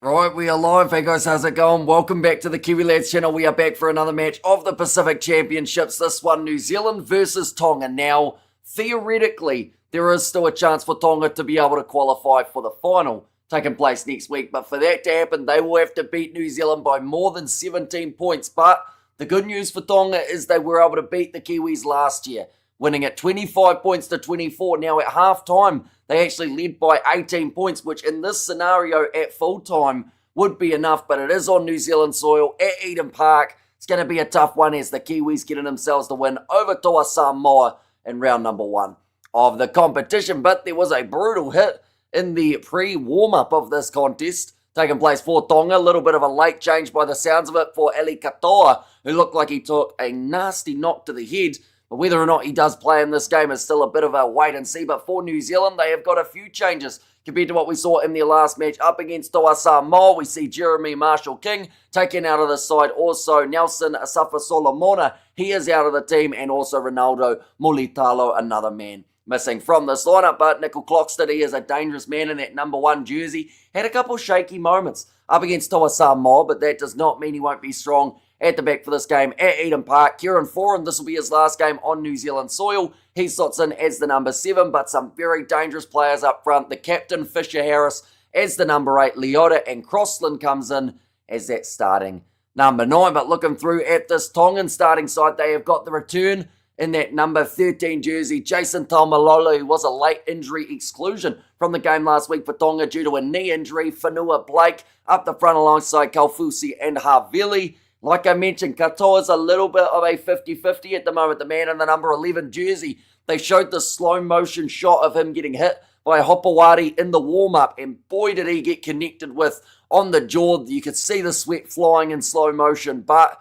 Right, we are live. Hey guys, how's it going? Welcome back to the Kiwi Lads channel. We are back for another match of the Pacific Championships. This one, New Zealand versus Tonga. Now, theoretically, there is still a chance for Tonga to be able to qualify for the final taking place next week. But for that to happen, they will have to beat New Zealand by more than 17 points. But the good news for Tonga is they were able to beat the Kiwis last year, winning at 25 points to 24. Now, at halftime, they actually led by 18 points, which in this scenario at full time would be enough, but it is on New Zealand soil at Eden Park. It's going to be a tough one as the Kiwis getting themselves the win over Toa Samoa in round number 1 of the competition. But there was a brutal hit in the pre-warm-up of this contest taking place for Tonga. A little bit of a late change by the sounds of it for Eli Katoa, who looked like he took a nasty knock to the head. But whether or not he does play in this game is still a bit of a wait and see. But for New Zealand, they have got a few changes compared to what we saw in their last match up against Toa Samoa. We see Jeremy Marshall-King taken out of the side. Also, Nelson Asafa Solomona, he is out of the team. And also Ronaldo Mulitalo, another man missing from this lineup. But Nickel Clockstead, he is a dangerous man in that number 1 jersey. Had a couple shaky moments up against Toa Samoa, but that does not mean he won't be strong at the back for this game at Eden Park. Kieran Foran, this will be his last game on New Zealand soil. He slots in as the number 7, but some very dangerous players up front. The captain, Fisher Harris, as the number 8. Leota and Crossland comes in as that starting number 9. But looking through at this Tongan starting side, they have got the return in that number 13 jersey, Jason Taumalolo, who was a late injury exclusion from the game last week for Tonga due to a knee injury. Whanua Blake up the front alongside Kaufusi and Havili. Like I mentioned, Katoa is a little bit of a 50-50 at the moment. The man in the number 11 jersey, they showed the slow motion shot of him getting hit by Hopewari in the warm-up, and boy did he get connected with on the jaw. You could see the sweat flying in slow motion, but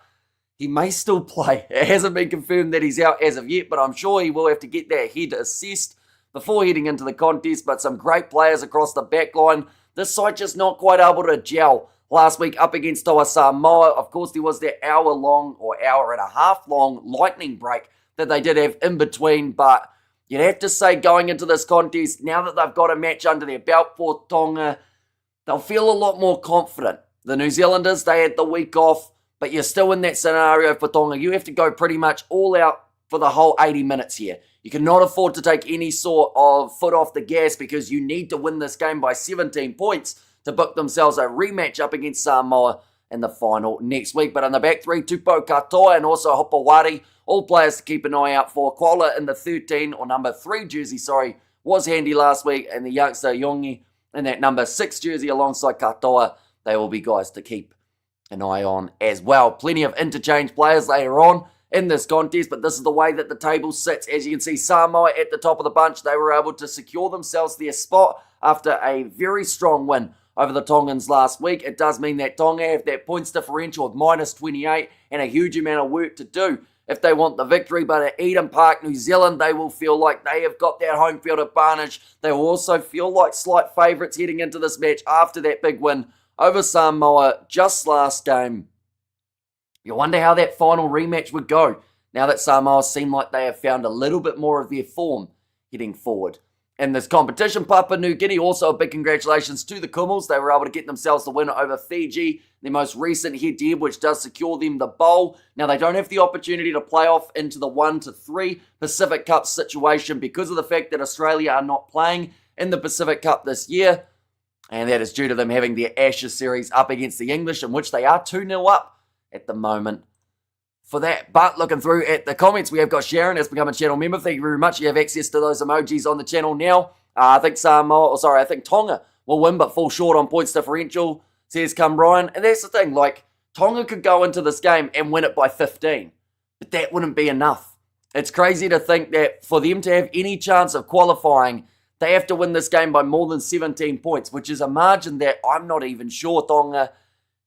he may still play. It hasn't been confirmed that he's out as of yet, but I'm sure he will have to get that head assessed before heading into the contest. But some great players across the back line. This side just not quite able to gel last week up against Toa Samoa. Of course, there was that hour-long or hour-and-a-half-long lightning break that they did have in between, but you'd have to say going into this contest, now that they've got a match under their belt for Tonga, they'll feel a lot more confident. The New Zealanders, they had the week off, but you're still in that scenario for Tonga. You have to go pretty much all out for the whole 80 minutes here. You cannot afford to take any sort of foot off the gas because you need to win this game by 17 points to book themselves a rematch up against Samoa in the final next week. But in the back three, Tupou Katoa and also Hopewari, all players to keep an eye out for. Koala in the 13 or number 3 jersey, was handy last week, and the youngster Yongi in that number 6 jersey alongside Katoa, they will be guys to keep an eye on as well. Plenty of interchange players later on in this contest, but this is the way that the table sits. As you can see, Samoa at the top of the bunch, they were able to secure themselves their spot after a very strong win over the Tongans last week. It does mean that Tonga have that points differential of minus 28 and a huge amount of work to do if they want the victory. But at Eden Park, New Zealand, they will feel like they have got that home field advantage. They will also feel like slight favourites heading into this match after that big win over Samoa just last game. You wonder how that final rematch would go now that Samoa seem like they have found a little bit more of their form heading forward in this competition. Papua New Guinea, also a big congratulations to the Kumals. They were able to get themselves the win over Fiji, their most recent head-to-head, which does secure them the bowl. Now, they don't have the opportunity to play off into the 1 to 3 Pacific Cup situation because of the fact that Australia are not playing in the Pacific Cup this year. And that is due to them having their Ashes series up against the English, in which they are 2-0 up at the moment for that. But looking through at the comments, we have got Sharon has become a channel member. Thank you very much. You have access to those emojis on the channel now. I think Tonga will win, but fall short on points differential, says come Ryan. And that's the thing, like, Tonga could go into this game and win it by 15, but that wouldn't be enough. It's crazy to think that for them to have any chance of qualifying, they have to win this game by more than 17 points, which is a margin that I'm not even sure Tonga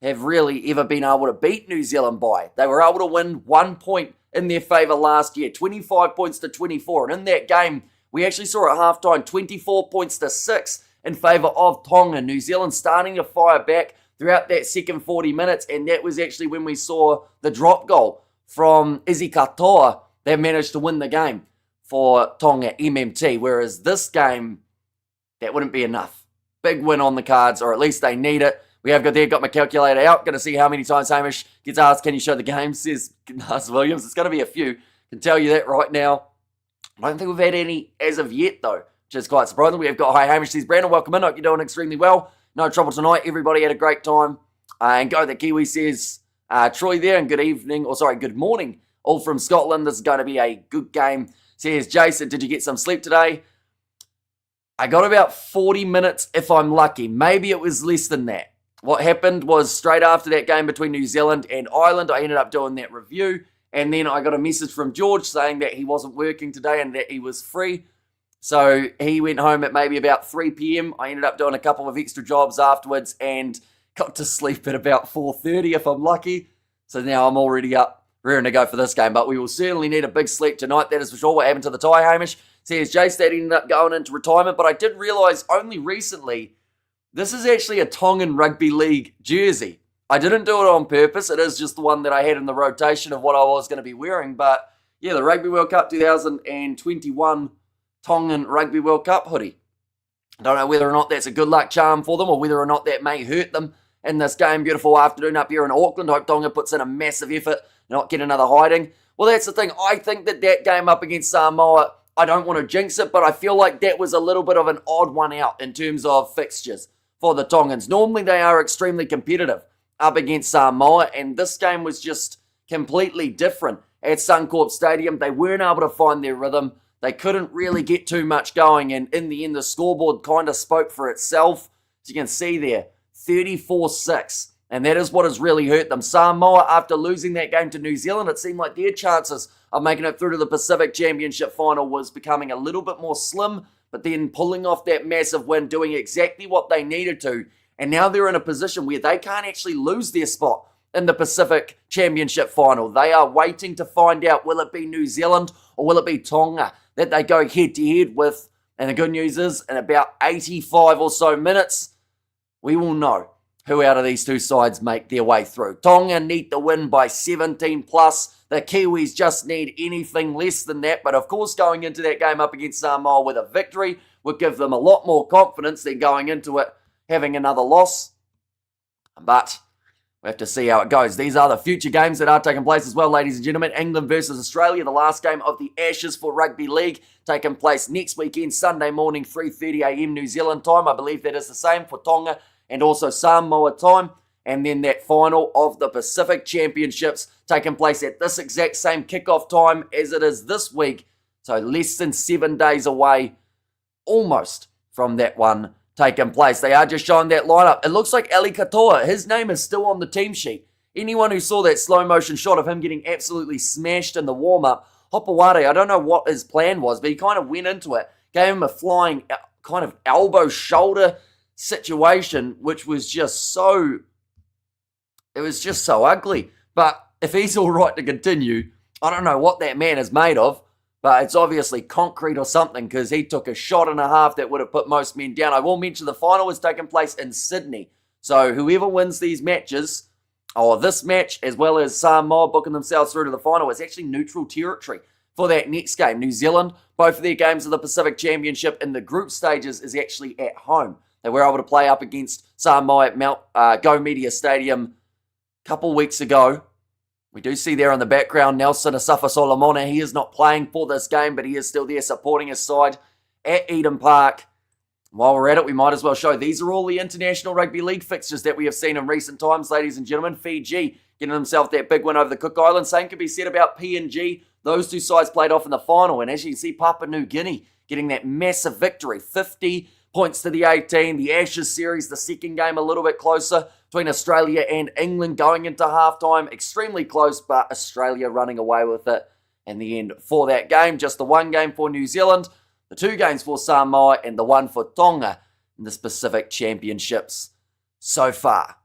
have really ever been able to beat New Zealand by. They were able to win 1 point in their favour last year, 25 points to 24. And in that game, we actually saw at halftime 24 points to 6 in favour of Tonga. New Zealand starting to fire back throughout that second 40 minutes, and that was actually when we saw the drop goal from Izzy Katoa. They managed to win the game for Tonga MMT, whereas this game, that wouldn't be enough. Big win on the cards, or at least they need it. We have got my calculator out. Going to see how many times Hamish gets asked, can you show the game? Says Williams. It's going to be a few. Can tell you that right now. I don't think we've had any as of yet, though, which is quite surprising. We have got, hi Hamish, says Brandon, welcome in. Hope you're doing extremely well. No trouble tonight. Everybody had a great time. And go the Kiwi, says Troy there, and good morning. All from Scotland. This is going to be a good game. Says Jason, did you get some sleep today? I got about 40 minutes if I'm lucky. Maybe it was less than that. What happened was straight after that game between New Zealand and Ireland, I ended up doing that review. And then I got a message from George saying that he wasn't working today and that he was free. So he went home at maybe about 3 p.m. I ended up doing a couple of extra jobs afterwards and got to sleep at about 4:30 if I'm lucky. So now I'm already up, rearing to go for this game. But we will certainly need a big sleep tonight, that is for sure. What happened to the tie, Hamish? Says Jace, that ended up going into retirement. But I did realise only recently, this is actually a Tongan Rugby League jersey. I didn't do it on purpose. It is just the one that I had in the rotation of what I was going to be wearing. But yeah, the Rugby World Cup 2021 Tongan Rugby World Cup hoodie. I don't know whether or not that's a good luck charm for them or whether or not that may hurt them in this game. Beautiful afternoon up here in Auckland. Hope Tonga puts in a massive effort, not get another hiding. Well, that's the thing. I think that game up against Samoa, I don't want to jinx it, but I feel like that was a little bit of an odd one out in terms of fixtures for the Tongans. Normally they are extremely competitive up against Samoa, and this game was just completely different at Suncorp Stadium. They weren't able to find their rhythm. They couldn't really get too much going, and in the end, the scoreboard kind of spoke for itself. As you can see there, 34-6, and that is what has really hurt them. Samoa, after losing that game to New Zealand, it seemed like their chances of making it through to the Pacific Championship final was becoming a little bit more slim, but then pulling off that massive win, doing exactly what they needed to, and now they're in a position where they can't actually lose their spot in the Pacific Championship final. They are waiting to find out, will it be New Zealand or will it be Tonga that they go head-to-head with. And the good news is, in about 85 or so minutes, we will know who out of these two sides make their way through. Tonga need to win by 17 plus. The Kiwis just need anything less than that. But of course, going into that game up against Samoa with a victory would give them a lot more confidence than going into it having another loss. But we have to see how it goes. These are the future games that are taking place as well, ladies and gentlemen. England versus Australia, the last game of the Ashes for Rugby League, taking place next weekend, Sunday morning, 3:30 a.m. New Zealand time. I believe that is the same for Tonga and also Samoa time. And then that final of the Pacific Championships taking place at this exact same kickoff time as it is this week. So less than 7 days away, almost, from that one taking place. They are just showing that lineup. It looks like Ali Katoa, his name is still on the team sheet. Anyone who saw that slow motion shot of him getting absolutely smashed in the warm-up, Hopaware, I don't know what his plan was, but he kind of went into it, gave him a flying kind of elbow-shoulder situation, which was just so, it was just so ugly. But if he's all right to continue, I don't know what that man is made of, but it's obviously concrete or something, because he took a shot and a half that would have put most men down. I will mention the final is taking place in Sydney. So whoever wins these matches, or this match, as well as Samoa booking themselves through to the final, is actually neutral territory for that next game. New Zealand, both of their games of the Pacific Championship in the group stages is actually at home. They were able to play up against Samoa at Go Media Stadium a couple weeks ago. We do see there in the background Nelson Asafa Solomona. He is not playing for this game, but he is still there supporting his side at Eden Park. While we're at it, we might as well show these are all the International Rugby League fixtures that we have seen in recent times, ladies and gentlemen. Fiji getting themselves that big win over the Cook Islands. Same can be said about PNG. Those two sides played off in the final, and as you can see, Papua New Guinea getting that massive victory. 50 points to the 18. The Ashes series, the second game a little bit closer between Australia and England going into halftime. Extremely close, but Australia running away with it in the end for that game. Just the one game for New Zealand, the two games for Samoa, and the one for Tonga in the Pacific Championships so far.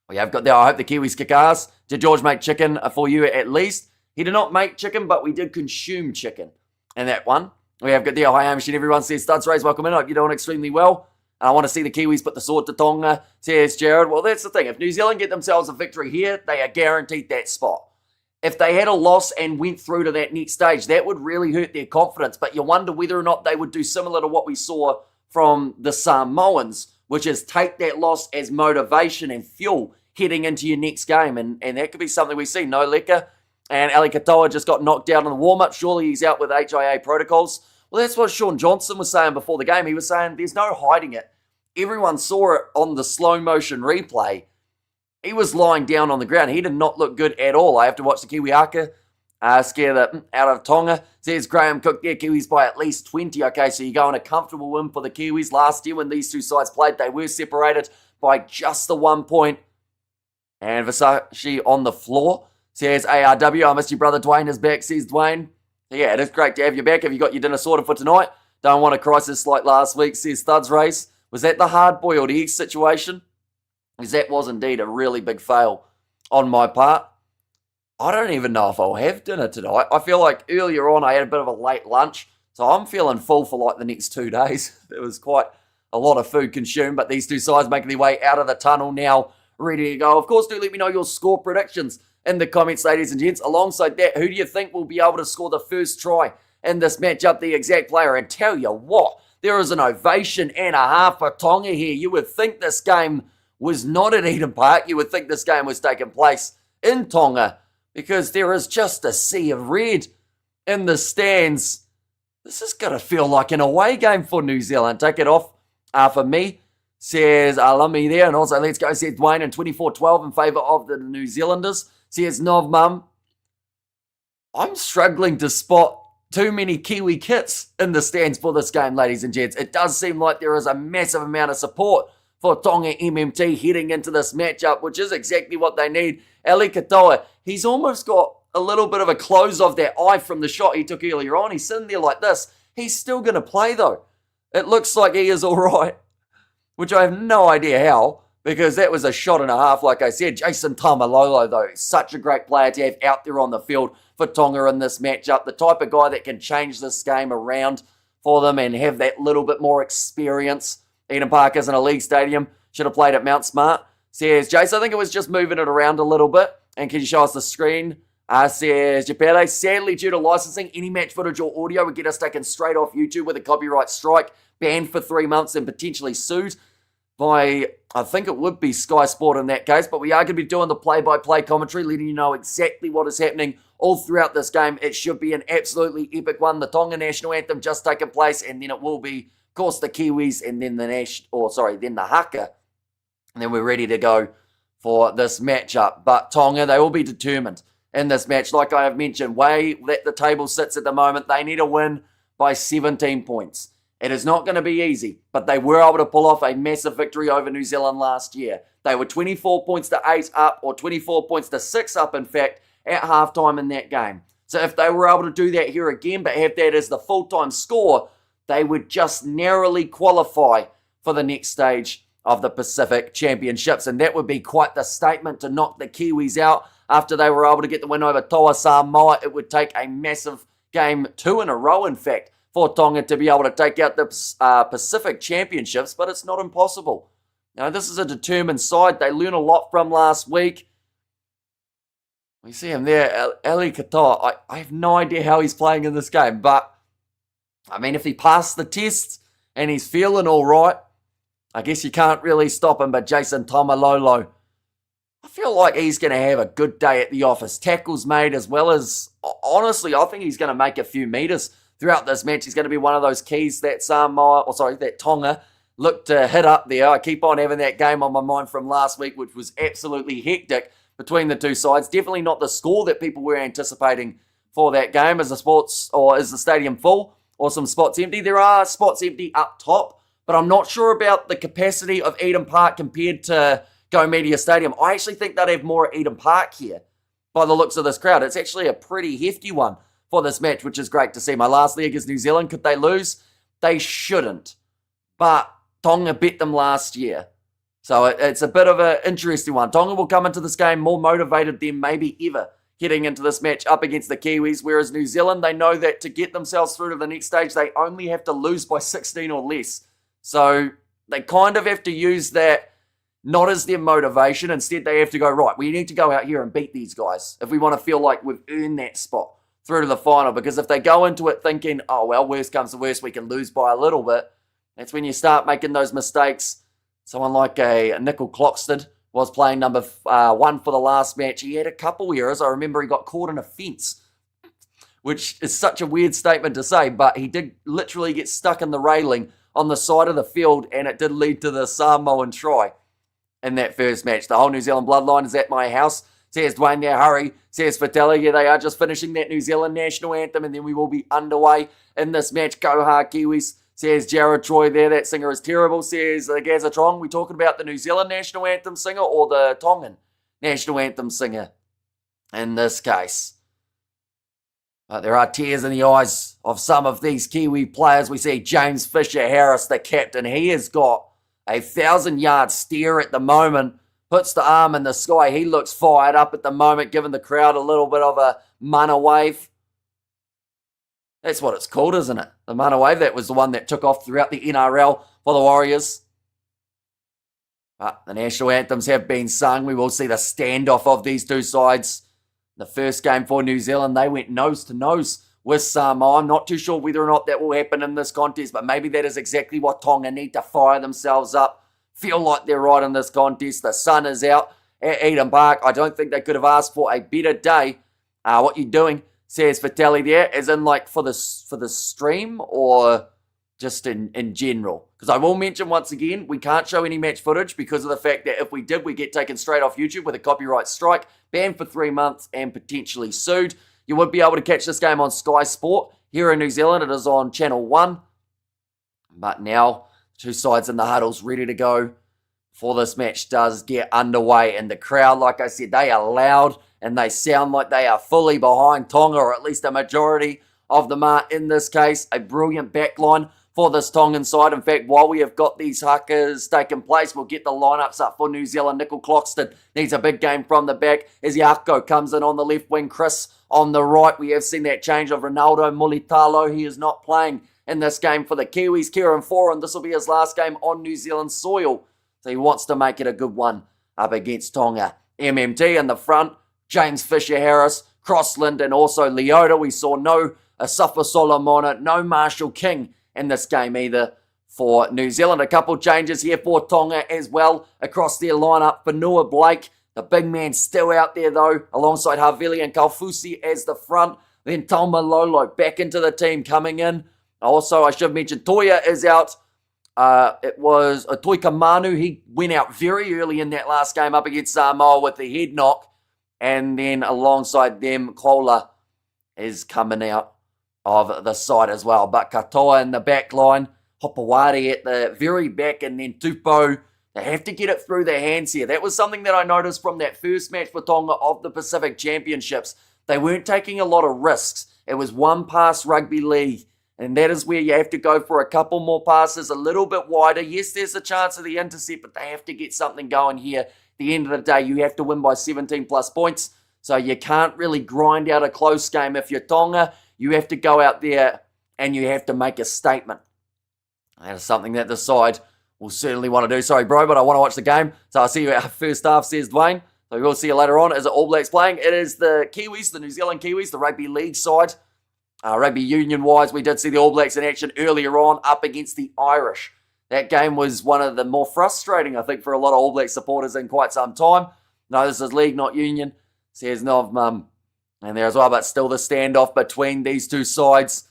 We have got there. I hope the Kiwis kick ass. Did George make chicken for you at least? He did not make chicken, but we did consume chicken in that one. We have got there. Hi, Hamish, and everyone says, Studs Rays, welcome in. I hope you're doing extremely well. And I want to see the Kiwis put the sword to Tonga, says Jared. Well, that's the thing. If New Zealand get themselves a victory here, they are guaranteed that spot. If they had a loss and went through to that next stage, that would really hurt their confidence. But you wonder whether or not they would do similar to what we saw from the Samoans which is take that loss as motivation and fuel heading into your next game. And that could be something we see. No Leka and Ali Katoa just got knocked out in the warm-up. Surely he's out with HIA protocols. Well, that's what Sean Johnson was saying before the game. He was saying there's no hiding it. Everyone saw it on the slow motion replay. He was lying down on the ground. He did not look good at all. I have to watch the Kiwi Haka scare the out of Tonga. Says Graham Cook there, Kiwis by at least 20. Okay, so you go on a comfortable win for the Kiwis. Last year when these two sides played, they were separated by just the 1 point. And Versace on the floor. Says ARW, I missed your brother Dwayne is back, says Dwayne. Yeah, it is great to have you back. Have you got your dinner sorted for tonight? Don't want a crisis like last week, says Thuds Race. Was that the hard-boiled egg situation? Because that was indeed a really big fail on my part. I don't even know if I'll have dinner tonight. I feel like earlier on I had a bit of a late lunch, so I'm feeling full for like the next 2 days. There was quite a lot of food consumed, but these two sides making their way out of the tunnel now, ready to go. Of course, do let me know your score predictions in the comments, ladies and gents. Alongside that, who do you think will be able to score the first try in this matchup, the exact player? And tell you what, there is an ovation and a half for Tonga here. You would think this game was not at Eden Park. You would think this game was taking place in Tonga because there is just a sea of red in the stands. This is going to feel like an away game for New Zealand. Take it off for me, says Alami there. And also, let's go, says Dwayne in 24-12 in favour of the New Zealanders. Says Nov Mum. I'm struggling to spot too many Kiwi kits in the stands for this game, ladies and gents. It does seem like there is a massive amount of support for Tonga MMT heading into this matchup, which is exactly what they need. Ali Katoa, he's almost got a little bit of a close of that eye from the shot he took earlier on. He's sitting there like this. He's still going to play, though. It looks like he is all right, which I have no idea how, because that was a shot and a half, like I said. Jason Tamalolo, though, such a great player to have out there on the field for Tonga in this matchup. The type of guy that can change this game around for them and have that little bit more experience. Eden Park isn't a league stadium. Should have played at Mount Smart. Says Jace, I think it was just moving it around a little bit. And can you show us the screen? Says Japele, sadly due to licensing, any match footage or audio would get us taken straight off YouTube with a copyright strike, banned for 3 months and potentially sued by, I think it would be Sky Sport in that case, but we are going to be doing the play-by-play commentary, letting you know exactly what is happening all throughout this game. It should be an absolutely epic one. The Tonga national anthem just taking place, and then it will be, of course, the Kiwis, and then then the Haka, and then we're ready to go for this matchup. But Tonga, they will be determined in this match. Like I have mentioned, way that the table sits at the moment, they need a win by 17 points. It is not going to be easy, but they were able to pull off a massive victory over New Zealand last year. They were 24 points to 8 up, or 24 points to 6 up, in fact, at halftime in that game. So if they were able to do that here again, but have that as the full-time score, they would just narrowly qualify for the next stage of the Pacific Championships. And that would be quite the statement to knock the Kiwis out after they were able to get the win over Toa Samoa. It would take a massive game, 2 in a row, in fact, for Tonga to be able to take out the Pacific Championships, but it's not impossible. Now, this is a determined side. They learn a lot from last week. We see him there, Ali Katoa. I have no idea how he's playing in this game, but, I mean, if he passed the test and he's feeling all right, I guess you can't really stop him. But Jason Tamalolo, I feel like he's going to have a good day at the office. Tackles made, as well as, honestly, I think he's going to make a few meters throughout this match. He's going to be one of those keys that that Tonga looked to hit up there. I keep on having that game on my mind from last week, which was absolutely hectic between the two sides. Definitely not the score that people were anticipating for that game. Is the stadium full or some spots empty? There are spots empty up top, but I'm not sure about the capacity of Eden Park compared to Go Media Stadium. I actually think they'd have more at Eden Park here by the looks of this crowd. It's actually a pretty hefty one for this match, which is great to see. My last leg is New Zealand. Could they lose? They shouldn't. But Tonga beat them last year. So it's a bit of an interesting one. Tonga will come into this game more motivated than maybe ever heading into this match up against the Kiwis, whereas New Zealand, they know that to get themselves through to the next stage, they only have to lose by 16 or less. So they kind of have to use that not as their motivation. Instead, they have to go, right, we need to go out here and beat these guys if we want to feel like we've earned that spot through to the final. Because if they go into it thinking, oh, well, worst comes to worst, we can lose by a little bit, that's when you start making those mistakes. Someone like a Nickel Cloxted was playing number 1 for the last match. He had a couple errors. I remember he got caught in a fence, which is such a weird statement to say, but he did literally get stuck in the railing on the side of the field, and it did lead to the Samoan try in that first match. The whole New Zealand bloodline is at my house, says Dwayne there. Hurry, says Fatella. Yeah, they are just finishing that New Zealand national anthem, and then we will be underway in this match. Go hard, Kiwis, says Jared Troy there. That singer is terrible, says Gazatrong. We talking about the New Zealand national anthem singer or the Tongan national anthem singer in this case? But there are tears in the eyes of some of these Kiwi players. We see James Fisher-Harris, the captain. He has got a 1,000-yard steer at the moment. Puts the arm in the sky. He looks fired up at the moment, giving the crowd a little bit of a mana wave. That's what it's called, isn't it? The mana wave. That was the one that took off throughout the NRL for the Warriors. But the national anthems have been sung. We will see the standoff of these two sides. The first game for New Zealand, they went nose to nose with Samoa. I'm not too sure whether or not that will happen in this contest, but maybe that is exactly what Tonga need to fire themselves up. Feel like they're right in this contest. The sun is out at Eden Park. I don't think they could have asked for a better day. What you doing, says Vitelli there, as in like for the stream or just in general? Because I will mention once again, we can't show any match footage because of the fact that if we did, we get taken straight off YouTube with a copyright strike, banned for 3 months and potentially sued. You would be able to catch this game on Sky Sport. Here in New Zealand, it is on Channel 1. But now, two sides in the huddles ready to go before this match does get underway. And the crowd, like I said, they are loud and they sound like they are fully behind Tonga, or at least a majority of them are in this case. A brilliant backline for this Tongan side. In fact, while we have got these Hakas taking place, we'll get the lineups up for New Zealand. Nickel Cloxton needs a big game from the back as Haka comes in on the left wing. Chris on the right. We have seen that change of Ronaldo Mulitalo. He is not playing in this game for the Kiwis. Kieran Foran, this will be his last game on New Zealand soil. So he wants to make it a good one up against Tonga. MMT in the front. James Fisher-Harris, Crossland, and also Leota. We saw no Asafa Solomona, no Marshall King in this game either for New Zealand. A couple changes here for Tonga as well across their lineup. Fanua Blake, the big man, still out there though, alongside Havili and Kalfusi as the front. Then Taumalolo back into the team coming in. Also, I should mention Toya is out. It was Toika Manu. He went out very early in that last game up against Samoa with the head knock. And then alongside them, Kola is coming out of the side as well. But Katoa in the back line, Hopawari at the very back, and then Tupou. They have to get it through their hands here. That was something that I noticed from that first match for Tonga of the Pacific Championships. They weren't taking a lot of risks. It was one pass rugby league, and that is where you have to go for a couple more passes, a little bit wider. Yes, there's a chance of the intercept, but they have to get something going here. At the end of the day, you have to win by 17 plus points, so you can't really grind out a close game. If you're Tonga, you have to go out there and you have to make a statement. That is something that the side will certainly want to do. Sorry, bro, but I want to watch the game. So I'll see you at first half, says Dwayne. So we'll see you later on. Is it All Blacks playing? It is the Kiwis, the New Zealand Kiwis, the rugby league side. Rugby union-wise, we did see the All Blacks in action earlier on up against the Irish. That game was one of the more frustrating, I think, for a lot of All Black supporters in quite some time. No, this is league, not union, says Nov and there as well, but still the standoff between these two sides.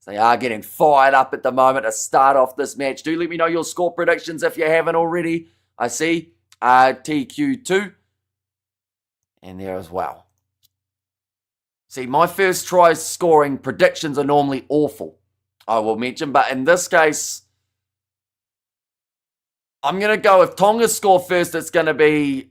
They are getting fired up at the moment to start off this match. Do let me know your score predictions if you haven't already. I see TQ2 and there as well. See, my first try scoring predictions are normally awful, I will mention, but in this case, I'm going to go, if Tonga score first, I'm going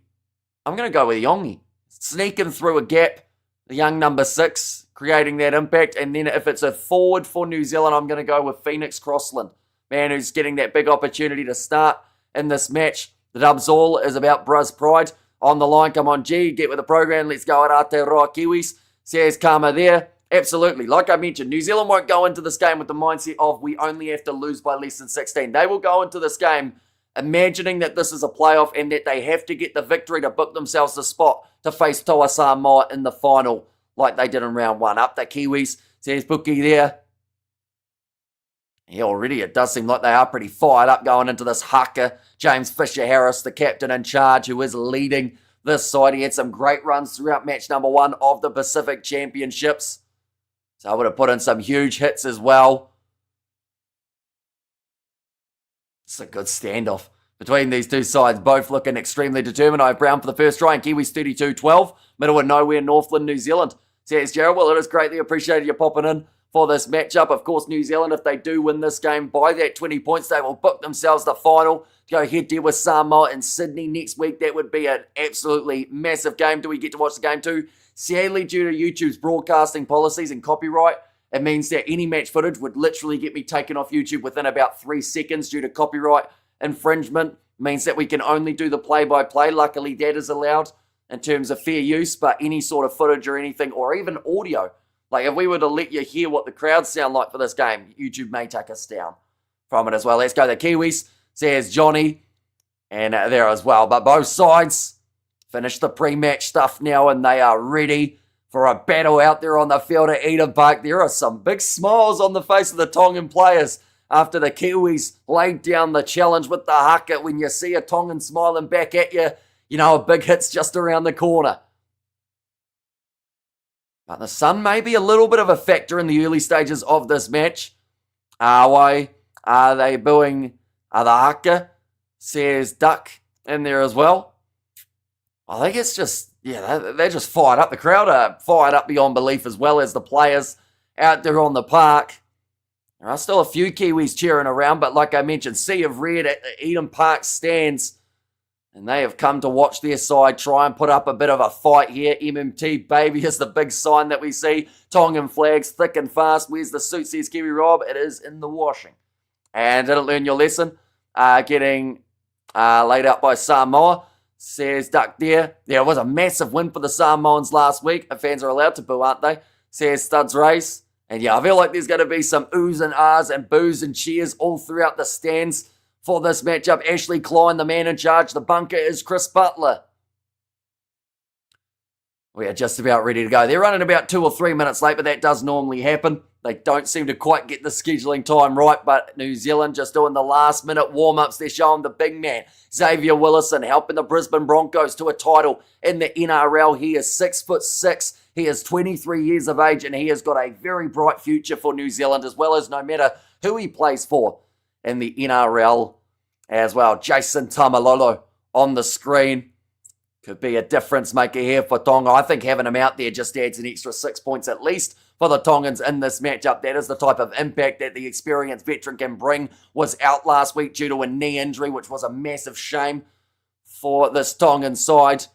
to go with Yongi. Sneaking through a gap, the young number 6, creating that impact. And then if it's a forward for New Zealand, I'm going to go with Phoenix Crossland. Man who's getting that big opportunity to start in this match. The dubs all is about Bruz Pride. On the line, come on G, get with the program. Let's go at Aotearoa Kiwis. Says Karma there. Absolutely. Like I mentioned, New Zealand won't go into this game with the mindset of we only have to lose by less than 16. They will go into this game imagining that this is a playoff and that they have to get the victory to book themselves the spot to face Toa Samoa in the final like they did in round 1. Up the Kiwis, says Bookie there. Yeah, already it does seem like they are pretty fired up going into this Haka. James Fisher-Harris, the captain in charge, who is leading this side. He had some great runs throughout match number 1 of the Pacific Championships. So I would have put in some huge hits as well. It's a good standoff between these two sides, both looking extremely determined. I have Brown for the first try and Kiwis 32-12. Middle of nowhere, Northland, New Zealand. Says Gerald, well, it is greatly appreciated you popping in for this matchup. Of course, New Zealand, if they do win this game by that 20 points, they will book themselves the final to go head-to-head with Samoa in Sydney next week. That would be an absolutely massive game. Do we get to watch the game too? Sadly, due to YouTube's broadcasting policies and copyright, it means that any match footage would literally get me taken off YouTube within about 3 seconds due to copyright infringement. It means that we can only do the play-by-play. Luckily, that is allowed in terms of fair use, but any sort of footage or anything, or even audio, like if we were to let you hear what the crowds sound like for this game, YouTube may take us down from it as well. Let's go the Kiwis, says Johnny, and there as well. But both sides finish the pre-match stuff now, and they are ready for a battle out there on the field at Eden Park. There are some big smiles on the face of the Tongan players after the Kiwis laid down the challenge with the Haka. When you see a Tongan smiling back at you, you know a big hit's just around the corner. But the sun may be a little bit of a factor in the early stages of this match. Why are they booing the Haka? Says Duck in there as well. I think it's just, yeah, they're just fired up. The crowd are fired up beyond belief as well as the players out there on the park. There are still a few Kiwis cheering around, but like I mentioned, sea of red at the Eden Park stands. And they have come to watch their side try and put up a bit of a fight here. MMT, baby, is the big sign that we see. Tongan flags, thick and fast. Where's the suit, says Kiwi Rob? It is in the washing. And didn't learn your lesson. Getting laid out by Samoa, says Duck there. Yeah, it was a massive win for the Samoans last week. Fans are allowed to boo, aren't they? Says Studs Race. And yeah, I feel like there's going to be some oohs and ahs and boos and cheers all throughout the stands for this matchup. Ashley Klein, the man in charge. The bunker is Chris Butler. We are just about ready to go. They're running about 2 or 3 minutes late, but that does normally happen. They don't seem to quite get the scheduling time right, but New Zealand just doing the last minute warm-ups. They're showing the big man, Xavier Willison, helping the Brisbane Broncos to a title in the NRL. He is 6'6". He is 23 years of age, and he has got a very bright future for New Zealand, as well as no matter who he plays for in the NRL as well. Jason Tamalolo on the screen. Could be a difference maker here for Tonga. I think having him out there just adds an extra 6 points at least for the Tongans in this matchup. That is the type of impact that the experienced veteran can bring. Was out last week due to a knee injury, which was a massive shame for this Tongan side.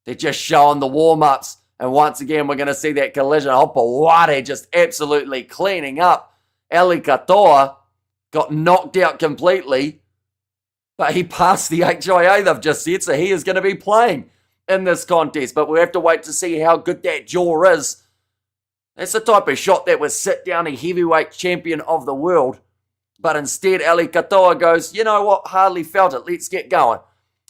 They're just showing the warm-ups. And once again, we're going to see that collision. Hopaware just absolutely cleaning up. Ali Katoa got knocked out completely, but he passed the HIA, they've just said, so he is going to be playing in this contest. But we'll have to wait to see how good that jaw is. That's the type of shot that would sit down a heavyweight champion of the world. But instead, Ali Katoa goes, you know what, hardly felt it, let's get going.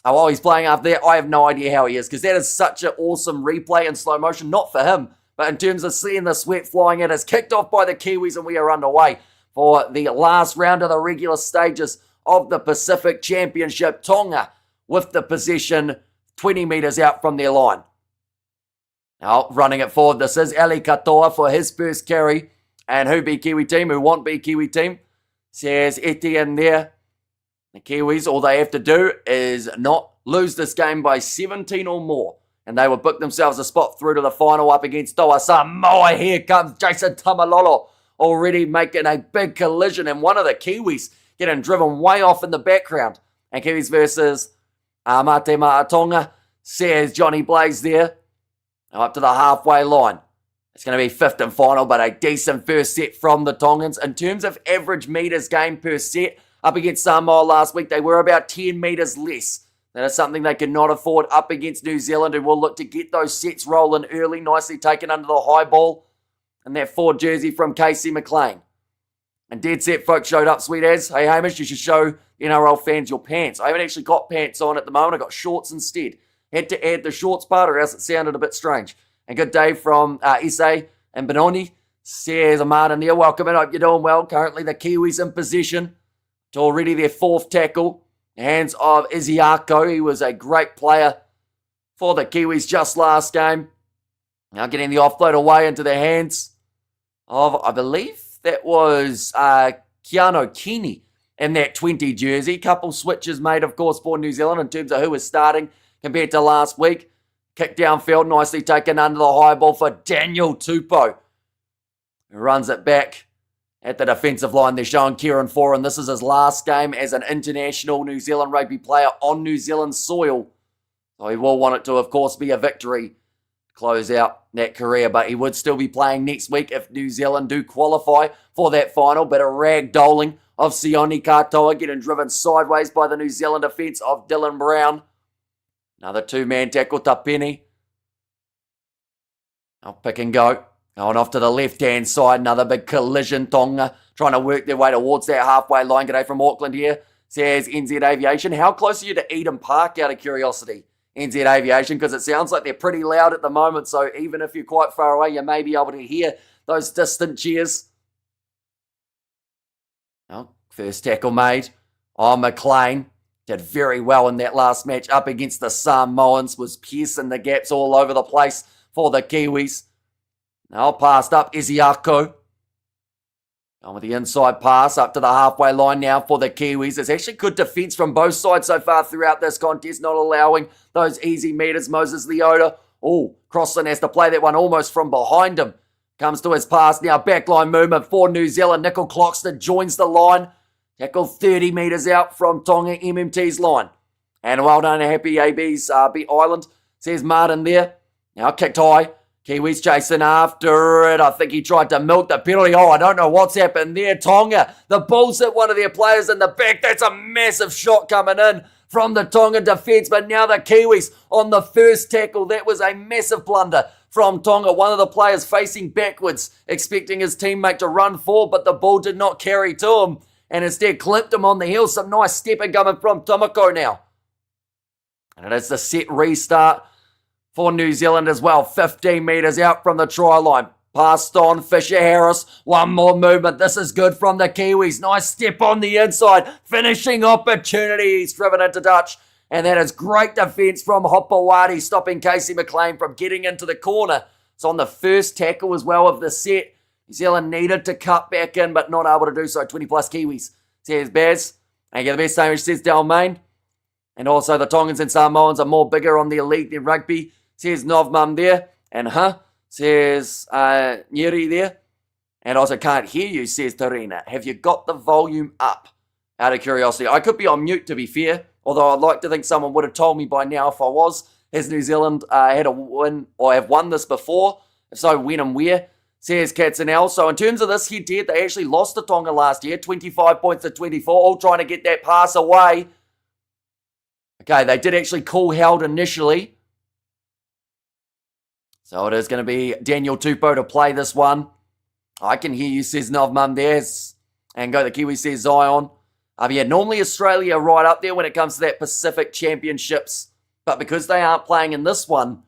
And while he's playing after that, I have no idea how he is, because that is such an awesome replay in slow motion, not for him, but in terms of seeing the sweat flying in. It's kicked off by the Kiwis, and we are underway for the last round of the regular stages of the Pacific Championship. Tonga with the possession 20 metres out from their line. Now, running it forward, this is Ali Katoa for his first carry. And who be Kiwi team, who won't be Kiwi team, says Etienne there. The Kiwis, all they have to do is not lose this game by 17 or more. And they will book themselves a spot through to the final up against Toa Samoa. Here comes Jason Tamalolo, already making a big collision. And one of the Kiwis getting driven way off in the background. And Kiwis versus Mate Ma'a Tonga, says Johnny Blaze there. Now up to the halfway line. It's going to be fifth and final, but a decent first set from the Tongans. In terms of average metres gained per set, up against Samoa last week, they were about 10 metres less. That is something they cannot afford up against New Zealand, who will look to get those sets rolling early, nicely taken under the high ball. And that forward jersey from Casey McLean. And Dead Set folks showed up, sweet as. Hey Hamish, you should show NRL fans your pants. I haven't actually got pants on at the moment. I got shorts instead. Had to add the shorts part or else it sounded a bit strange. And good day from Issei and Benoni, Says Martin there. Welcome in. Hope you're doing well. Currently the Kiwis in possession. It's already their fourth tackle. Hands of Haka. He was a great player for the Kiwis just last game. Now getting the offload away into the hands of, I believe that was Keano Kini in that 20 jersey. Couple switches made, of course, for New Zealand in terms of who was starting compared to last week. Kick downfield, nicely taken under the high ball for Daniel Tupou, who runs it back at the defensive line. They're showing Kieran Foran. This is his last game as an international New Zealand rugby player on New Zealand soil. So he will want it to, of course, be a victory. Close out that career, but he would still be playing next week if New Zealand do qualify for that final. But a ragdolling of Sione Katoa getting driven sideways by the New Zealand defence of Dylan Brown. Another two-man tackle, Tapeni. Now pick and go. Going off to the left-hand side, another big collision. Tonga trying to work their way towards that halfway line. G'day from Auckland here, says NZ Aviation. How close are you to Eden Park, out of curiosity? NZ Aviation, because it sounds like they're pretty loud at the moment, so even if you're quite far away, you may be able to hear those distant cheers. Well, first tackle made on McLean. Did very well in that last match up against the Samoans, was piercing the gaps all over the place for the Kiwis. Now passed up Isiako. On with the inside pass up to the halfway line now for the Kiwis. It's actually good defence from both sides so far throughout this contest, not allowing those easy meters. Moses Leota, Crossland has to play that one almost from behind him. Comes to his pass now, backline movement for New Zealand. Nickel Cloxton joins the line. Tackle 30 metres out from Tonga MMT's line. And well done, happy AB's beat Island, says Martin there. Now kicked high. Kiwis chasing after it. I think he tried to milk the penalty. I don't know what's happened there. Tonga, the Bulls hit one of their players in the back. That's a massive shot coming in from the Tonga defence. But now the Kiwis on the first tackle. That was a massive blunder from Tonga. One of the players facing backwards, expecting his teammate to run forward, but the ball did not carry to him, and instead clipped him on the heel. Some nice stepping coming from Tomoko now. And it is the set restart for New Zealand as well. 15 metres out from the try line. Passed on, Fisher Harris. One more movement. This is good from the Kiwis. Nice step on the inside. Finishing opportunity. He's driven into touch. And that is great defence from Hopewadi, stopping Casey McLean from getting into the corner. It's on the first tackle as well of the set. New Zealand needed to cut back in, but not able to do so. 20 plus Kiwis, says Baz. And get the best name, says Dalmain. And also the Tongans and Samoans are more bigger on their league than rugby, says Novmum there. And says Nyeri there. And also can't hear you, says Tarina. Have you got the volume up? Out of curiosity. I could be on mute, to be fair. Although I'd like to think someone would have told me by now if I was. Has New Zealand had a win or have won this before? If so, when and where? Says Katzenell. So in terms of this head-to-head, they actually lost to Tonga last year. 25 points to 24. All trying to get that pass away. Okay, they did actually call held initially. So it is going to be Daniel Tupou to play this one. I can hear you, says Novmum there. And go the Kiwi, says Zion. Yeah, normally Australia are right up there when it comes to that Pacific Championships. But because they aren't playing in this one,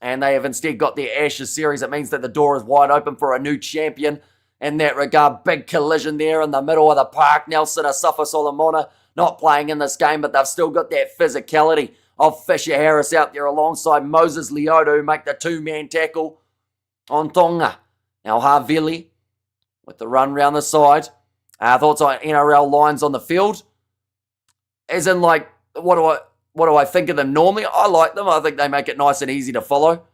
and they have instead got their Ashes series, it means that the door is wide open for a new champion. In that regard, big collision there in the middle of the park. Nelson Asafa Solomona not playing in this game, but they've still got that physicality of Fisher Harris out there alongside Moses Leota, who make the two-man tackle on Tonga. Now Havili with the run round the side. Thoughts on NRL lines on the field? As in, like, what do I think of them normally? I like them. I think they make it nice and easy to follow.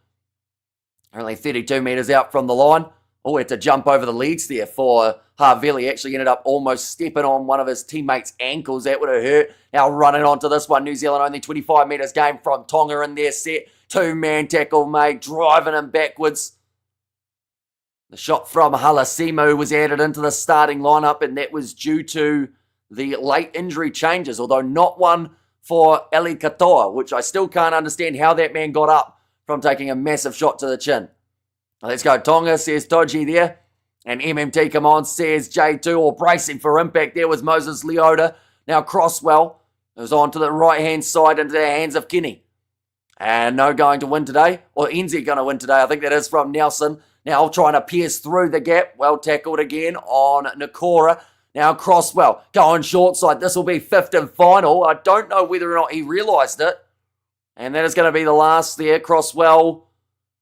Only 32 metres out from the line. Oh, had to jump over the leads there for Havili. Actually ended up almost stepping on one of his teammates' ankles. That would have hurt. Now running onto this one. New Zealand only 25 metres game from Tonga in their set. Two-man tackle made, driving him backwards. The shot from Halasimo was added into the starting lineup, and that was due to the late injury changes, although not one for Eli Katoa, which I still can't understand how that man got up from taking a massive shot to the chin. Let's go Tonga, says Toji there. And MMT, come on, says J2, or bracing for impact. There was Moses Leota. Now Crosswell is on to the right-hand side into the hands of Kenny. And no going to win today. Or Enzi going to win today. I think that is from Nelson. Now trying to pierce through the gap. Well tackled again on Nakora. Now Crosswell going short side. This will be fifth and final. I don't know whether or not he realised it. And that is going to be the last there. Crosswell,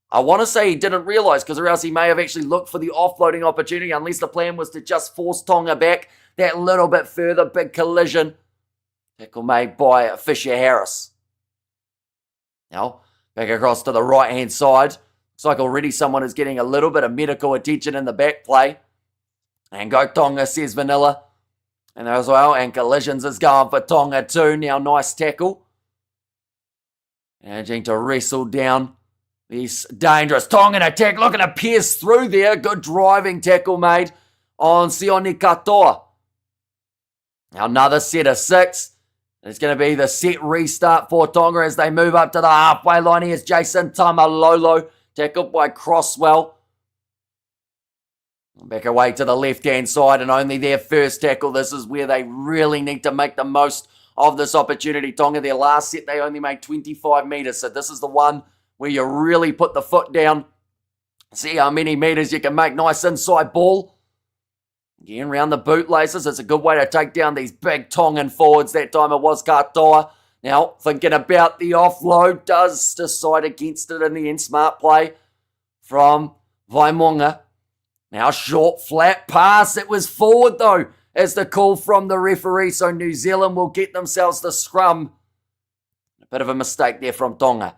I want to say he didn't realise, because or else he may have actually looked for the offloading opportunity, unless the plan was to just force Tonga back that little bit further. Big collision. Tackle made by Fisher Harris. Now, back across to the right-hand side. Looks like already someone is getting a little bit of medical attention in the back play. And go Tonga, says Vanilla. And there as well, and collisions is going for Tonga too. Now, nice tackle. Managing to wrestle down this dangerous Tongan attack. Looking to pierce through there. Good driving tackle made on Sione Katoa. Now, another set of 6. It's going to be the set restart for Tonga as they move up to the halfway line. Here's Jason Tamalolo. Tackled by Crosswell. Back away to the left-hand side, and only their first tackle. This is where they really need to make the most of this opportunity. Tonga, their last set, they only made 25 metres. So this is the one where you really put the foot down. See how many metres you can make. Nice inside ball. Again, round the bootlaces. It's a good way to take down these big Tongan forwards. That time it was Katoa. Now, thinking about the offload. Does decide against it in the end. Smart play from Vaimonga. Now, short, flat pass. It was forward, though, as the call from the referee. So New Zealand will get themselves the scrum. A bit of a mistake there from Tonga.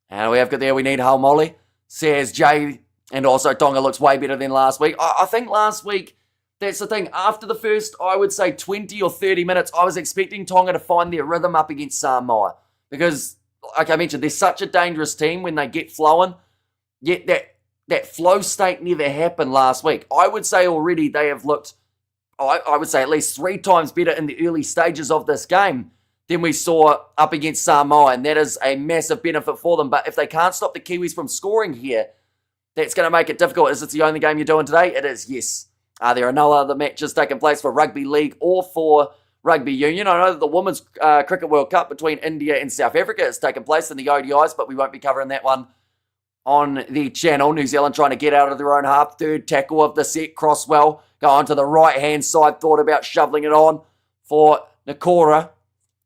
And we have got there, we need Haumoli. Says Jay. And also Tonga looks way better than last week. I think last week, that's the thing. After the first, I would say 20 or 30 minutes, I was expecting Tonga to find their rhythm up against Samoa. Because, like I mentioned, they're such a dangerous team when they get flowing. Yet that flow state never happened last week. I would say already they have looked, I would say at least 3 times better in the early stages of this game than we saw up against Samoa. And that is a massive benefit for them. But if they can't stop the Kiwis from scoring here, that's going to make it difficult. Is it the only game you're doing today? It is, yes. There are no other matches taking place for Rugby League or for Rugby Union. I know that the Women's Cricket World Cup between India and South Africa is taking place in the ODIs, but we won't be covering that one on the channel. New Zealand trying to get out of their own half. Third tackle of the set. Crosswell going to the right-hand side. Thought about shoveling it on for Nakora.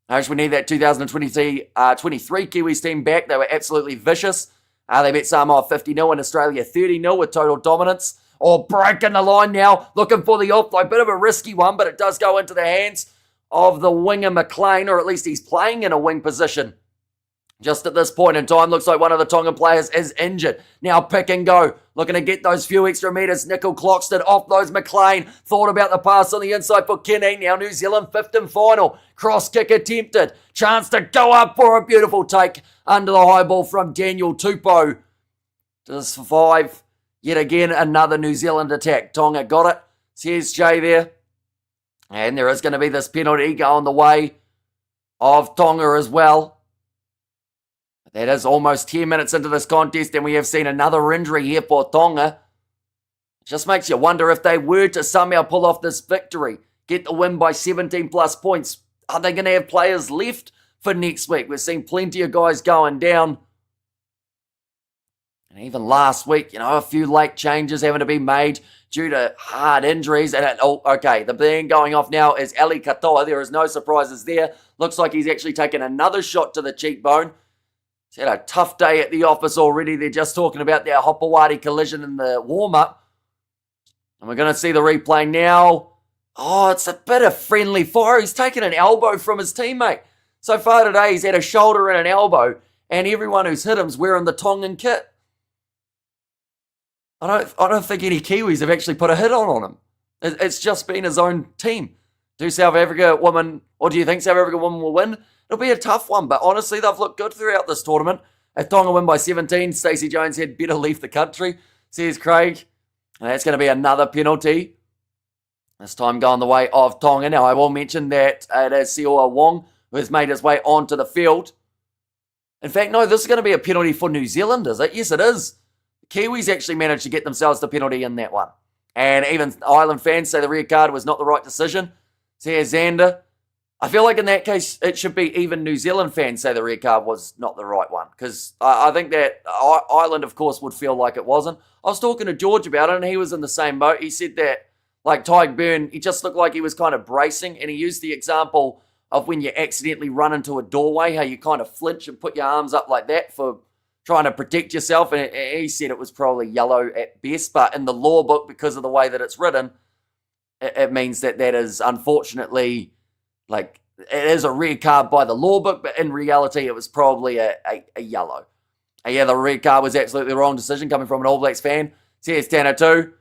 Actually, we need that 2023 Kiwis team back. They were absolutely vicious. They beat Samoa 50-0 and Australia 30-0 with total dominance. Breaking the line now. Looking for the offload. Bit of a risky one, but it does go into the hands of the winger McLean, or at least he's playing in a wing position. Just at this point in time, looks like one of the Tongan players is injured. Now pick and go. Looking to get those few extra metres. Nickel Cloxton off those McLean. Thought about the pass on the inside for Kenny. Now New Zealand fifth and final. Cross kick attempted. Chance to go up for a beautiful take under the high ball from Daniel Tupou. To survive yet again another New Zealand attack. Tonga got it. Says Jay there. And there is going to be this penalty going the way of Tonga as well. That is almost 10 minutes into this contest, and we have seen another injury here for Tonga. It just makes you wonder, if they were to somehow pull off this victory, get the win by 17 plus points, are they going to have players left for next week? We've seen plenty of guys going down. And even last week, a few late changes having to be made due to hard injuries. And the thing going off now is Ali Katoa. There is no surprises there. Looks like he's actually taken another shot to the cheekbone. He's had a tough day at the office already. They're just talking about their Hopawati collision in the warm-up. And we're going to see the replay now. It's a bit of friendly fire. He's taken an elbow from his teammate. So far today, he's had a shoulder and an elbow. And everyone who's hit him's wearing the Tongan kit. I don't think any Kiwis have actually put a hit on him. It's just been his own team. Do you think South Africa women will win? It'll be a tough one, but honestly, they've looked good throughout this tournament. If Tonga win by 17, Stacey Jones had better leave the country, says Craig. And that's going to be another penalty. This time going the way of Tonga. Now, I will mention that it is Seoa Wong who has made his way onto the field. In fact, no, this is going to be a penalty for New Zealand, is it? Yes, it is. The Kiwis actually managed to get themselves the penalty in that one. And even Ireland fans say the red card was not the right decision. Says Xander. I feel like in that case, it should be even New Zealand fans say the red card was not the right one. Because I think that Ireland, of course, would feel like it wasn't. I was talking to George about it, and he was in the same boat. He said that, like Tyke Byrne, he just looked like he was kind of bracing, and he used the example of when you accidentally run into a doorway, how you kind of flinch and put your arms up like that for trying to protect yourself. And he said it was probably yellow at best, but in the law book, because of the way that it's written, it means that is unfortunately, like, it is a red card by the law book, but in reality, it was probably a yellow. And yeah, the red card was absolutely the wrong decision coming from an All Blacks fan. Says Tanner too.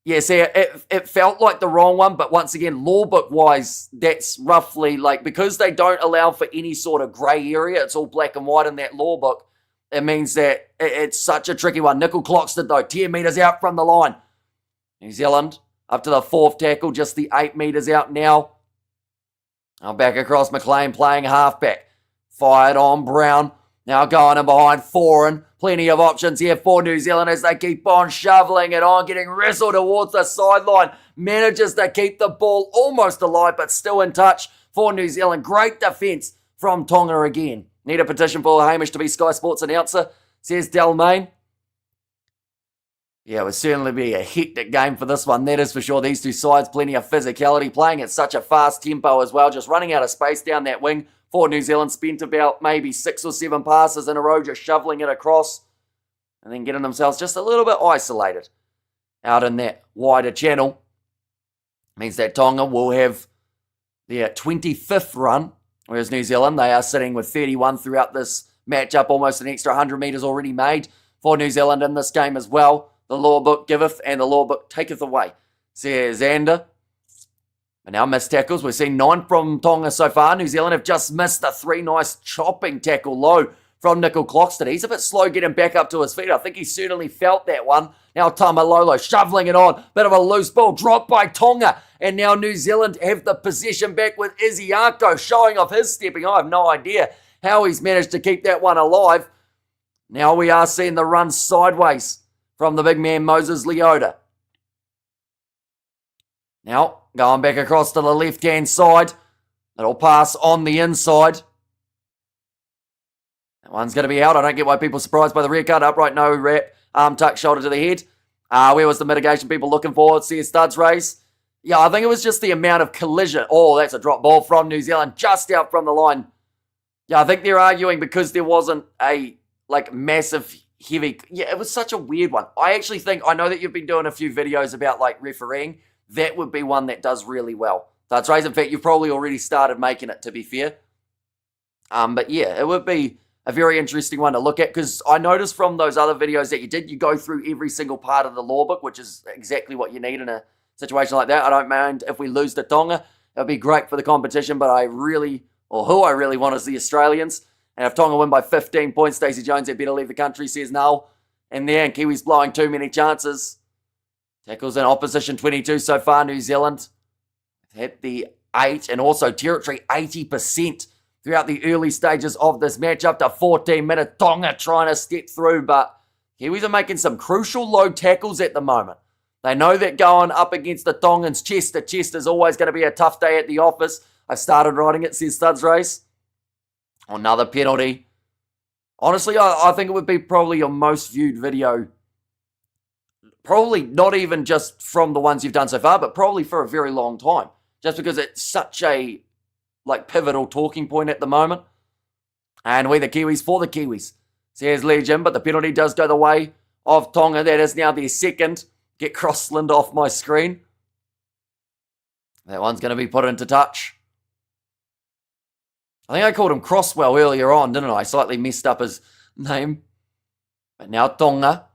Yeah, see, it felt like the wrong one, but once again, law book-wise, that's roughly, like, because they don't allow for any sort of grey area, it's all black and white in that law book, it means that it's such a tricky one. Nickel Cloxton, though, 10 metres out from the line. New Zealand up to the fourth tackle, just the 8 metres out now. Now back across McLean playing halfback. Fired on Brown. Now going in behind Foran. Plenty of options here for New Zealand as they keep on shoveling it on, getting wrestled towards the sideline. Manages to keep the ball almost alive, but still in touch for New Zealand. Great defence from Tonga again. Need a petition for Hamish to be Sky Sports announcer, says Delmain. Yeah, it would certainly be a hectic game for this one, that is for sure. These two sides, plenty of physicality, playing at such a fast tempo as well, just running out of space down that wing. For New Zealand, spent about maybe 6 or 7 passes in a row, just shoveling it across, and then getting themselves just a little bit isolated out in that wider channel. Means that Tonga will have their 25th run, whereas New Zealand, they are sitting with 31 throughout this matchup, almost an extra 100 metres already made for New Zealand in this game as well. The law book giveth and the law book taketh away, says Xander. And now missed tackles. We've seen 9 from Tonga so far. New Zealand have just missed the 3 nice chopping tackle low from Nickel Cloxton. He's a bit slow getting back up to his feet. I think he certainly felt that one. Now Tamalolo shoveling it on. Bit of a loose ball dropped by Tonga. And now New Zealand have the possession back with Isiako showing off his stepping. I have no idea how he's managed to keep that one alive. Now we are seeing the run sideways from the big man Moses Leota. Now, going back across to the left-hand side. It'll pass on the inside. That one's going to be out. I don't get why people are surprised by the red card. Upright, no wrap. Arm tuck, shoulder to the head. Where was the mitigation people looking for? See a studs race. Yeah, I think it was just the amount of collision. Oh, that's a drop ball from New Zealand. Just out from the line. Yeah, I think they're arguing because there wasn't a, like, massive heavy. Yeah, it was such a weird one. I actually think, I know that you've been doing a few videos about, like, refereeing. That would be one that does really well. That's right. In fact, you've probably already started making it, to be fair. But yeah, it would be a very interesting one to look at, because I noticed from those other videos that you did, you go through every single part of the law book, which is exactly what you need in a situation like that. I don't mind if we lose to Tonga. It would be great for the competition, but who I really want is the Australians. And if Tonga win by 15 points, Stacey Jones had better leave the country, says Null. And then Kiwis blowing too many chances. Tackles in opposition 22 so far. New Zealand hit the 8 and also territory 80% throughout the early stages of this match. Up to 14 minutes. Tonga trying to step through, but Kiwis are making some crucial low tackles at the moment. They know that going up against the Tongans chest to chest is always going to be a tough day at the office. I started writing it, says Studs Race. Another penalty. Honestly, I think it would be probably your most viewed video. Probably not even just from the ones you've done so far, but probably for a very long time. Just because it's such a, like, pivotal talking point at the moment. And we the Kiwis for the Kiwis, says Legion, but the penalty does go the way of Tonga. That is now their second. Get Crossland off my screen. That one's going to be put into touch. I think I called him Crosswell earlier on, didn't I? Slightly messed up his name. But now Tonga.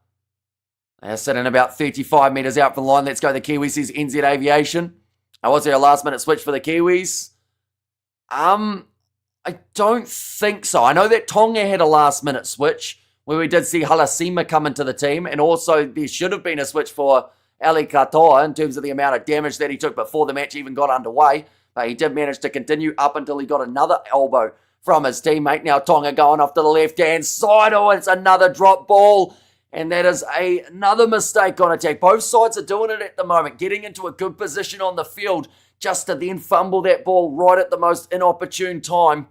They're sitting about 35 metres out from the line. Let's go the Kiwis, says NZ Aviation. Was there a last-minute switch for the Kiwis? I don't think so. I know that Tonga had a last-minute switch where we did see Halasima come into the team, and also there should have been a switch for Ali Katoa in terms of the amount of damage that he took before the match even got underway. But he did manage to continue up until he got another elbow from his teammate. Now Tonga going off to the left-hand side. Oh, it's another drop ball. And that is another mistake on attack. Both sides are doing it at the moment, getting into a good position on the field, just to then fumble that ball right at the most inopportune time.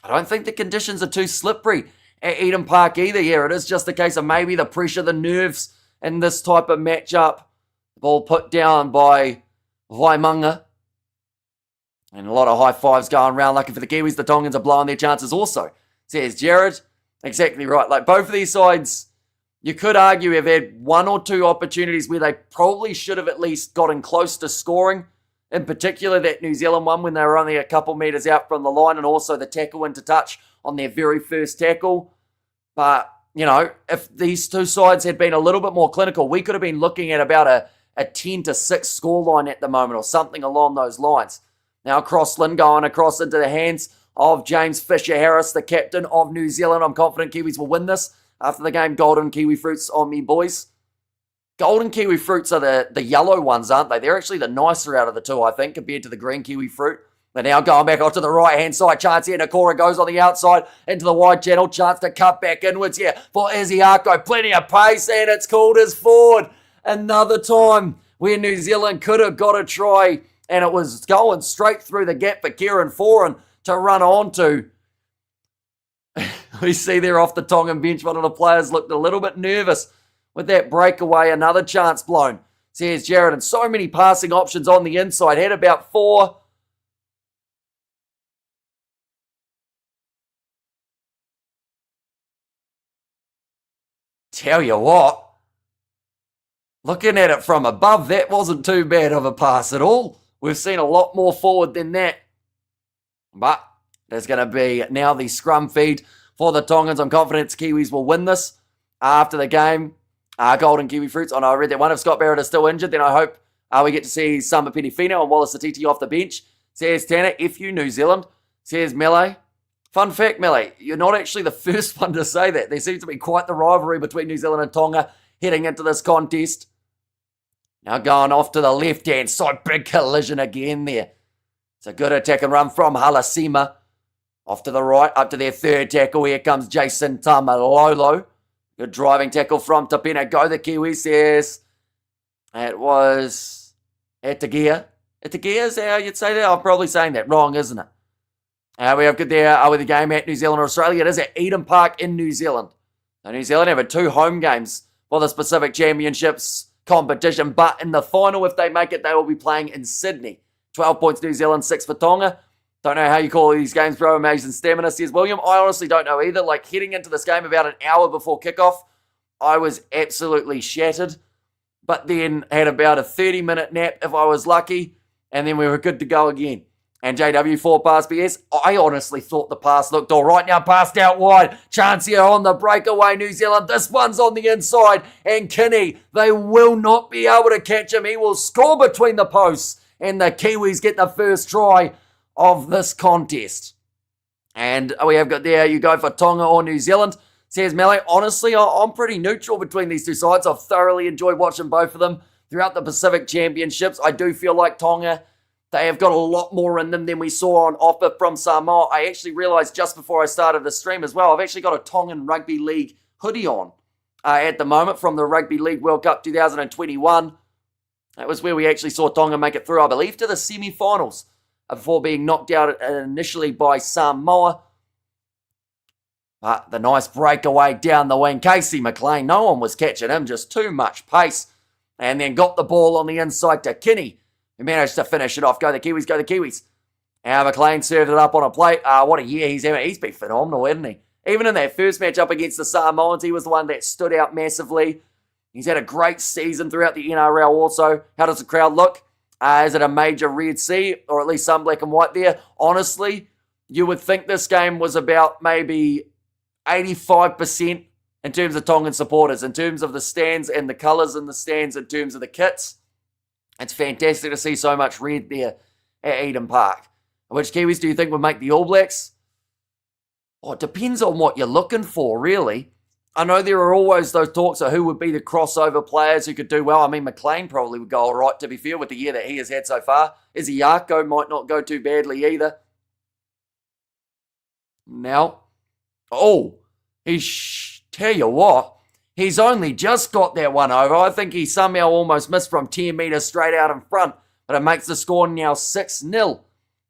I don't think the conditions are too slippery at Eden Park either here. It is just a case of maybe the pressure, the nerves in this type of matchup. Ball put down by Waimanga. And a lot of high fives going around. Lucky for the Kiwis, the Tongans are blowing their chances also. Says Jared. Exactly right. Like both of these sides, you could argue have had one or two opportunities where they probably should have at least gotten close to scoring. In particular, that New Zealand one when they were only a couple metres out from the line, and also the tackle into touch on their very first tackle. But, you know, if these two sides had been a little bit more clinical, we could have been looking at about a 10-6 scoreline at the moment or something along those lines. Now Crossland going across into the hands of James Fisher-Harris, the captain of New Zealand. I'm confident Kiwis will win this. After the game, golden kiwi fruits on me, boys. Golden kiwi fruits are the yellow ones, aren't they? They're actually the nicer out of the two, I think, compared to the green kiwi fruit. They're now going back onto the right-hand side. Chance here. Nakora goes on the outside into the wide channel. Chance to cut back inwards here for Izzy Haka. Plenty of pace, and it's called as forward. Another time where New Zealand could have got a try, and it was going straight through the gap for Kieran Foran to run onto. We see there off the Tongan bench, one of the players looked a little bit nervous with that breakaway. Another chance blown, says Jared. And so many passing options on the inside. Had about 4. Tell you what, looking at it from above, that wasn't too bad of a pass at all. We've seen a lot more forward than that. But there's going to be now the scrum feed for the Tongans. I'm confident Kiwis will win this after the game. Golden Kiwi Fruits. Oh no, I read that one. If Scott Barrett is still injured, then I hope we get to see Samba Penifino and Wallace Atiti off the bench. Says Tanner, FU New Zealand. Says Melee. Fun fact, Melee, you're not actually the first one to say that. There seems to be quite the rivalry between New Zealand and Tonga heading into this contest. Now going off to the left-hand side. Big collision again there. It's a good attack and run from Halasima. Off to the right, up to their third tackle. Here comes Jason Tamalolo. Good driving tackle from Tapena. Go the Kiwis, yes. It was Etagia. Etagia is how you'd say that? I'm probably saying that wrong, isn't it? We have good there with the game at New Zealand or Australia. It is at Eden Park in New Zealand. So New Zealand have 2 home games for the Pacific Championships competition. But in the final, if they make it, they will be playing in Sydney. 12 points New Zealand, 6 for Tonga. Don't know how you call these games, bro. Amazing stamina, says William. I honestly don't know either. Like, heading into this game about an hour before kickoff, I was absolutely shattered. But then had about a 30-minute nap if I was lucky. And then we were good to go again. And JW4 pass BS. I honestly thought the pass looked all right. Now passed out wide. Chance here on the breakaway, New Zealand. This one's on the inside. And Kinney, they will not be able to catch him. He will score between the posts. And the Kiwis get the first try of this contest. And we have got there, you go for Tonga or New Zealand. Says Melee, honestly, I'm pretty neutral between these two sides. I've thoroughly enjoyed watching both of them throughout the Pacific Championships. I do feel like Tonga, they have got a lot more in them than we saw on offer from Samoa. I actually realized just before I started the stream as well, I've actually got a Tongan Rugby League hoodie on at the moment from the Rugby League World Cup 2021. That was where we actually saw Tonga make it through, I believe, to the semi-finals before being knocked out initially by Samoa. But the nice breakaway down the wing. Casey McLean, no one was catching him, just too much pace. And then got the ball on the inside to Kinney, who managed to finish it off. Go the Kiwis, go the Kiwis. Now McLean served it up on a plate. What a year he's having. He's been phenomenal, hasn't he? Even in that first match up against the Samoans, he was the one that stood out massively. He's had a great season throughout the NRL also. How does the crowd look? Is it a major Red Sea, or at least some black and white there? Honestly, you would think this game was about maybe 85% in terms of Tongan supporters, in terms of the stands and the colours in the stands, in terms of the kits. It's fantastic to see so much red there at Eden Park. Which Kiwis do you think would make the All Blacks? Oh, it depends on what you're looking for, really. I know there are always those talks of who would be the crossover players who could do well. I mean, McLean probably would go all right, to be fair, with the year that he has had so far. Izzy Yarko might not go too badly either. Now, tell you what, he's only just got that one over. I think he somehow almost missed from 10 metres straight out in front but it makes the score now 6-0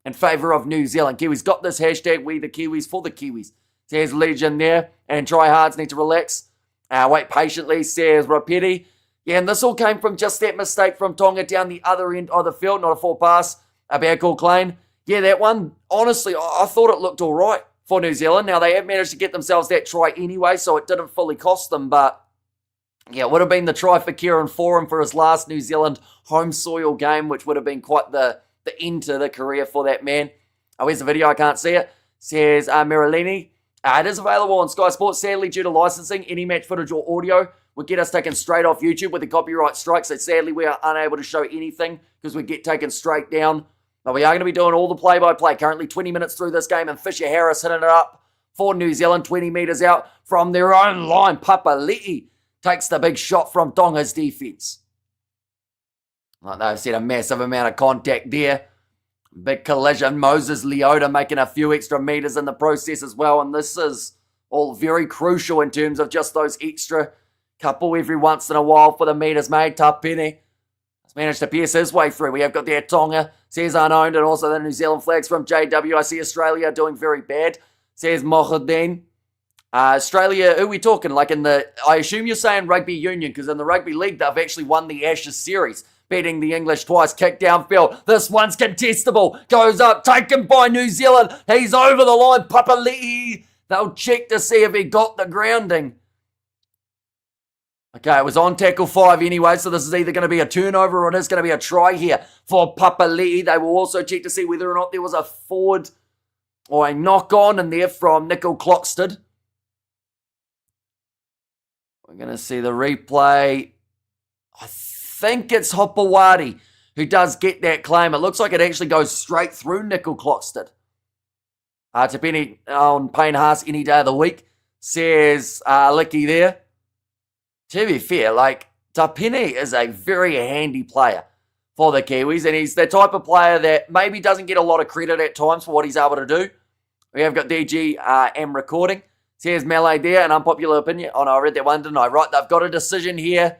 in favour of New Zealand. Kiwis got this hashtag, we the Kiwis for the Kiwis. Says Legion there, and tryhards need to relax. Wait patiently, says Rapidi. Yeah, and this all came from just that mistake from Tonga down the other end of the field. Not a full pass, a bad call, Klein. Yeah, that one, honestly, I thought it looked all right for New Zealand. Now, they have managed to get themselves that try anyway, so it didn't fully cost them, but yeah, it would have been the try for Kieran Foran for his last New Zealand home soil game, which would have been quite the end to the career for that man. Where's the video? I can't see it. Says Marilini. It is available on Sky Sports. Sadly, due to licensing, any match footage or audio would get us taken straight off YouTube with a copyright strike. So sadly, we are unable to show anything because we get taken straight down. But we are going to be doing all the play-by-play. Currently 20 minutes through this game, and Fisher Harris hitting it up for New Zealand, 20 metres out from their own line. Papali'i takes the big shot from Tonga's defence. Like they've said, a massive amount of contact there. Big collision. Moses Leota making a few extra metres in the process as well. And this is all very crucial in terms of just those extra couple every once in a while for the metres made. Tapene has managed to pierce his way through. We have got there Tonga, says unowned, and also the New Zealand flags from JW. I see Australia doing very bad, says Mohadeen. Australia, who are we talking? Like I assume you're saying Rugby Union, because in the Rugby League, they've actually won the Ashes series, beating the English twice. Kick downfield. This one's contestable. Goes up, taken by New Zealand. He's over the line. Papali'i. They'll check to see if he got the grounding. Okay, it was on tackle 5 anyway, so this is either going to be a turnover or it is going to be a try here for Papali'i. They will also check to see whether or not there was a forward or a knock-on in there from Nickel Clockstead. We're going to see the replay. I think it's Hopewadi who does get that claim. It looks like it actually goes straight through Nickel Clockstead. Depending on Payne Haas any day of the week, says Licky there. To be fair, Tapene is a very handy player for the Kiwis, and he's the type of player that maybe doesn't get a lot of credit at times for what he's able to do. We have got DG am recording. Says Malay there, an unpopular opinion. Oh no, I read that one, didn't I? Right, they've got a decision here.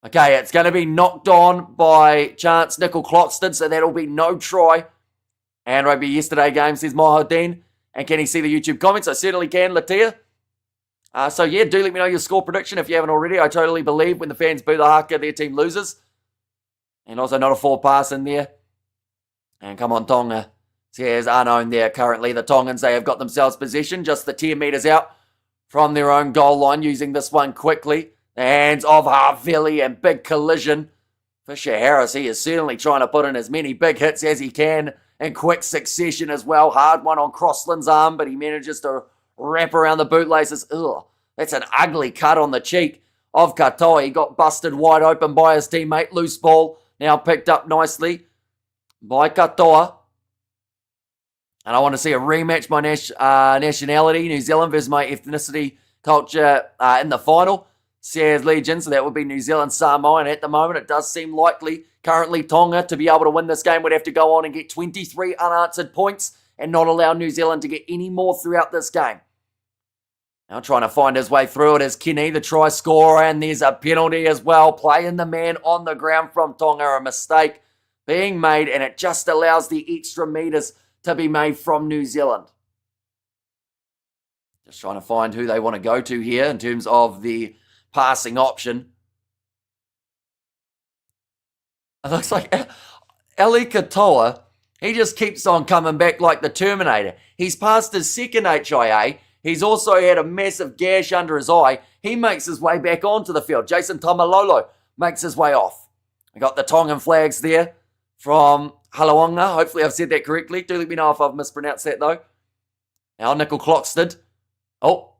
Okay, it's going to be knocked on by Chance Nickel Clockstead, so that'll be no try. And Rugby yesterday game, says Mohadeen. And can he see the YouTube comments? I certainly can, Latia. So yeah, do let me know your score prediction if you haven't already. I totally believe when the fans boo the Haka, their team loses. And also not a 4 pass in there. And come on, Tonga. Says unknown there currently. The Tongans, they have got themselves possession, just the 10 metres out from their own goal line, using this one quickly. The hands of Havili and big collision. Fisher Harris, he is certainly trying to put in as many big hits as he can in quick succession as well. Hard one on Crossland's arm, but he manages to wrap around the bootlaces. Ugh, that's an ugly cut on the cheek of Katoa. He got busted wide open by his teammate. Loose ball, now picked up nicely by Katoa. And I want to see a rematch by nationality, New Zealand versus my ethnicity culture in the final, says Legion. So that would be New Zealand, Samoa. And at the moment, it does seem likely, currently, Tonga, to be able to win this game, would have to go on and get 23 unanswered points and not allow New Zealand to get any more throughout this game. Now trying to find his way through it is Kenny, the try scorer, and there's a penalty as well. Playing the man on the ground from Tonga, a mistake being made, and it just allows the extra metres to be made from New Zealand. Just trying to find who they want to go to here in terms of the passing option. It looks like Ali Katoa, he just keeps on coming back like the Terminator. He's passed his second HIA. He's also had a massive gash under his eye. He makes his way back onto the field. Jason Tamalolo makes his way off. We got the Tongan flags there from Halawanga. Hopefully I've said that correctly. Do let me know if I've mispronounced that though. Now Nickel Clockstead. Oh,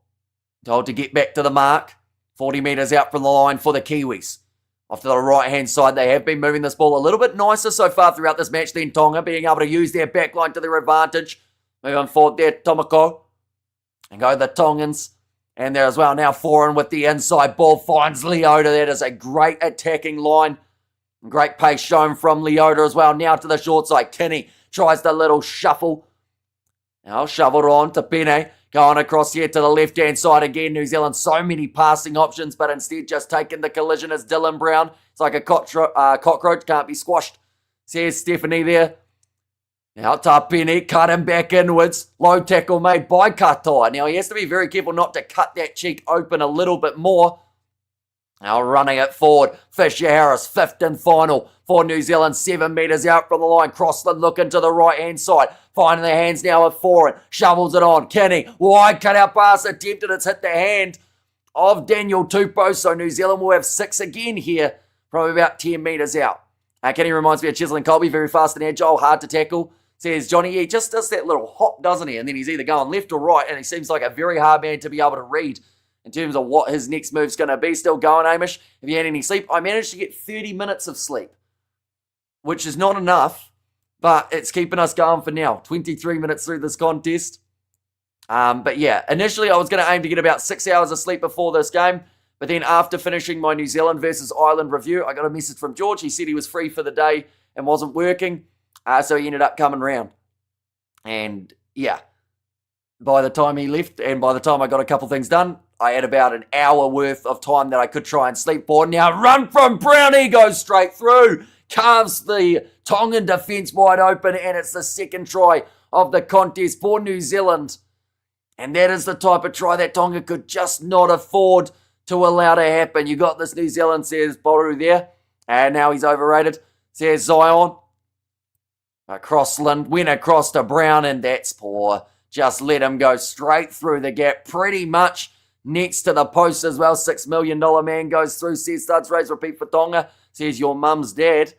told to get back to the mark. 40 metres out from the line for the Kiwis. Off to the right-hand side, they have been moving this ball a little bit nicer so far throughout this match than Tonga, being able to use their backline to their advantage. Moving forward there, Tomoko. And go the Tongans. And there as well, now Foran with the inside ball, finds Leota. That is a great attacking line. Great pace shown from Leota as well. Now to the short side, Kinney tries the little shuffle. Now shoveled on to Pene. Going across here to the left-hand side again. New Zealand, so many passing options, but instead just taking the collision as Dylan Brown It's like a cockroach, can't be squashed. Says Stephanie there. Now Tapeni cut him back inwards. Low tackle made by Katoa. Now he has to be very careful not to cut that cheek open a little bit more. Now running it forward. Fisher Harris, fifth and final for New Zealand. 7 metres out from the line. Crossland looking to the right-hand side. Finding the hands now at four. And shovels it on. Kenny, wide cut-out pass attempted. It's hit the hand of Daniel Tupou. So New Zealand will have 6 again here from about 10 metres out. Kenny reminds me of Cheslin Colby. Very fast and agile. Hard to tackle. Says Johnny, he just does that little hop, doesn't he? And then he's either going left or right. And he seems like a very hard man to be able to read in terms of what his next move's going to be. Still going, Hamish. Have you had any sleep? I managed to get 30 minutes of sleep, which is not enough, but it's keeping us going for now. 23 minutes through this contest. But yeah, initially I was going to aim to get about 6 hours of sleep before this game. But then after finishing my New Zealand versus Ireland review, I got a message from George. He said he was free for the day and wasn't working. So he ended up coming round. And yeah, by the time he left and by the time I got a couple things done, I had about an hour worth of time that I could try and sleep for. Now run from Brown. He goes straight through. Carves the Tongan defence wide open. And it's the second try of the contest for New Zealand. And that is the type of try that Tonga could just not afford to allow to happen. You got this New Zealand, says Boru there. And now he's overrated. Says Zion. Crossland went across to Brown, and that's poor. Just let him go straight through the gap, pretty much next to the post as well. $6 million man goes through, says Studs Race, repeat for Tonga, says your mum's dad.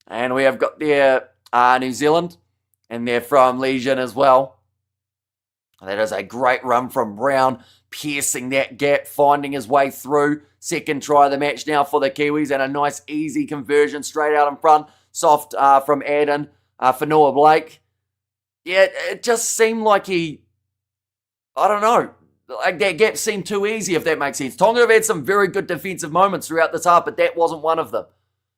And we have got there New Zealand, and they're from Legion as well. That is a great run from Brown, piercing that gap, finding his way through. Second try of the match now for the Kiwis, and a nice easy conversion straight out in front. Soft from Adam. For Noah Blake. Yeah, it just seemed like I don't know, like that gap seemed too easy, if that makes sense. Tonga have had some very good defensive moments throughout this half, but that wasn't one of them.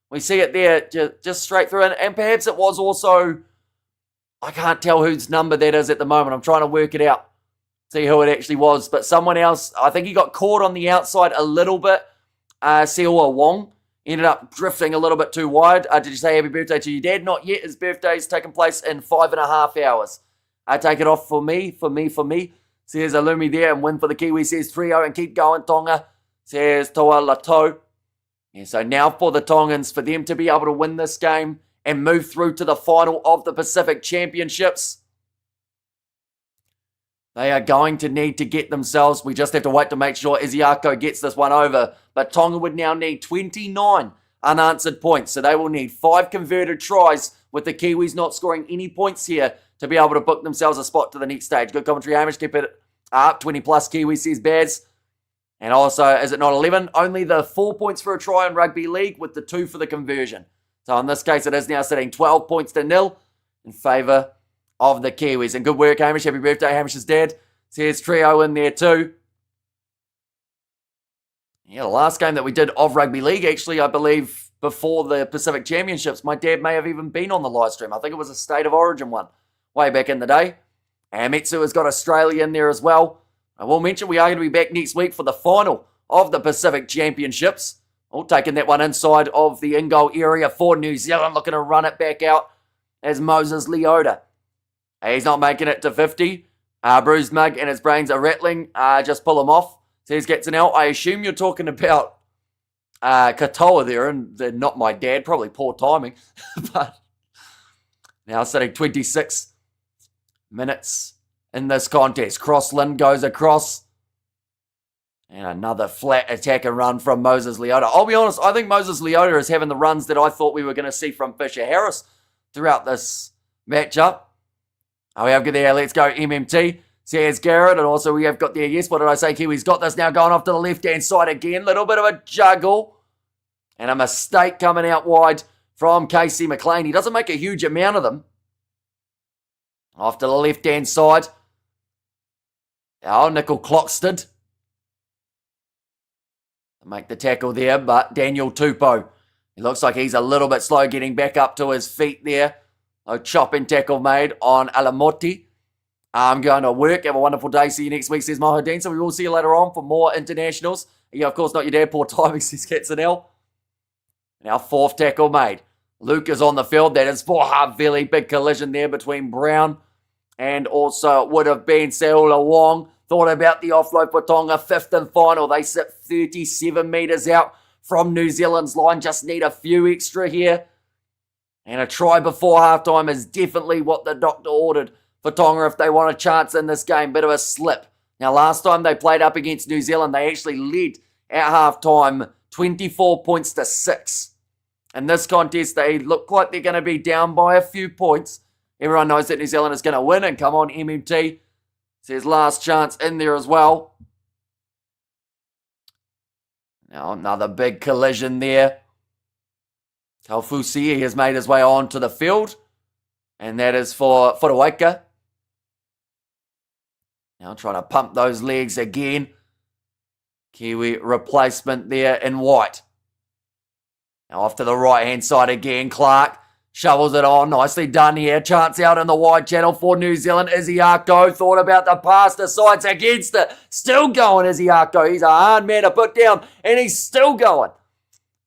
We see it there, just straight through, and perhaps it was also, I can't tell whose number that is at the moment. I'm trying to work it out, see who it actually was, but someone else, I think he got caught on the outside a little bit, Seoa Wong. Ended up drifting a little bit too wide. Did you say happy birthday to your dad? Not yet. His birthday's taken place in 5.5 hours. Take it off for me. Says Alumi there and win for the Kiwis. Says 3-0 and keep going, Tonga. Says Toa Lato. Yeah, so now for the Tongans, for them to be able to win this game and move through to the final of the Pacific Championships, they are going to need to get themselves, we just have to wait to make sure Isiako gets this one over. But Tonga would now need 29 unanswered points. So they will need 5 converted tries with the Kiwis not scoring any points here to be able to book themselves a spot to the next stage. Good commentary, Hamish. Keep it up. 20 plus Kiwis, says Baz. And also, is it not 11? Only the 4 points for a try in Rugby League with the 2 for the conversion. So in this case, it is now sitting 12 points to 0 in favour of the Kiwis. And good work, Hamish. Happy birthday, Hamish's dad. Says Trio in there too. Yeah, the last game that we did of Rugby League, actually, I believe, before the Pacific Championships, my dad may have even been on the live stream. I think it was a State of Origin one, way back in the day. And Mitsu has got Australia in there as well. I will mention we are going to be back next week for the final of the Pacific Championships. All taking that one inside of the in-goal area for New Zealand, looking to run it back out as Moses Leota. He's not making it to 50. Bruised mug and his brains are rattling. Just pull him off. Says Gatsanel. I assume you're talking about Katoa there, and they're not my dad. Probably poor timing. But now sitting 26 minutes in this contest. Crossland goes across. And another flat attack and run from Moses Leota. I'll be honest, I think Moses Leota is having the runs that I thought we were going to see from Fisher Harris throughout this matchup. We have got there, let's go MMT, says Garrett, and also we have got there, yes, what did I say, Kiwi's got this now, going off to the left-hand side again, little bit of a juggle, and a mistake coming out wide from Casey McLean. He doesn't make a huge amount of them. Off to the left-hand side. Oh, Nickel Clockstead. Make the tackle there, but Daniel Tupou, he looks like he's a little bit slow getting back up to his feet there. A chopping tackle made on Alamotti. I'm going to work. Have a wonderful day. See you next week, says Mahadin. So we will see you later on for more internationals. Yeah, of course, not your dad. Poor timing, says Katsanel. Now 4th tackle made. Luke is on the field. That is for Havili. Big collision there between Brown and also it would have been Seula Wong. Thought about the offload for Tonga. 5th and final. They sit 37 metres out from New Zealand's line. Just need a few extra here. And a try before halftime is definitely what the doctor ordered for Tonga if they want a chance in this game. Bit of a slip. Now, last time they played up against New Zealand, they actually led at halftime 24 points to 6. In this contest, they look like they're going to be down by a few points. Everyone knows that New Zealand is going to win, and come on, MMT. Says last chance in there as well. Now, another big collision there. Taufusi has made his way onto the field, and that is for Furuwaika. Now trying to pump those legs again. Kiwi replacement there in white. Now off to the right-hand side again. Clark shovels it on. Nicely done here. Chance out in the wide channel for New Zealand. Isiako thought about the pass. Decides against it. Still going, Isiako. He's a hard man to put down, and he's still going.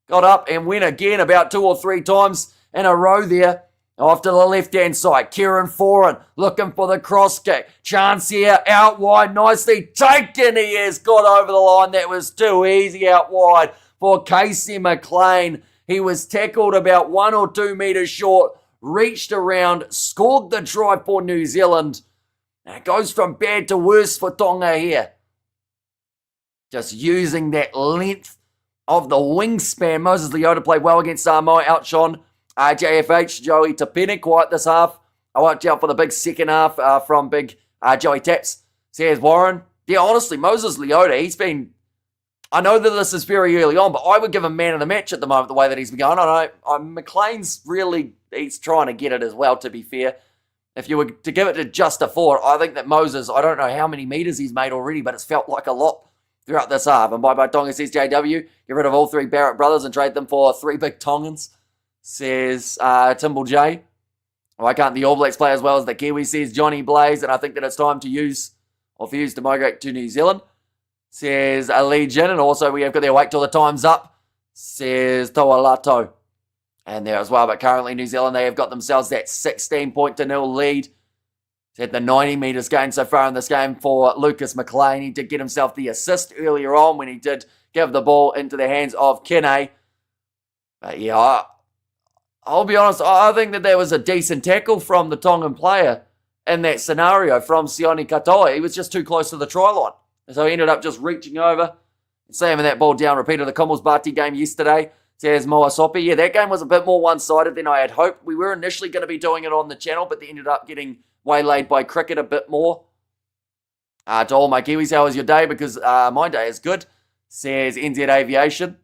Got up and went again about 2 or 3 times in a row there. Off to the left-hand side. Kieran Foran looking for the cross kick. Chance here out wide. Nicely taken. He has got over the line. That was too easy out wide for Casey McLean. He was tackled about 1 or 2 metres short. Reached around. Scored the try for New Zealand. And it goes from bad to worse for Tonga here. Just using that length of the wingspan. Moses Leota played well against Samoa. Outshone JFH, Joey Tapene, quite this half. I watch out for the big second half from big Joey Taps. Says Warren. Yeah, honestly, Moses Leota, he's been... I know that this is very early on, but I would give him man of the match at the moment, the way that he's been going. I know McLean's really... He's trying to get it as well, to be fair. If you were to give it to just a forward, I think that Moses, I don't know how many metres he's made already, but it's felt like a lot throughout this half. And bye-bye Tonga says JW. Get rid of all 3 Barrett brothers and trade them for 3 big Tongans. Says Timble J. Why can't the All Blacks play as well as the Kiwis? Says Johnny Blaze. And I think that it's time to use, or for use to migrate to New Zealand. Says Legion. And also we have got their wait till the time's up. Says Toalato. And there as well. But currently New Zealand, they have got themselves that 16-0 lead. It's had the 90 metres gained so far in this game for Lucas McLean. He did get himself the assist earlier on when he did give the ball into the hands of Kene. But yeah, I'll be honest, I think that there was a decent tackle from the Tongan player in that scenario from Sione Katoa. He was just too close to the try line. So he ended up just reaching over and slamming that ball down. Repeat of the Commonwealth Bati game yesterday. Says Moasopi. Yeah, that game was a bit more one-sided than I had hoped. We were initially going to be doing it on the channel, but they ended up getting waylaid by cricket a bit more. To all my Kiwis, how was your day? Because my day is good. Says NZ Aviation.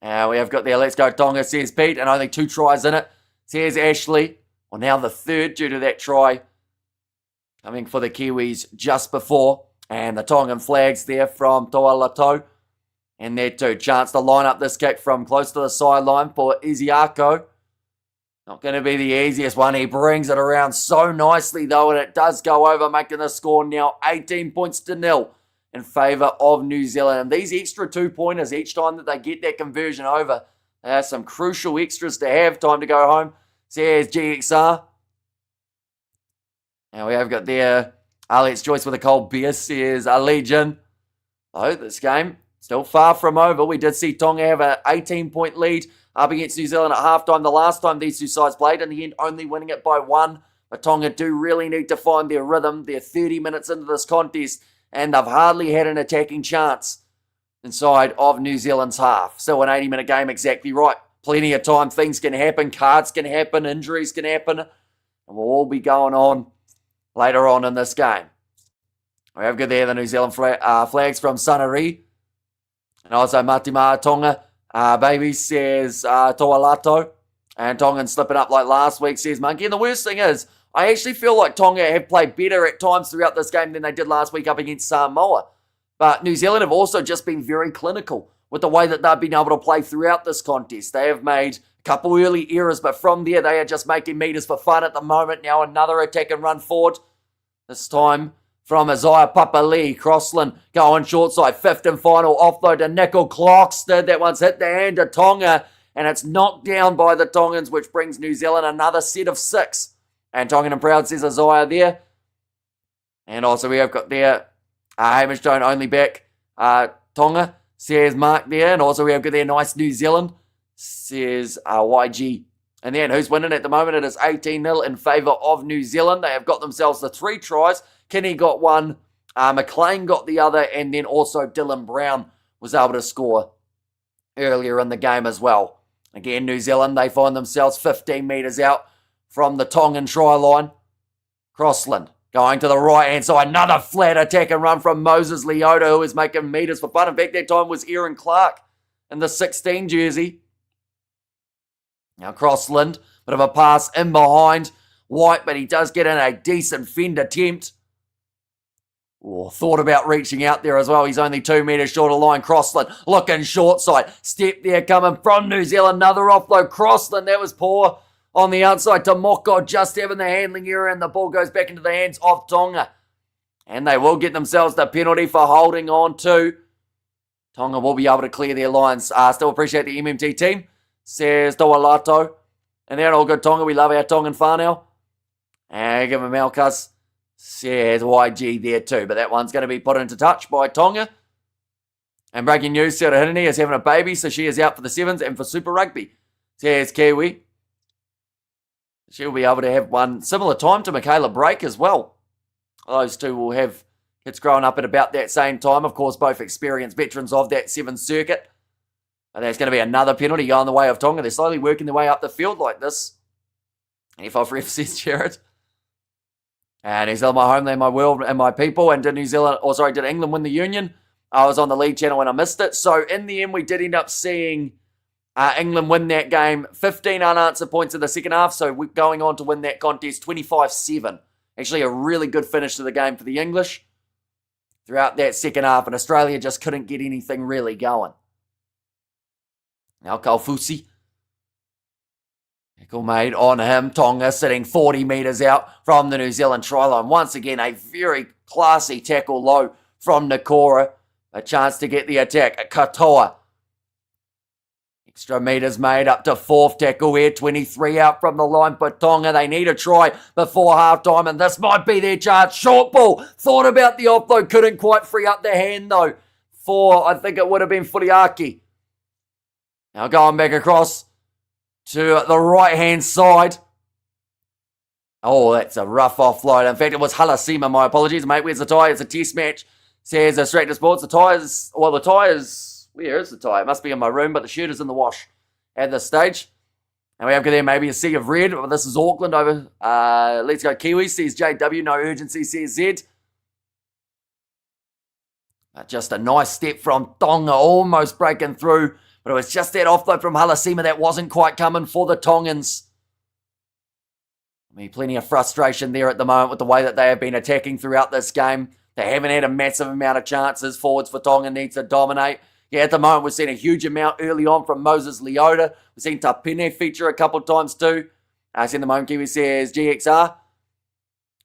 We have got there, let's go Tonga, says Pete, and only 2 tries in it. Says Ashley. Well, now the 3rd due to that try coming for the Kiwis just before. And the Tongan flags there from Toa Lato. And there too, chance to line up this kick from close to the sideline for Isiako. Not going to be the easiest one. He brings it around so nicely though, and it does go over, making the score now 18 points to 0. In favour of New Zealand. And these extra 2-pointers, each time that they get that conversion over, they have some crucial extras to have. Time to go home. Says GXR. And we have got there Alex Joyce with a cold beer. Says Legion. Oh, this game still far from over. We did see Tonga have an 18-point lead up against New Zealand at halftime. The last time these 2 sides played, in the end only winning it by 1. But Tonga do really need to find their rhythm. They're 30 minutes into this contest, and they've hardly had an attacking chance inside of New Zealand's half. Still an 80-minute game, exactly right. Plenty of time. Things can happen. Cards can happen. Injuries can happen. And we'll all be going on later on in this game. We have got there the New Zealand flags from Sanari. And also Mate Ma'a Tonga. Baby says Toalato. And Tongan slipping up like last week, says Monkey. And the worst thing is, I actually feel like Tonga have played better at times throughout this game than they did last week up against Samoa. But New Zealand have also just been very clinical with the way that they've been able to play throughout this contest. They have made a couple early errors, but from there they are just making meters for fun at the moment. Now another attack and run forward. This time from Isaiah Papali. Crossland going short side. 5th and final offload to Nickel Cloxton. That one's hit the hand of Tonga. and it's knocked down by the Tongans, which brings New Zealand another set of 6. And Tongan and proud says Isaiah there. And also we have got there Hamish Jones only back. Tonga says Mark there. And also we have got there nice New Zealand says YG. And then who's winning at the moment? It is 18-0 in favour of New Zealand. They have got themselves the 3 tries. Kinney got 1. McLean got the other. And then also Dylan Brown was able to score earlier in the game as well. Again, New Zealand, they find themselves 15 metres out from the Tongan try line. Crossland going to the right-hand side. Another flat attack and run from Moses Leota, who is making metres for fun. In fact, that time was Aaron Clark in the 16 jersey. Now Crossland, bit of a pass in behind White, but he does get in a decent fend attempt. Thought about reaching out there as well. He's only 2 metres short of line. Crossland looking short side. Step there coming from New Zealand. Another offload. Crossland, that was poor on the outside to Moko, just having the handling error, and the ball goes back into the hands of Tonga. And they will get themselves the penalty for holding on to. Tonga will be able to clear their lines. Still appreciate the MMT team, says Tawalato. And they're all good, Tonga. We love our Tongan whānau. And give him Malcus. Says YG there too. But that one's going to be put into touch by Tonga. And breaking news, Sarah Hineni is having a baby, so she is out for the 7s and for Super Rugby. Says Kiwi. She'll be able to have one similar time to Michaela Brake as well. Those two will have kids growing up at about that same time. Of course, both experienced veterans of that 7th circuit. And there's going to be another penalty going the way of Tonga. They're slowly working their way up the field like this. And F ref says Jared. And New Zealand, my homeland, my world, and my people. And did England win the Union? I was on the lead channel when I missed it. So in the end, we did end up seeing England win that game. 15 unanswered points in the second half. So we're going on to win that contest 25-7. Actually, a really good finish to the game for the English throughout that second half. And Australia just couldn't get anything really going. Now Kaufusi. Tackle made on him. Tonga sitting 40 metres out from the New Zealand try line. Once again, a very classy tackle low from Nakora. A chance to get the attack. Katoa. Extra metres made up to 4th tackle here. 23 out from the line for Tonga. They need a try before half-time, and this might be their chance. Short ball. Thought about the offload. Couldn't quite free up the hand, though, for, I think it would have been Furiaki. Now going back across to the right-hand side. Oh, that's a rough offload. In fact, it was Halasima. My apologies, mate. Where's the tie? It's a test match. Says Australia Sports. The tie is... Where is the tie? It must be in my room, but the shirt is in the wash at this stage. And we have there maybe a sea of red. Well, this is Auckland over. Let's go Kiwis, says JW. No urgency, says Z. Just a nice step from Tonga, almost breaking through. But it was just that offload from Halasima that wasn't quite coming for the Tongans. I mean, plenty of frustration there at the moment with the way that they have been attacking throughout this game. They haven't had a massive amount of chances. Forwards for Tonga need to dominate. Yeah, at the moment, we've seen a huge amount early on from Moses Leota. We've seen Tapine feature a couple of times too. In the moment, Kiwi says GXR.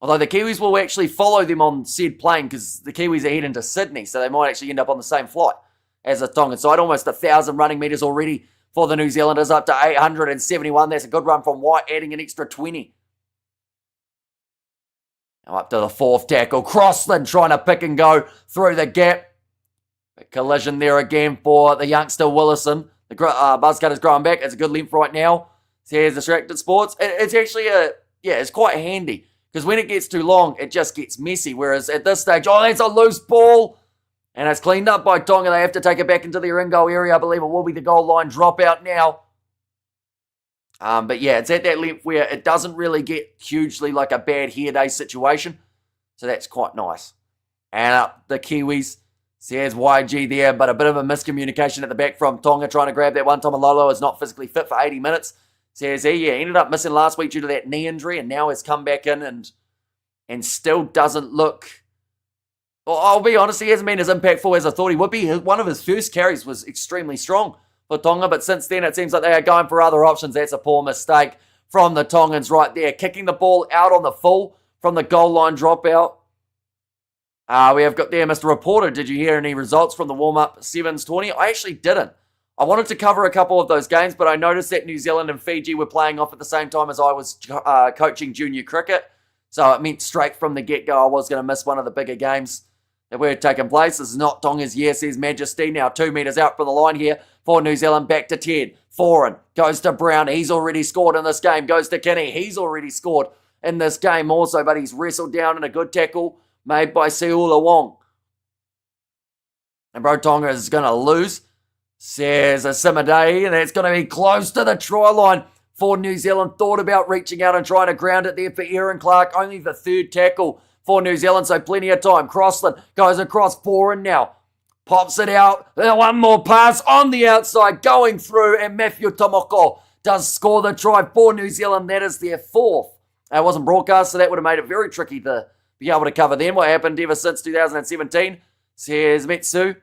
Although the Kiwis will actually follow them on said plane because the Kiwis are heading to Sydney, so they might actually end up on the same flight as the Tongan side. Almost 1,000 running metres already for the New Zealanders, up to 871. That's a good run from White, adding an extra 20. Now up to the 4th tackle. Crossland trying to pick and go through the gap. A collision there again for the youngster Willison. The Buzzcut is growing back. It's a good length right now. Says Distracted Sports. It's actually it's quite handy. Because when it gets too long, it just gets messy. Whereas at this stage, that's a loose ball. And it's cleaned up by Tonga. They have to take it back into their in-goal area. I believe it will be the goal line dropout now. But yeah, it's at that length where it doesn't really get hugely like a bad hair day situation. So that's quite nice. And up the Kiwis. Says YG there, but a bit of a miscommunication at the back from Tonga trying to grab that one. Tomalolo is not physically fit for 80 minutes. Says he ended up missing last week due to that knee injury and now has come back in and still doesn't look... Well, I'll be honest, he hasn't been as impactful as I thought he would be. One of his first carries was extremely strong for Tonga, but since then it seems like they are going for other options. That's a poor mistake from the Tongans right there. Kicking the ball out on the full from the goal line dropout. We have got there, Mr. Reporter, did you hear any results from the warm-up 7s 20? I actually didn't. I wanted to cover a couple of those games, but I noticed that New Zealand and Fiji were playing off at the same time as I was coaching junior cricket. So it meant straight from the get-go I was going to miss one of the bigger games that were taking place. This is not Tonga's year, says Majesty. Now 2 metres out from the line here for New Zealand. Back to Ted. Foreign. Goes to Brown. He's already scored in this game. Goes to Kinney. He's already scored in this game also, but he's wrestled down in a good tackle made by Seula Wong. And bro, Tonga is going to lose, says Asimade, and it's going to be close to the try line for New Zealand. Thought about reaching out and trying to ground it there for Aaron Clark. Only the third tackle for New Zealand, so plenty of time. Crossland goes across Foreign now. Pops it out. One more pass on the outside, going through, and Matthew Tomoko does score the try for New Zealand. That is their fourth. It wasn't broadcast, so that would have made it very tricky to be able to cover them. What happened ever since 2017, says Mitsu.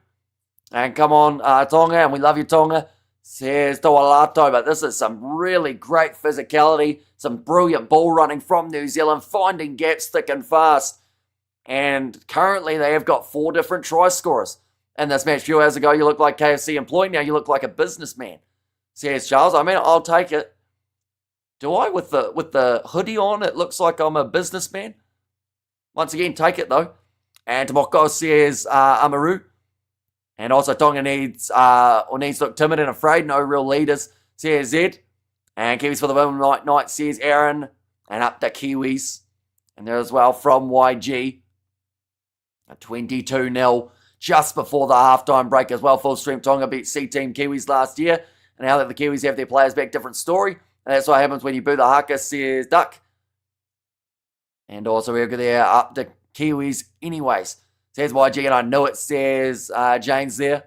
And come on, Tonga, and we love you, Tonga, says Tawalato. But this is some really great physicality, some brilliant ball running from New Zealand, finding gaps thick and fast. And currently they have got 4 different try scorers. In this match a few hours ago, you look like KFC employee. Now you look like a businessman, says Charles. I mean, I'll take it. Do I? With the hoodie on, it looks like I'm a businessman. Once again, take it though. And Tomoko says Amaru. And also Tonga needs to look timid and afraid. No real leaders, says Zed. And Kiwis for the win night, says Aaron. And up to Kiwis. And there as well from YG. A 22-0 just before the halftime break as well. Full stream Tonga beat C-Team Kiwis last year. And now that the Kiwis have their players back, different story. And that's what happens when you boo the Haka, says Duck. And also we're there up to Kiwis anyways. Says YG, and I know it, says James there.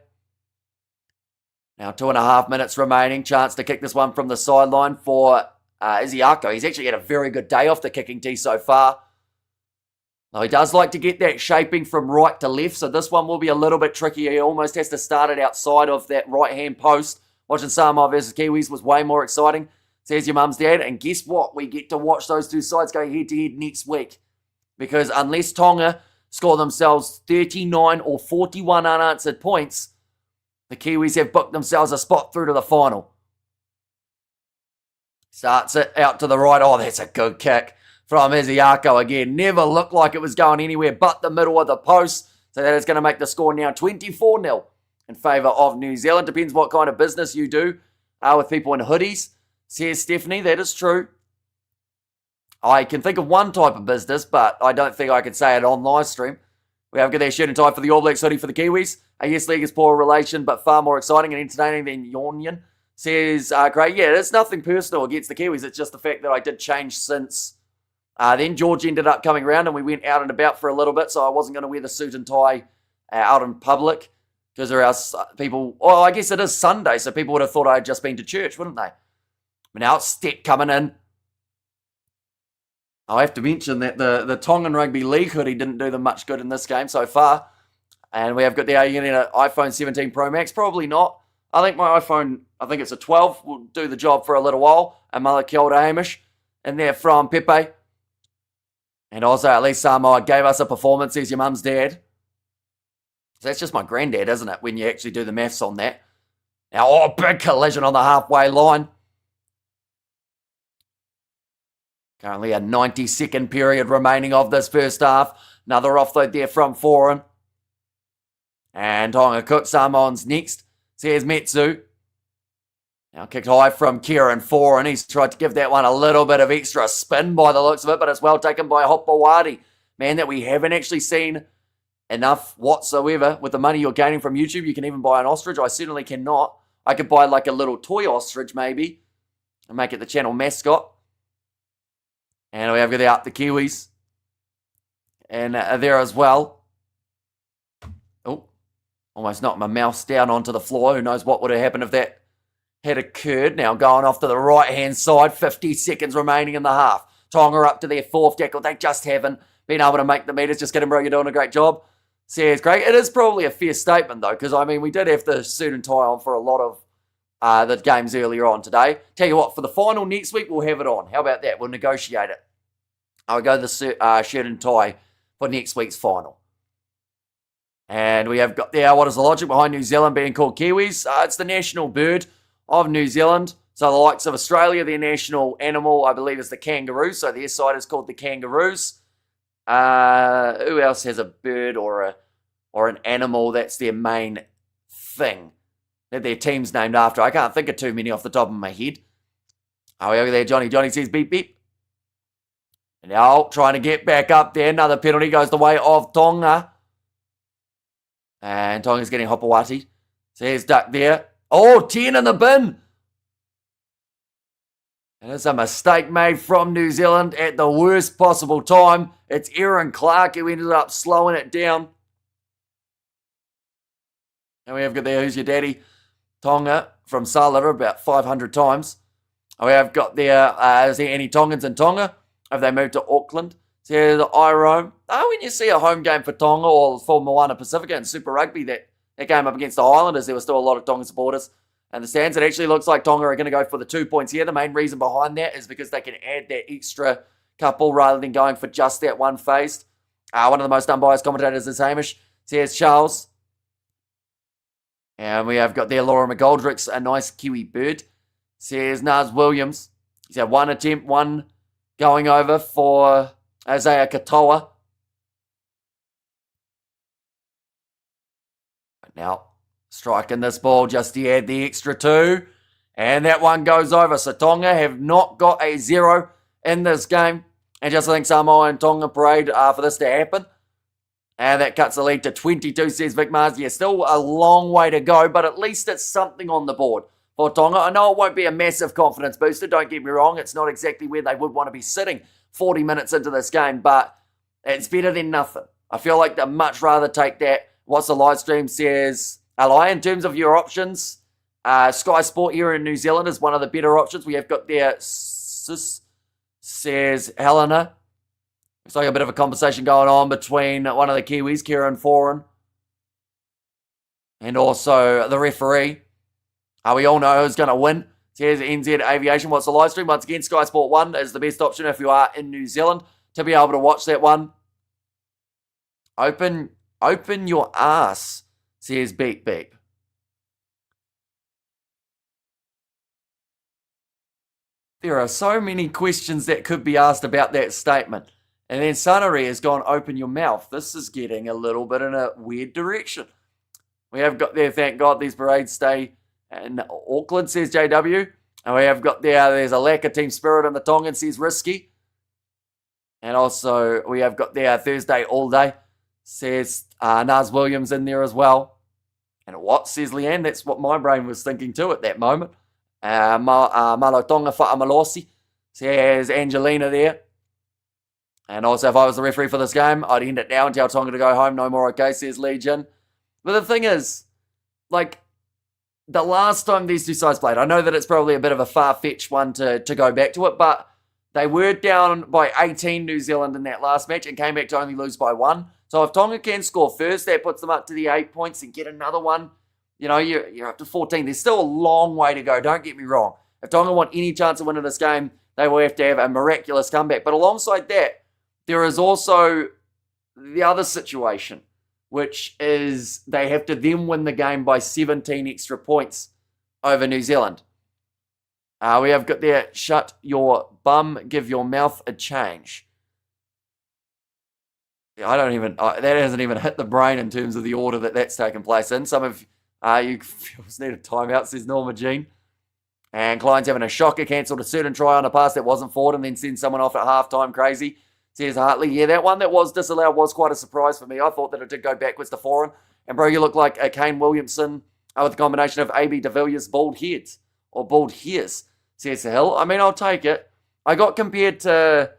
Now 2.5 minutes remaining. Chance to kick this one from the sideline for Iziako. He's actually had a very good day off the kicking tee so far. Now, he does like to get that shaping from right to left, so this one will be a little bit tricky. He almost has to start it outside of that right-hand post. Watching Samoa versus Kiwis was way more exciting, says your mum's dad. And guess what? We get to watch those two sides go head-to-head next week. Because unless Tonga score themselves 39 or 41 unanswered points, the Kiwis have booked themselves a spot through to the final. Starts it out to the right. Oh, that's a good kick from Iziako again. Never looked like it was going anywhere but the middle of the post. So that is going to make the score now 24-0 in favour of New Zealand. Depends what kind of business you do with people in hoodies, says Stephanie. That is true. I can think of one type of business, but I don't think I could say it on live stream. We have got their shirt and tie for the All Blacks, hoodie for the Kiwis. A yes league is poor relation, but far more exciting and entertaining than Yornian, says great. Yeah, it's nothing personal against the Kiwis. It's just the fact that I did change since then. George ended up coming around and we went out and about for a little bit, so I wasn't going to wear the suit and tie out in public because there are people. Well, I guess it is Sunday, so people would have thought I had just been to church, wouldn't they? But now it's Step coming in. I have to mention that the Tongan Rugby League hoodie didn't do them much good in this game so far. And we have got the iPhone 17 Pro Max. Probably not. I think my iPhone, I think it's a 12, will do the job for a little while. And mother kia ora, Hamish. And they're from Pepe. And also, at least Samoa gave us a performance, says your mum's dad. So that's just my granddad, isn't it, when you actually do the maths on that. Now, big collision on the halfway line. Currently a 90-second period remaining of this first half. Another offload there from Foreign. And Tonga Cook, Samoans next, says Metsu. Now kicked high from Kieran Foreign. He's tried to give that one a little bit of extra spin by the looks of it, but it's well taken by Hopawadi. Man, that we haven't actually seen enough whatsoever. With the money you're gaining from YouTube, you can even buy an ostrich. I certainly cannot. I could buy like a little toy ostrich maybe and make it the channel mascot. And we have got out the Kiwis. And there as well. Oh, almost knocked my mouse down onto the floor. Who knows what would have happened if that had occurred. Now going off to the right-hand side. 50 seconds remaining in the half. Tonga up to their fourth tackle. They just haven't been able to make the meters. Just kidding, bro. You're doing a great job. Says great. It is probably a fair statement, though, because, I mean, we did have the suit and tie on for a lot of the games earlier on today. Tell you what, for the final next week, we'll have it on. How about that? We'll negotiate it. I'll go the shirt and tie for next week's final. And we have got there, what is the logic behind New Zealand being called Kiwis? It's the national bird of New Zealand. So the likes of Australia, their national animal, I believe, is the kangaroo. So their side is called the Kangaroos. Who else has a bird or an animal that's their main thing that their team's named after? I can't think of too many off the top of my head. Oh, over there, Johnny. Johnny says beep, beep. And now trying to get back up there. Another penalty goes the way of Tonga. And Tonga's getting Hopawati. Says duck there. Oh, 10 in the bin. And it's a mistake made from New Zealand at the worst possible time. It's Aaron Clark who ended up slowing it down. And we have got there, who's your daddy? Tonga from Salera about 500 times. And we have got there, is there any Tongans in Tonga? Have they moved to Auckland? So here's the Iroam. When you see a home game for Tonga or for Moana Pacifica and Super Rugby, that game up against the Islanders, there were still a lot of Tongan supporters. And the stands, it actually looks like Tonga are going to go for the 2 points here. The main reason behind that is because they can add that extra couple rather than going for just that one phased. One of the most unbiased commentators is Hamish. So here's Charles. And we have got there Laura McGoldrick's a nice Kiwi bird. Says Naz Williams. He's had one attempt, one going over for Isaiah Katoa. Now, striking this ball just to add the extra 2. And that one goes over. So Tonga have not got a 0 in this game. And just I think Samoa and Tonga parade for this to happen. And that cuts the lead to 22, says Vic Mars. Yeah, still a long way to go, but at least it's something on the board for Tonga. I know it won't be a massive confidence booster, don't get me wrong. It's not exactly where they would want to be sitting 40 minutes into this game, but it's better than nothing. I feel like they'd much rather take that. What's the live stream says? Ally, in terms of your options, Sky Sport here in New Zealand is one of the better options. We have got there, says Helena. Looks like a bit of a conversation going on between one of the Kiwis, Kieran Foran, and also the referee. We all know who's going to win. So here's NZ Aviation. What's the live stream? Once again, Sky Sport 1 is the best option if you are in New Zealand to be able to watch that one. Open your ass, says Beep Beep. There are so many questions that could be asked about that statement. And then Sunnery has gone, open your mouth. This is getting a little bit in a weird direction. We have got there, thank God, these parades stay in Auckland, says JW. And we have got there's a lack of team spirit in the Tongan, says Risky. And also, we have got there Thursday all day, says Naz Williams in there as well. And what, says Leanne? That's what my brain was thinking too at that moment. Malo Tonga Whaamalosi, says Angelina there. And also, if I was the referee for this game, I'd end it now and tell Tonga to go home. No more, okay, says Legion. But the thing is, like, the last time these two sides played, I know that it's probably a bit of a far-fetched one to go back to it, but they were down by 18 New Zealand in that last match and came back to only lose by 1. So if Tonga can score first, that puts them up to the 8 points and get another one. You know, you're up to 14. There's still a long way to go, don't get me wrong. If Tonga want any chance of winning this game, they will have to have a miraculous comeback. But alongside that, there is also the other situation, which is they have to then win the game by 17 extra points over New Zealand. We have got there, shut your bum, give your mouth a change. I don't even, that hasn't even hit the brain in terms of the order that that's taken place in. Some of you need a timeout, says Norma Jean. And Klein's having a shocker, cancelled a certain try on a pass that wasn't forward and then send someone off at halftime. Crazy, says Hartley. Yeah, that one that was disallowed was quite a surprise for me. I thought that it did go backwards to foreign. And bro, you look like a Kane Williamson with a combination of A.B. de Villiers' bald heads. Or bald hairs, says the Hill. I mean, I'll take it. I got compared to...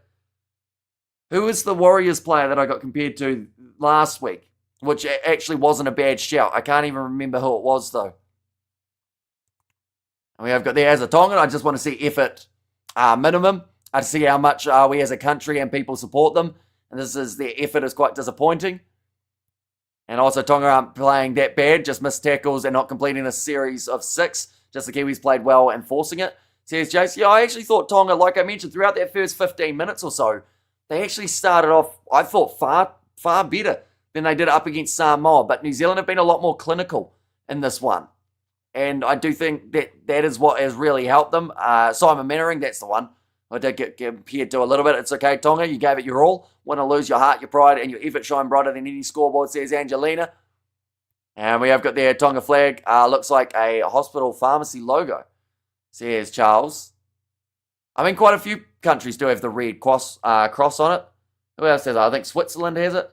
Who was the Warriors player that I got compared to last week? Which actually wasn't a bad shout. I can't even remember who it was, though. And we have got there as a Tongan. I just want to see effort minimum. I see how much we as a country and people support them. And this is their effort is quite disappointing. And also Tonga aren't playing that bad. Just missed tackles and not completing a series of 6. Just the Kiwis played well and forcing it. Says Jace. Yeah, I actually thought Tonga, like I mentioned, throughout that first 15 minutes or so, they actually started off, I thought, far better than they did up against Samoa. But New Zealand have been a lot more clinical in this one. And I do think that is what has really helped them. Simon Mannering, that's the one. I did get compared to a little bit. It's okay, Tonga. You gave it your all. Win or lose, your heart, your pride, and your effort shine brighter than any scoreboard, says Angelina. And we have got their Tonga flag. Looks like a hospital pharmacy logo, says Charles. I mean, quite a few countries do have the red cross on it. Who else has it? I think Switzerland has it.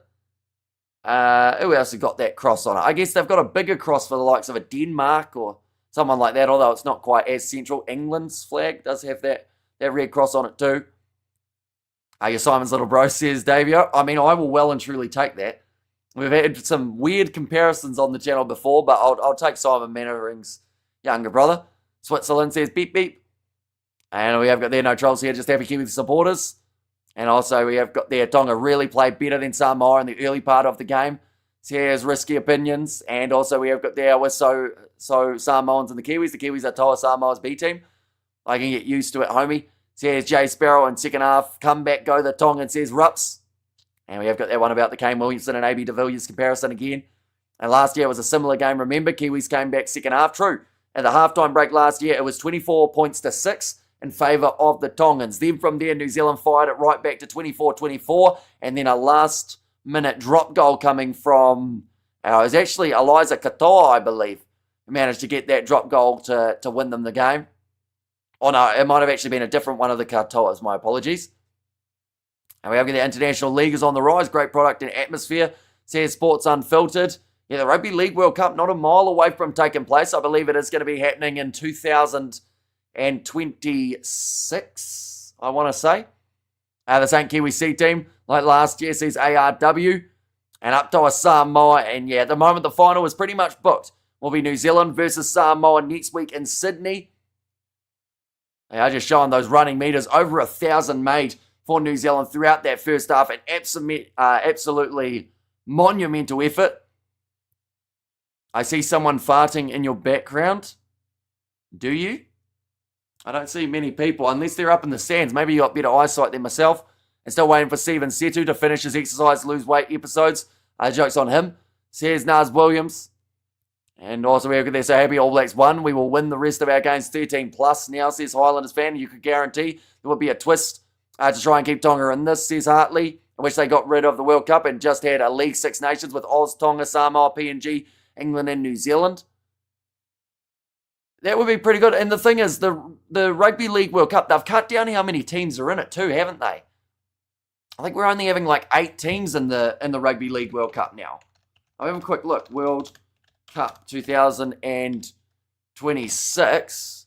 Who else has got that cross on it? I guess they've got a bigger cross for the likes of a Denmark or someone like that, although it's not quite as central. England's flag does have that red cross on it too. Your Simon's little bro, says Davio. I mean, I will well and truly take that. We've had some weird comparisons on the channel before, but I'll take Simon Mannering's younger brother. Switzerland says beep beep. And we have got there no trolls here, just happy Kiwi supporters. And also we have got there Tonga really played better than Samoa in the early part of the game. Says risky opinions. And also we have got there with so Samoans and the Kiwis. The Kiwis are Toa Samoa's B team. I can get used to it, homie. Says Jay Sparrow in second half. Comeback go the Tongan, says Rups. And we have got that one about the Kane Williamson and AB de Villiers comparison again. And last year it was a similar game. Remember, Kiwis came back second half. True. At the halftime break last year, it was 24 points to 6 in favour of the Tongans. Then from there, New Zealand fired it right back to 24-24. And then a last-minute drop goal coming from, it was actually Eliza Katoa, I believe, who managed to get that drop goal to win them the game. Oh no, it might have actually been a different one of the Katoas. My apologies. And we have the International League is on the rise. Great product and atmosphere, says Sports Unfiltered. Yeah, the Rugby League World Cup not a mile away from taking place. I believe it is going to be happening in 2026, I want to say. The St. Kiwi C team, like last year, says ARW. And up to a Samoa. And yeah, at the moment, the final is pretty much booked. Will be New Zealand versus Samoa next week in Sydney. They are just showing those running meters. Over 1,000 made for New Zealand throughout that first half. An absolutely monumental effort. I see someone farting in your background. Do you? I don't see many people, unless they're up in the stands. Maybe you got better eyesight than myself. And still waiting for Stephen Setu to finish his exercise, lose weight episodes. Joke's on him, says Nars Williams. And also we have there, so happy All Blacks won. We will win the rest of our games 13 plus now, says Highlanders fan. You could guarantee there would be a twist to try and keep Tonga in this, says Hartley. I wish they got rid of the World Cup and just had a League Six Nations with Oz, Tonga, Samoa, PNG, England and New Zealand. That would be pretty good. And the thing is, the Rugby League World Cup, they've cut down how many teams are in it too, haven't they? I think we're only having like 8 teams in the Rugby League World Cup now. I'll have a quick look. World Cup 2026.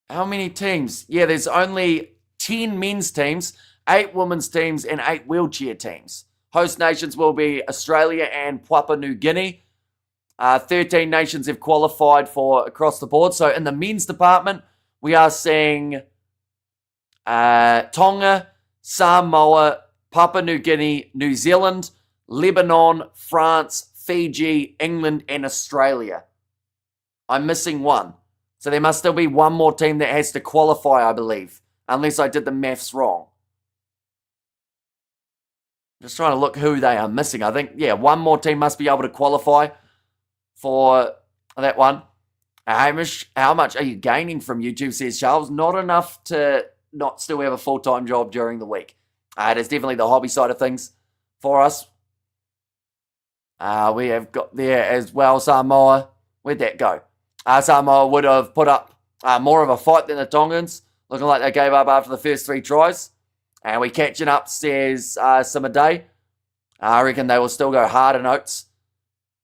How many teams? Yeah, there's only 10 men's teams, 8 women's teams, and 8 wheelchair teams. Host nations will be Australia and Papua New Guinea. 13 nations have qualified for across the board. So in the men's department, we are seeing Tonga, Samoa, Papua New Guinea, New Zealand, Lebanon, France, Fiji, England, and Australia. I'm missing one. So there must still be one more team that has to qualify, I believe. Unless I did the maths wrong. Just trying to look who they are missing. I think, yeah, one more team must be able to qualify for that one. Hamish, how much are you gaining from YouTube, says Charles? Not enough to not still have a full-time job during the week. It is definitely the hobby side of things for us. We have got there as well Samoa. Where'd that go? Samoa would have put up more of a fight than the Tongans. Looking like they gave up after the first 3 tries. And we catching up, says Simaday. I reckon they will still go harder notes,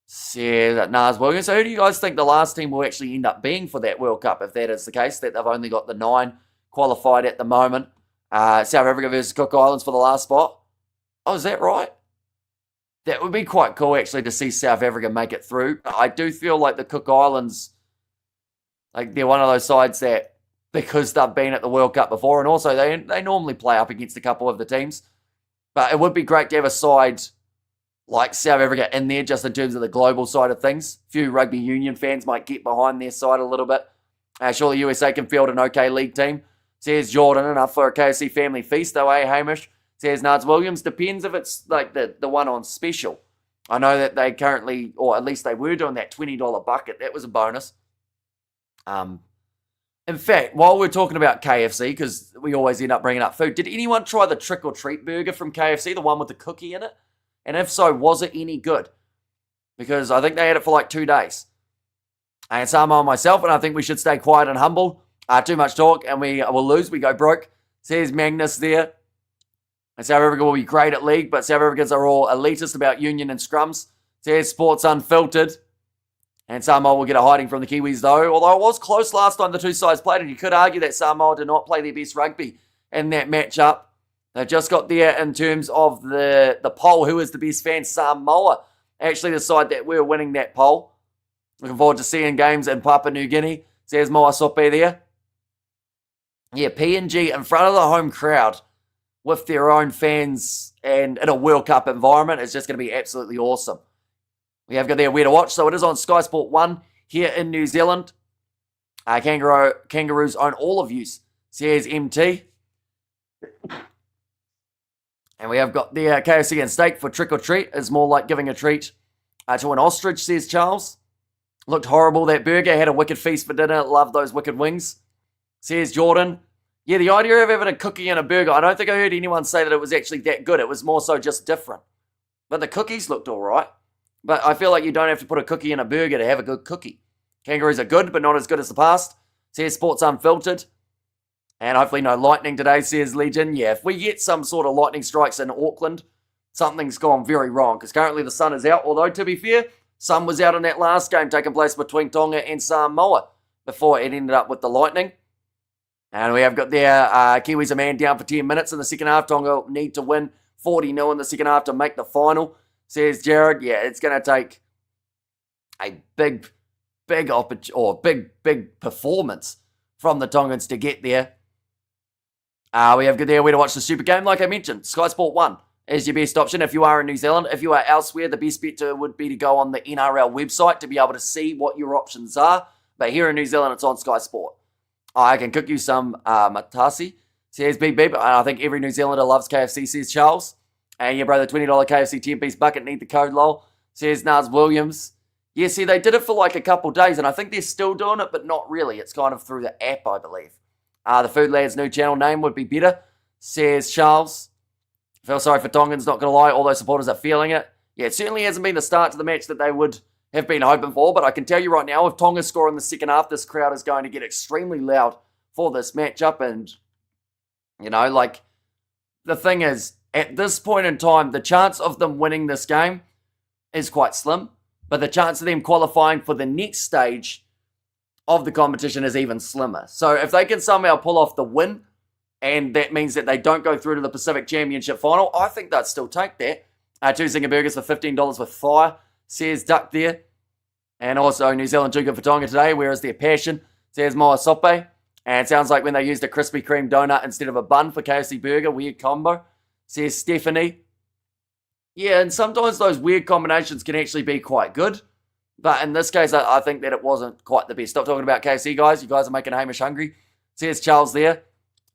says Nars Williams. So who do you guys think the last team will actually end up being for that World Cup, if that is the case, that they've only got the 9 qualified at the moment? South Africa versus Cook Islands for the last spot. Oh, is that right? That would be quite cool, actually, to see South Africa make it through. I do feel like the Cook Islands, like they're one of those sides that, because they've been at the World Cup before, and also they normally play up against a couple of the teams. But it would be great to have a side like South Africa in there, just in terms of the global side of things. A few rugby union fans might get behind their side a little bit. Surely USA can field an okay league team, says Jordan. Enough for a KFC family feast, though, eh, Hamish? says Nards Williams. Depends if it's like the one on special. I know that they currently, or at least they were doing that $20 bucket. That was a bonus. In fact, while we're talking about KFC, because we always end up bringing up food, did anyone try the Trick or Treat burger from KFC, the one with the cookie in it? And if so, was it any good? Because I think they had it for like 2 days. And Samoa and myself, and I think we should stay quiet and humble. Too much talk, and we will lose. We go broke. Says Magnus there. And South Africa will be great at league, but South Africans are all elitist about union and scrums. Says Sports Unfiltered. And Samoa will get a hiding from the Kiwis, though. Although it was close last time the two sides played, and you could argue that Samoa did not play their best rugby in that matchup. They just got there in terms of the poll. Who is the best fan? Samoa actually the side that we're winning that poll. Looking forward to seeing games in Papua New Guinea. Says Moa Sope there. Yeah, PNG in front of the home crowd with their own fans and in a World Cup environment is just going to be absolutely awesome. We have got there where to watch, so it is on Sky Sport 1 here in New Zealand. Kangaroos own all of you, says MT. And we have got the KFC and steak for trick or treat. It's more like giving a treat to an ostrich, says Charles. Looked horrible, that burger. Had a wicked feast for dinner. Love those wicked wings, says Jordan. Yeah, the idea of having a cookie and a burger, I don't think I heard anyone say that it was actually that good. It was more so just different. But the cookies looked all right. But I feel like you don't have to put a cookie in a burger to have a good cookie. Kangaroos are good, but not as good as the past, says Sports Unfiltered. And hopefully no lightning today, says Legion. Yeah, if we get some sort of lightning strikes in Auckland, something's gone very wrong. Because currently the sun is out. Although, to be fair, sun was out in that last game taking place between Tonga and Samoa before it ended up with the lightning. And we have got there, Kiwis a man down for 10 minutes in the second half. Tonga need to win 40-0 in the second half to make the final, says Jared. Yeah, it's going to take a big performance from the Tongans to get there. We have good there where to watch the Super Game. Like I mentioned, Sky Sport 1 is your best option if you are in New Zealand. If you are elsewhere, the best bet would be to go on the NRL website to be able to see what your options are. But here in New Zealand, it's on Sky Sport. I can cook you some matasi, says Beep Beep. I think every New Zealander loves KFC, says Charles. And yeah, bro, the $20 KFC 10-piece bucket, need the code, lol, says Nars Williams. Yeah, see, they did it for like a couple days, and I think they're still doing it, but not really. It's kind of through the app, I believe. The Food Lad's new channel name would be better, says Charles. I feel sorry for Tongans, not going to lie, although supporters are feeling it. Yeah, it certainly hasn't been the start to the match that they would have been hoping for, but I can tell you right now, if Tonga score in the second half, this crowd is going to get extremely loud for this matchup, and, you know, like, the thing is, at this point in time, the chance of them winning this game is quite slim, but the chance of them qualifying for the next stage of the competition is even slimmer. So if they can somehow pull off the win, and that means that they don't go through to the Pacific Championship final, I think they'd still take that. 2 Zinger Burgers for $15 with fire, says Duck there. And also New Zealand too good for Tonga today, where is their passion, says Moa Sope. And it sounds like when they used a Krispy Kreme donut instead of a bun for KFC burger, weird combo, says Stephanie. Yeah, and sometimes those weird combinations can actually be quite good. But in this case, I think that it wasn't quite the best. Stop talking about KFC, guys. You guys are making Hamish hungry, says Charles there.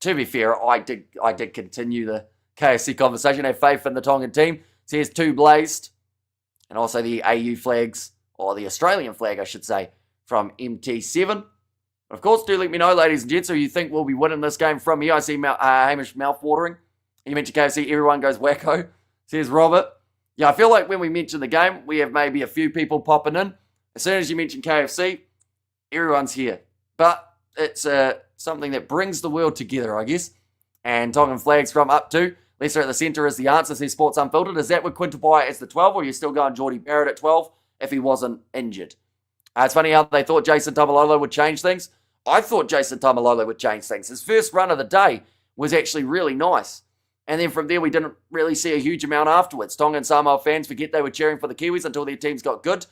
To be fair, I did continue the KFC conversation. Have faith in the Tongan team, says Two Blazed. And also the AU flags, or the Australian flag, I should say, from MT7. Of course, do let me know, ladies and gents, who you think will be winning this game from here. I see Hamish mouth-watering. You mentioned KFC, everyone goes wacko, says Robert. Yeah, I feel like when we mention the game, we have maybe a few people popping in. As soon as you mention KFC, everyone's here. But it's something that brings the world together, I guess. And Tongan flags from up to. Lisa at the centre is the answer, says Sports Unfiltered. Is that with Quintabai as the 12, or are you still going Geordie Barrett at 12 if he wasn't injured? It's funny how they thought Jason Tamalolo would change things. I thought Jason Tamalolo would change things. His first run of the day was actually really nice. And then from there, we didn't really see a huge amount afterwards. Tonga and Samoa fans forget they were cheering for the Kiwis until their teams got good.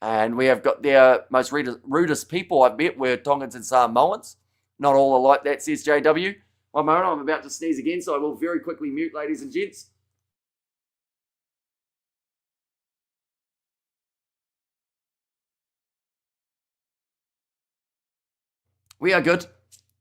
And we have got their most rudest people, I bet, were Tongans and Samoans. Not all are like that, says JW. One moment, I'm about to sneeze again, so I will very quickly mute, ladies and gents. We are good.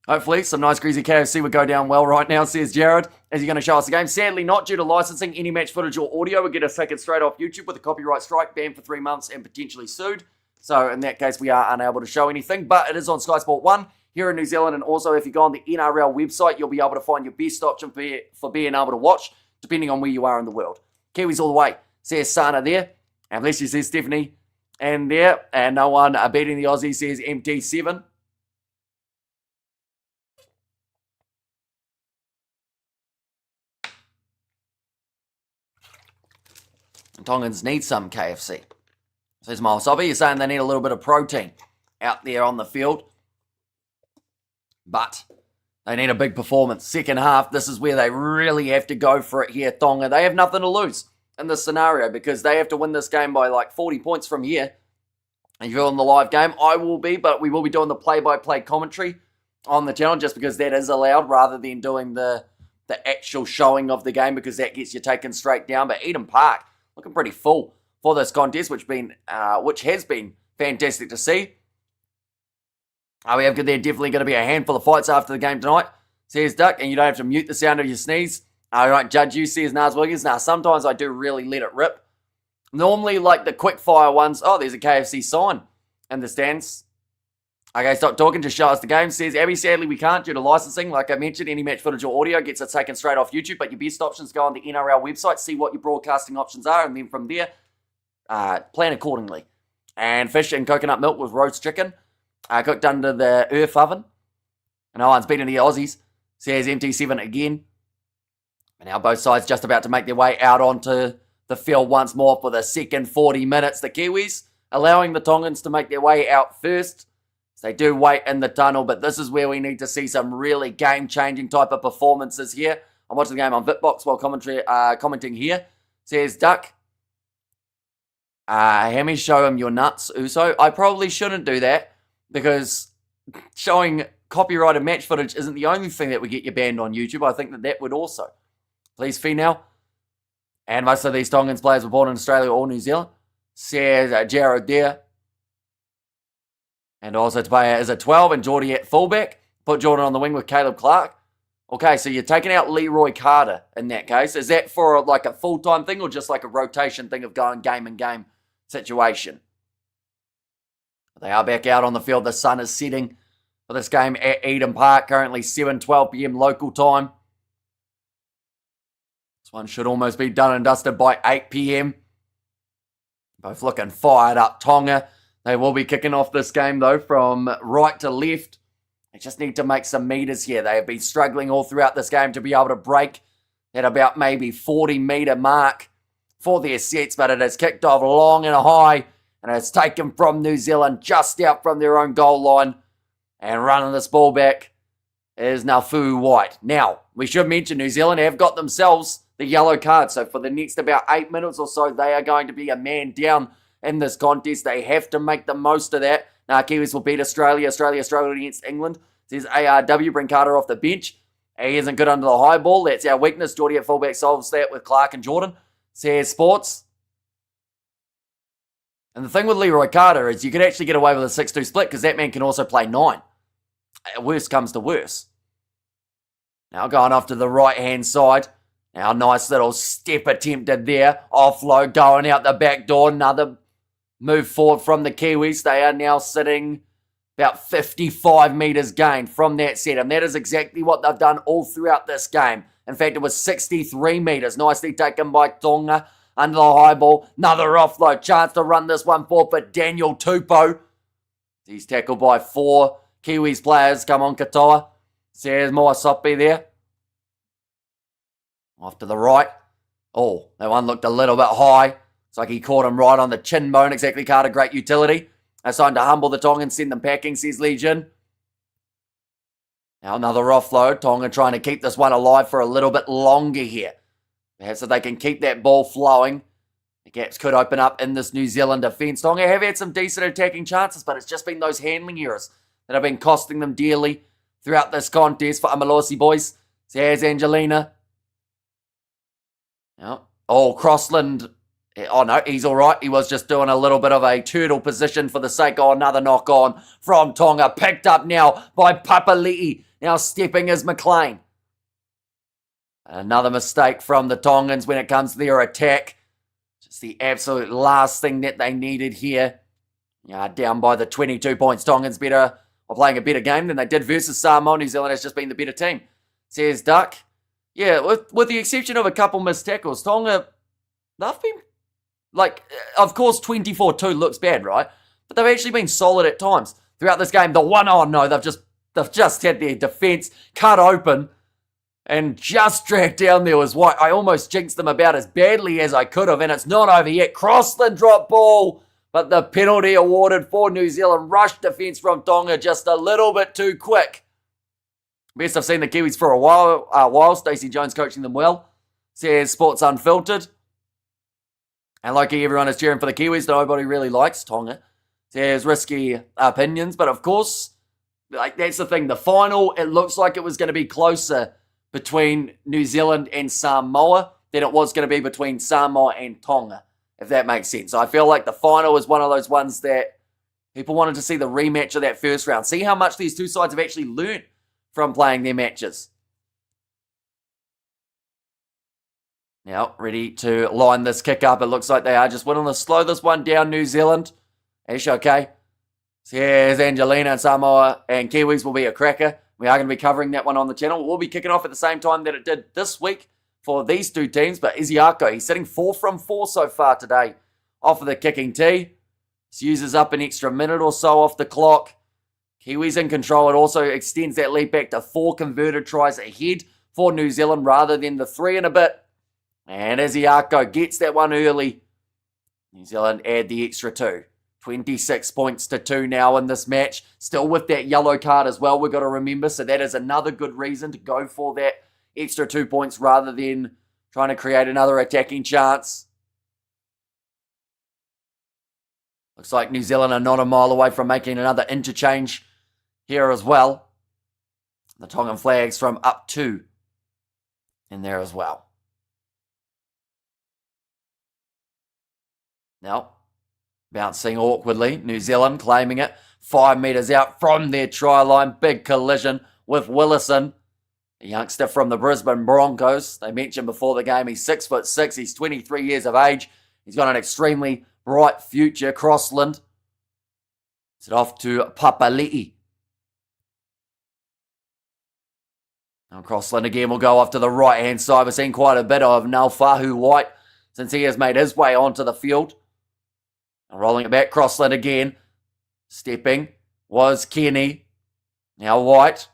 Hopefully, some nice greasy KFC would go down well right now, says Jared, as you're going to show us the game. Sadly, not due to licensing, any match footage or audio would get us taken straight off YouTube with a copyright strike, banned for 3 months, and potentially sued. So, in that case, we are unable to show anything, but it is on Sky Sport 1 here in New Zealand, and also if you go on the NRL website, you'll be able to find your best option for being able to watch, depending on where you are in the world. Kiwis all the way, says Sana there, and bless you, says Stephanie, and there, and no one beating the Aussie, says MT7. Tongans need some KFC. Says Miles Sobby, you're saying they need a little bit of protein out there on the field. But they need a big performance. Second half, this is where they really have to go for it here, Tonga. They have nothing to lose in this scenario because they have to win this game by like 40 points from here. And if you're on the live game, I will be, but we will be doing the play-by-play commentary on the channel just because that is allowed rather than doing the actual showing of the game because that gets you taken straight down. But Eden Park, looking pretty full for this contest, which has been fantastic to see. We have there definitely going to be a handful of fights after the game tonight, says Duck, and you don't have to mute the sound of your sneeze. I won't judge you, says Nars Wiggins. Now, sometimes I do really let it rip. Normally, like the quick fire ones, oh, there's a KFC sign in the stands. Okay, stop talking, just show us the game. Says Abby, sadly we can't due to licensing. Like I mentioned, any match footage or audio gets it taken straight off YouTube, but your best options go on the NRL website, see what your broadcasting options are, and then from there, plan accordingly. And fish and coconut milk with roast chicken, cooked under the earth oven. And no one's beating the Aussies, says MT7 again. And now both sides just about to make their way out onto the field once more for the second 40 minutes. The Kiwis allowing the Tongans to make their way out first. They do wait in the tunnel, but this is where we need to see some really game-changing type of performances here. I'm watching the game on Vitbox while commenting here. Says Duck. Hammy, show him your nuts, Uso. I probably shouldn't do that because showing copyrighted match footage isn't the only thing that would get you banned on YouTube. I think that would also. Please, female. And most of these Tongans players were born in Australia or New Zealand. Says Jared there. And also to play as a 12 and Geordie at fullback. Put Jordan on the wing with Caleb Clark. Okay, so you're taking out Leroy Carter in that case. Is that for like a full-time thing or just like a rotation thing of going game and game situation? They are back out on the field. The sun is setting for this game at Eden Park. Currently 7:12 p.m. local time. This one should almost be done and dusted by 8 p.m. Both looking fired up. Tonga. They will be kicking off this game, though, from right to left. They just need to make some meters here. They have been struggling all throughout this game to be able to break at about maybe 40-meter mark for their sets, but it has kicked off long and high, and it's taken from New Zealand just out from their own goal line. And running this ball back is Nafu White. Now, we should mention New Zealand have got themselves the yellow card, so for the next about 8 minutes or so, they are going to be a man down in this contest. They have to make the most of that. Now, Kiwis will beat Australia. Australia struggled against England. Says ARW, bring Carter off the bench. He isn't good under the high ball. That's our weakness. Geordie at fullback solves that with Clark and Jordan. Says Sports. And the thing with Leroy Carter is you could actually get away with a 6-2 split because that man can also play 9. Worst comes to worst. Now going off to the right-hand side. Now nice little step attempted there. Offload going out the back door. Another move forward from the Kiwis. They are now sitting about 55 metres gained from that set. And that is exactly what they've done all throughout this game. In fact, it was 63 metres. Nicely taken by Tonga under the high ball. Another offload. Chance to run this one forward for Daniel Tupou. He's tackled by 4 Kiwis players. Come on, Katoa. Says Moasopi there. Off to the right. Oh, that one looked a little bit high. It's like he caught him right on the chin bone. Exactly, Carter. Great utility. Assigned to humble the Tongans, send them packing, says Legion. Now another offload. Tonga trying to keep this one alive for a little bit longer here. Perhaps so they can keep that ball flowing. The gaps could open up in this New Zealand defence. Tonga have had some decent attacking chances, but it's just been those handling errors that have been costing them dearly throughout this contest for Amalosi boys. Says Angelina. Oh, Crossland. Oh, no, he's all right. He was just doing a little bit of a turtle position for the sake of another knock on from Tonga. Picked up now by Papali'i. Now stepping is McLean. Another mistake from the Tongans when it comes to their attack. Just the absolute last thing that they needed here. Down by the 22 points. Tongans better, or playing a better game than they did versus Samoa. New Zealand has just been the better team. Says Duck. Yeah, with the exception of a couple missed tackles, Tonga, they've been, of course 24-2 looks bad, right? But they've actually been solid at times. Throughout this game, they've just had their defence cut open and just dragged down there was White. I almost jinxed them about as badly as I could have, and it's not over yet. Crossland drop ball, but the penalty awarded for New Zealand. Rush defence from Tonga just a little bit too quick. Best I've seen the Kiwis for a while. Stacey Jones coaching them well. Says Sports Unfiltered. And lucky everyone is cheering for the Kiwis. Nobody really likes Tonga. Says Risky Opinions. But of course, that's the thing. The final, it looks like it was going to be closer between New Zealand and Samoa than it was going to be between Samoa and Tonga, if that makes sense. I feel like the final was one of those ones that people wanted to see the rematch of that first round. See how much these two sides have actually learned from playing their matches. Now, ready to line this kick up. It looks like they are just willing to slow this one down, New Zealand. Ash, okay. So here's Angelina and Samoa and Kiwis will be a cracker. We are going to be covering that one on the channel. We'll be kicking off at the same time that it did this week for these two teams. But Haka, he's sitting 4 from 4 so far today off of the kicking tee. This uses up an extra minute or so off the clock. Kiwis in control. It also extends that lead back to 4 converted tries ahead for New Zealand rather than the 3 and a bit. And Haka gets that one early. New Zealand add the extra 2. 26 points to 2 now in this match. Still with that yellow card as well, we've got to remember. So that is another good reason to go for that extra 2 points rather than trying to create another attacking chance. Looks like New Zealand are not a mile away from making another interchange here as well. The Tongan flags from up 2 in there as well. Now, bouncing awkwardly, New Zealand claiming it. 5 metres out from their try line. Big collision with Willison, a youngster from the Brisbane Broncos. They mentioned before the game he's 6'6". He's 23 years of age. He's got an extremely bright future. Crossland. It's off to Papali'i. Now Crossland again will go off to the right-hand side. We're seeing quite a bit of Naufahu White since he has made his way onto the field. Rolling it back, Crossland again. Stepping was Kenny. Now White.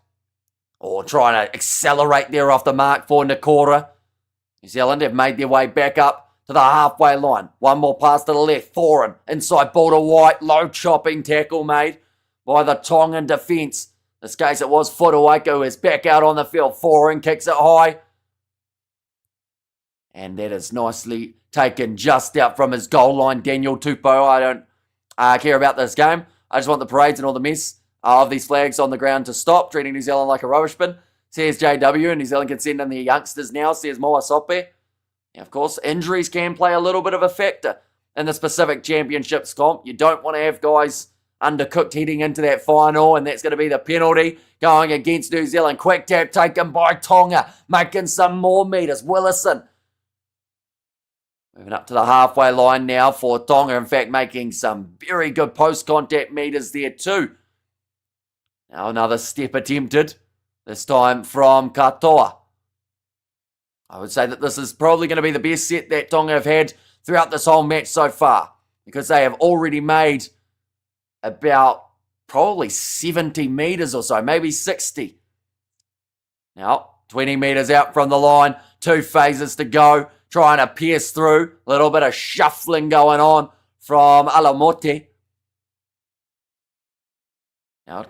Trying to accelerate there off the mark for Nakora. New Zealand have made their way back up to the halfway line. One more pass to the left. Thorin inside ball to White. Low chopping tackle made by the Tongan defence. In this case it was Futuaiko who is back out on the field. Thorin kicks it high. And that is nicely taken just out from his goal line. Daniel Tupou. I don't care about this game. I just want the parades and all the mess of these flags on the ground to stop. Treating New Zealand like a rubbish bin. Says JW, and New Zealand can send in their youngsters now. Says Moa Sope. Of course, injuries can play a little bit of a factor in the Pacific Championships comp. You don't want to have guys undercooked heading into that final, and that's going to be the penalty going against New Zealand. Quick tap taken by Tonga, making some more metres. Willison moving up to the halfway line now for Tonga. In fact, making some very good post-contact metres there too. Now another step attempted, this time from Katoa. I would say that this is probably going to be the best set that Tonga have had throughout this whole match so far, because they have already made about probably 70 metres or so, maybe 60. Now, 20 metres out from the line, 2 phases to go. Trying to pierce through. A little bit of shuffling going on from Alamote. Now,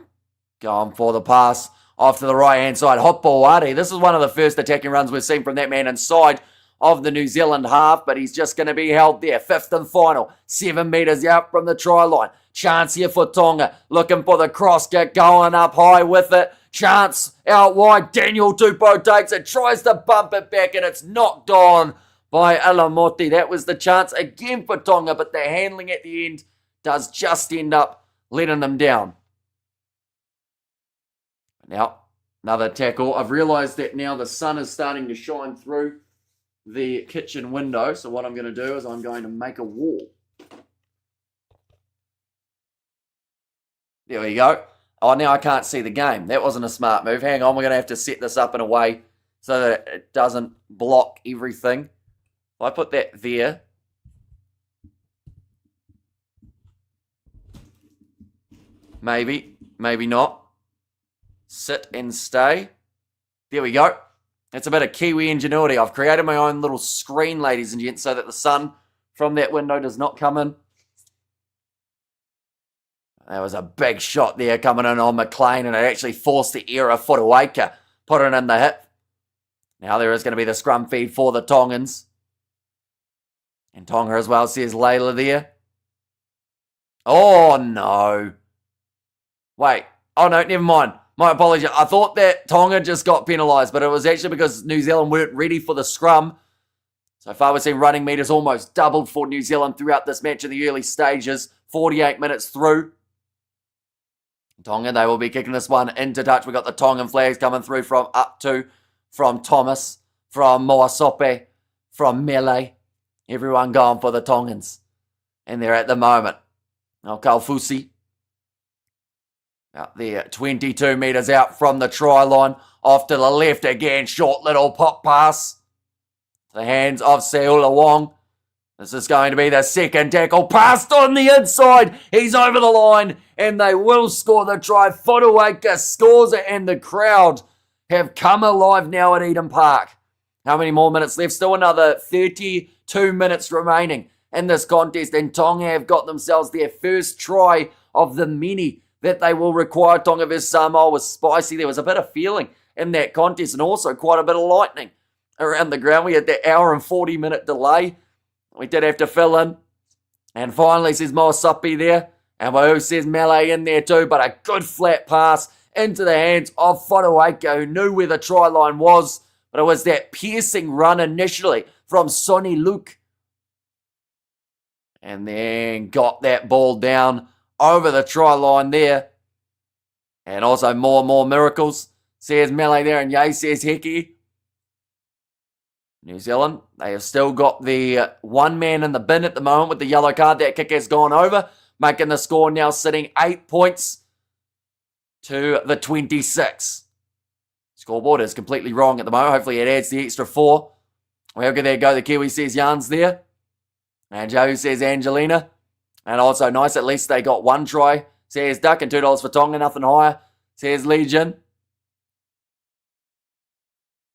going for the pass off to the right-hand side. Hopoate. This is one of the first attacking runs we've seen from that man inside of the New Zealand half, but he's just going to be held there. 5th and final. 7 metres out from the try line. Chance here for Tonga. Looking for the cross kick. Going up high with it. Chance out wide. Daniel Tupou takes it. Tries to bump it back, and it's knocked on by Alamote. That was the chance again for Tonga, but the handling at the end does just end up letting them down. Now, Another tackle. I've realised that now the sun is starting to shine through the kitchen window. So what I'm going to do is I'm going to make a wall. There we go. Oh, now I can't see the game. That wasn't a smart move. Hang on, we're going to have to set this up in a way so that it doesn't block everything. If I put that there. Maybe, maybe not. Sit and stay. There we go. That's a bit of Kiwi ingenuity. I've created my own little screen, ladies and gents, so that the sun from that window does not come in. That was a big shot there coming in on McLean, and it actually forced the error for Fotuaika. Put it in the hip. Now there is going to be the scrum feed for the Tongans. And Tonga as well, says Layla there. Oh, no. Wait. Oh, no, never mind. My apologies. I thought that Tonga just got penalised, but it was actually because New Zealand weren't ready for the scrum. So far, we've seen running meters almost doubled for New Zealand throughout this match in the early stages. 48 minutes through. Tonga, they will be kicking this one into touch. We've got the Tongan flags coming through from Thomas, from Moasope, from Mele. Everyone going for the Tongans. And they're at the moment. Now, Kalfusi. Out there, 22 metres out from the try line. Off to the left again. Short little pop pass. The hands of Seula Wong. This is going to be the second tackle. Passed on the inside. He's over the line. And they will score the try. Fotuaika scores it. And the crowd have come alive now at Eden Park. How many more minutes left? Still another 32 minutes remaining in this contest. And Tonga have got themselves their first try of the many that they will require. Tonga vs Samoa was spicy. There was a bit of feeling in that contest and also quite a bit of lightning around the ground. We had that hour and 40-minute delay. We did have to fill in. And finally, says Moasope there. And Wahoo says Melee in there too. But a good flat pass into the hands of Fotuaika, who knew where the try line was. But it was that piercing run initially from Sonny Luke. And then got that ball down over the try line there. And also more and more miracles. Says Melee there, and Yay says Heki. New Zealand, they have still got the one man in the bin at the moment with the yellow card. That kick has gone over, making the score now sitting 8 points to the 26. Scoreboard is completely wrong at the moment. Hopefully it adds the extra 4. Well, there go. The Kiwi says Yarns there. And Joe says Angelina. And also nice, at least they got one try. Says Duck, and $2 for Tonga, nothing higher. Says Legion.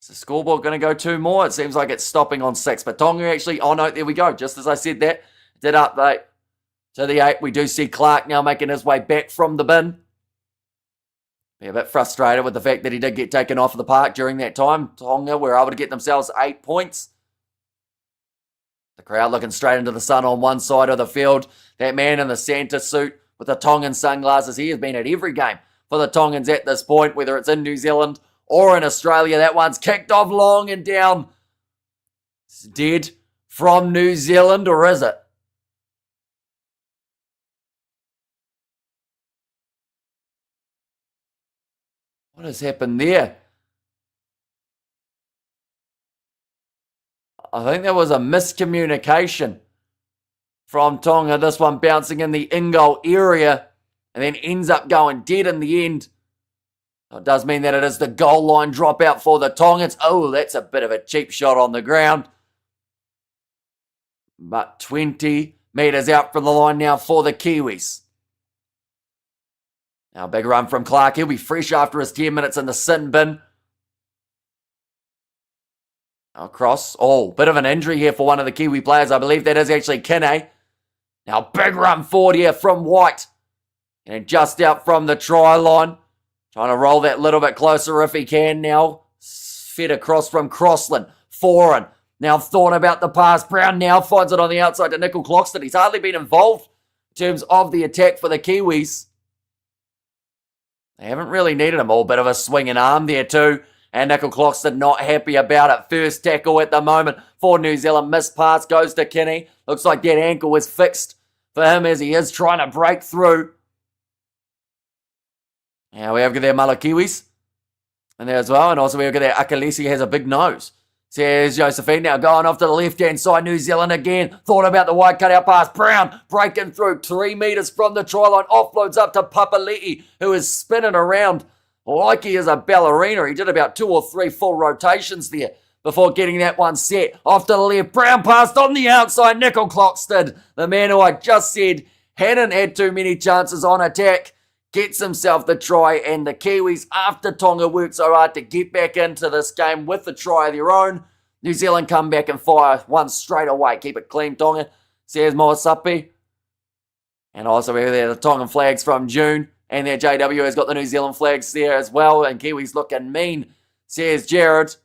Is the scoreboard going to go 2 more? It seems like it's stopping on 6. But Tonga actually, oh no, there we go. Just as I said that, did update to the 8. We do see Clark now making his way back from the bin. Be a bit frustrated with the fact that he did get taken off of the park during that time. Tonga were able to get themselves 8 points. The crowd looking straight into the sun on one side of the field. That man in the Santa suit with the Tongan sunglasses, he has been at every game for the Tongans at this point, whether it's in New Zealand or in Australia. That one's kicked off long and down. It's dead from New Zealand, or is it? What has happened there? I think there was a miscommunication from Tonga. This one bouncing in the in-goal area and then ends up going dead in the end. It does mean that it is the goal line dropout for the Tongans. Oh, that's a bit of a cheap shot on the ground. But 20 metres out from the line now for the Kiwis. Now, big run from Clark. He'll be fresh after his 10 minutes in the sin bin. Across. Oh, bit of an injury here for one of the Kiwi players. I believe that is actually Kine. Now, big run forward here from White. And just out from the try line. Trying to roll that little bit closer if he can now. Fed across from Crossland. Foreign. Now thought about the pass. Brown now finds it on the outside to Nickel Cloxton. He's hardly been involved in terms of the attack for the Kiwis. They haven't really needed him. All bit of a swinging arm there too. And Nickel Cloxton not happy about it. First tackle at the moment for New Zealand. Missed pass goes to Kinney. Looks like that ankle was fixed for him as he is trying to break through. Now we have there Mala Kiwis. And there as well. And also we look at that, Akalesi has a big nose. Says Josephine now going off to the left-hand side. New Zealand again. Thought about the wide cutout pass. Brown breaking through 3 metres from the try line. Offloads up to Papali'i, who is spinning around like he is a ballerina. He did about 2 or 3 full rotations there before getting that one set. Off to the left. Brown passed on the outside. Nickel Clockston, the man who I just said hadn't had too many chances on attack, gets himself the try, and the Kiwis, after Tonga worked so hard to get back into this game with the try of their own, New Zealand come back and fire one straight away. Keep it clean, Tonga, says Moasapi. And also we have the Tongan flags from June, and their JW has got the New Zealand flags there as well, and Kiwis looking mean, says Jared.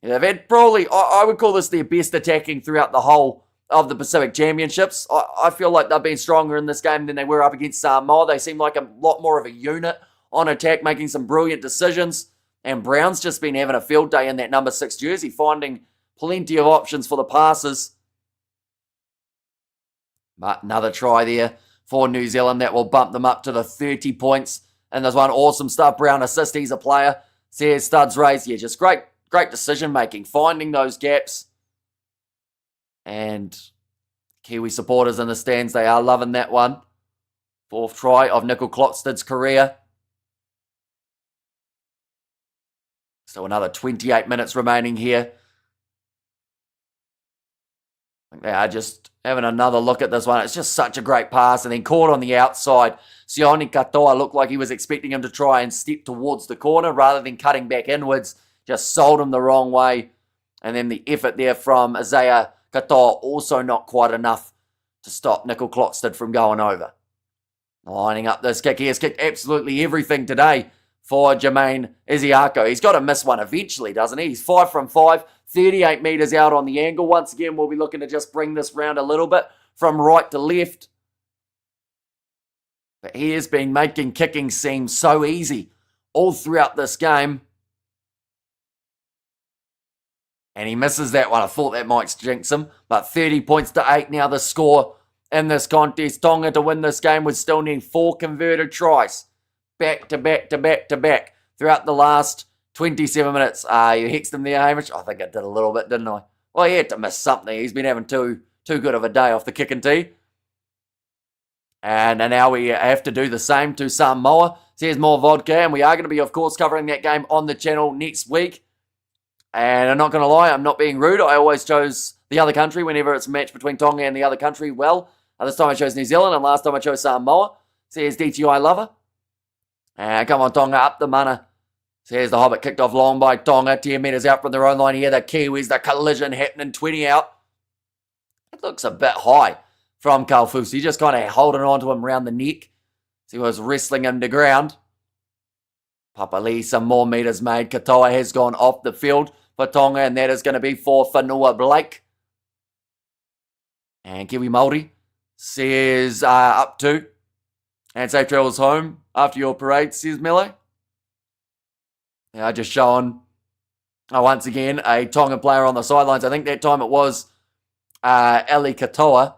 They've had probably, I would call this their best attacking throughout the whole of the Pacific Championships. I feel like they've been stronger in this game than they were up against Samoa. They seem like a lot more of a unit on attack, making some brilliant decisions. And Brown's just been having a field day in that number 6 jersey, finding plenty of options for the passes. But another try there for New Zealand that will bump them up to the 30 points. And there's one awesome stuff. Brown assist, he's a player. Says Studs Race. Yeah, just great decision making, finding those gaps. And Kiwi supporters in the stands, they are loving that one. 4th try of Nickel Clocksted's career. So another 28 minutes remaining here. I think they are just having another look at this one. It's just such a great pass. And then caught on the outside. Sione Katoa looked like he was expecting him to try and step towards the corner rather than cutting back inwards. Just sold him the wrong way. And then the effort there from Isaiah Katoa also not quite enough to stop Nickel Clocksted from going over. Lining up this kick. He has kicked absolutely everything today for Jermaine Isiako. He's got to miss one eventually, doesn't he? He's 5 from 5, 38 metres out on the angle. Once again, we'll be looking to just bring this round a little bit from right to left. But he has been making kicking seem so easy all throughout this game. And he misses that one. I thought that might jinx him. But 30 points to 8 now the score in this contest. Tonga to win this game would still need 4 converted tries. Back to back to back to back throughout the last 27 minutes. You hexed him there, Hamish. I think I did a little bit, didn't I? Well, he had to miss something. He's been having too good of a day off the kicking tee. And now we have to do the same to Samoa. So here's more vodka. And we are going to be, of course, covering that game on the channel next week. And I'm not going to lie, I'm not being rude. I always chose the other country whenever it's a match between Tonga and the other country. Well, this time I chose New Zealand, and last time I chose Samoa. Says DTI Lover. And come on, Tonga, up the mana. Says the Hobbit, kicked off long by Tonga. 10 metres out from their own line here. The Kiwis, the collision happening, 20 out. It looks a bit high from Kalfusi. Just kind of holding on to him around the neck. So he was wrestling him to ground. Papali'i, some more metres made. Katoa has gone off the field for Tonga, and that is going to be for Whanua Blake. And Kiwi Māori says up 2. And safe travels home after your parade, says Melo. Yeah, just showing, once again, a Tongan player on the sidelines. I think that time it was Ali Katoa.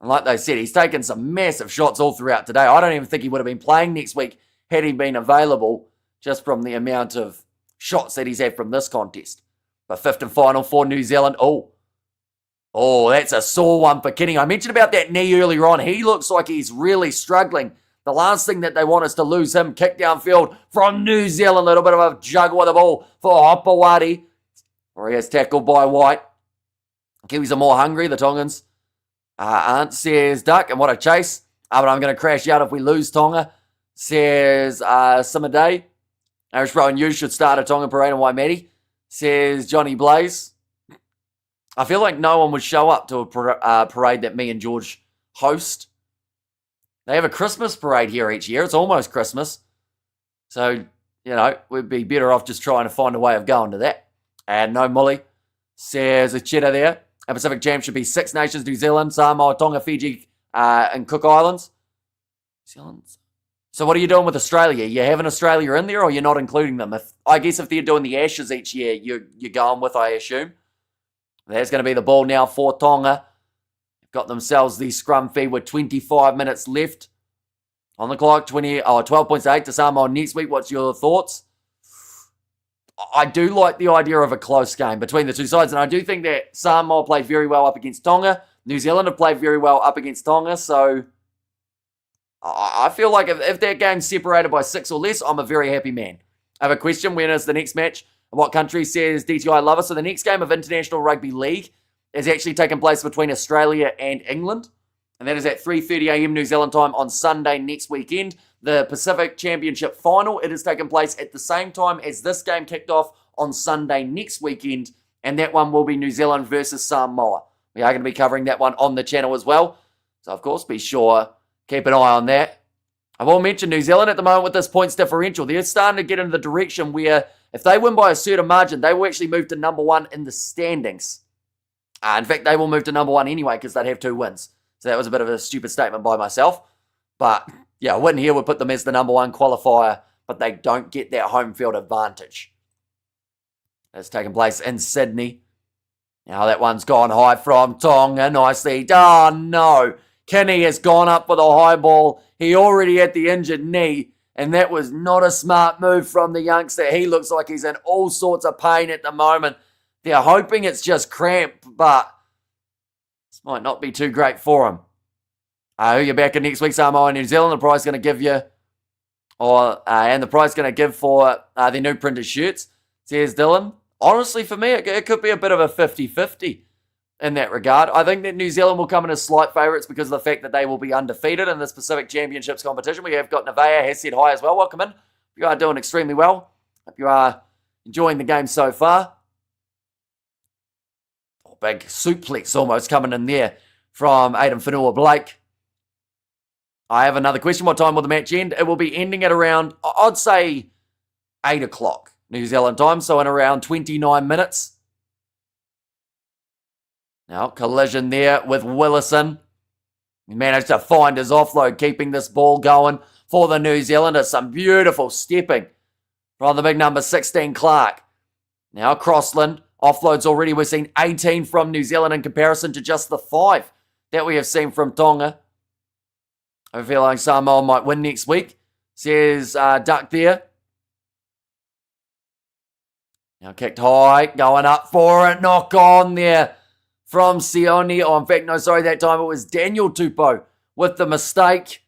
And like they said, he's taken some massive shots all throughout today. I don't even think he would have been playing next week had he been available, just from the amount of shots that he's had from this contest. But 5th and final for New Zealand. Oh, that's a sore one for Kenny. I mentioned about that knee earlier on. He looks like he's really struggling. The last thing that they want is to lose him. Kick downfield from New Zealand. A little bit of a juggle with the ball for Hopawati. Or he is tackled by White. Kiwis are more hungry, the Tongans. Aunt says Duck, and what a chase. But I'm going to crash out if we lose Tonga, says Simaday. Irish Pro and you should start a Tongan parade in Waimate, says Johnny Blaze. I feel like no one would show up to a parade that me and George host. They have a Christmas parade here each year. It's almost Christmas. So, we'd be better off just trying to find a way of going to that. And no Mully, says a cheddar there. A Pacific Champ should be 6 nations: New Zealand, Samoa, Tonga, Fiji, and Cook Islands. New Zealand. So what are you doing with Australia? You having Australia in there, or you're not including them? I guess if they're doing the Ashes each year, you're going with, I assume. There's going to be the ball now for Tonga. They've got themselves the scrum feed with 25 minutes left on the clock. 12 points to 8 to Samoa next week. What's your thoughts? I do like the idea of a close game between the two sides, and I do think that Samoa played very well up against Tonga. New Zealand have played very well up against Tonga, so I feel like if that game's separated by 6 or less, I'm a very happy man. I have a question. When is the next match? What country, says DTI Lover? So the next game of International Rugby League is actually taking place between Australia and England, and that is at 3:30 a.m. New Zealand time on Sunday next weekend. The Pacific Championship Final, it is taking place at the same time as this game kicked off on Sunday next weekend, and that one will be New Zealand versus Samoa. We are going to be covering that one on the channel as well, so of course be sure, keep an eye on that. I will mention New Zealand at the moment with this points differential. They're starting to get into the direction where if they win by a certain margin, they will actually move to number 1 in the standings. In fact, they will move to number 1 anyway because they'd have 2 wins. So that was a bit of a stupid statement by myself, but yeah, a win here would put them as the number 1 qualifier, but they don't get that home field advantage. It's taking place in Sydney. Now that one's gone high from Tonga nicely. Oh no, Kinney has gone up for the high ball. He already had the injured knee, and that was not a smart move from the youngster. He looks like he's in all sorts of pain at the moment. They're hoping it's just cramp, but this might not be too great for him. Who you're back in next week, Samoa and New Zealand, the price going to give you, and the price going to give for their new printed shirts, says Dylan. Honestly, for me, it could be a bit of a 50-50 in that regard. I think that New Zealand will come in as slight favourites because of the fact that they will be undefeated in this Pacific Championships competition. We have got Nevaeh has said hi as well. Welcome in. Hope you are doing extremely well. Hope you are enjoying the game so far. Oh, big suplex almost coming in there from Aidan Whenua-Blake. I have another question. What time will the match end? It will be ending at around, I'd say, 8 o'clock New Zealand time, so in around 29 minutes. Now, collision there with Willison. He managed to find his offload, keeping this ball going for the New Zealanders. Some beautiful stepping from the big number 16, Clark. Now, Crossland. Offloads already. We've seen 18 from New Zealand in comparison to just the 5 that we have seen from Tonga. I feel like Samoa might win next week, says Duck there. Now kicked high, going up for it, knock on there from Sione. Oh, in fact, no, sorry, that time it was Daniel Tupou with the mistake.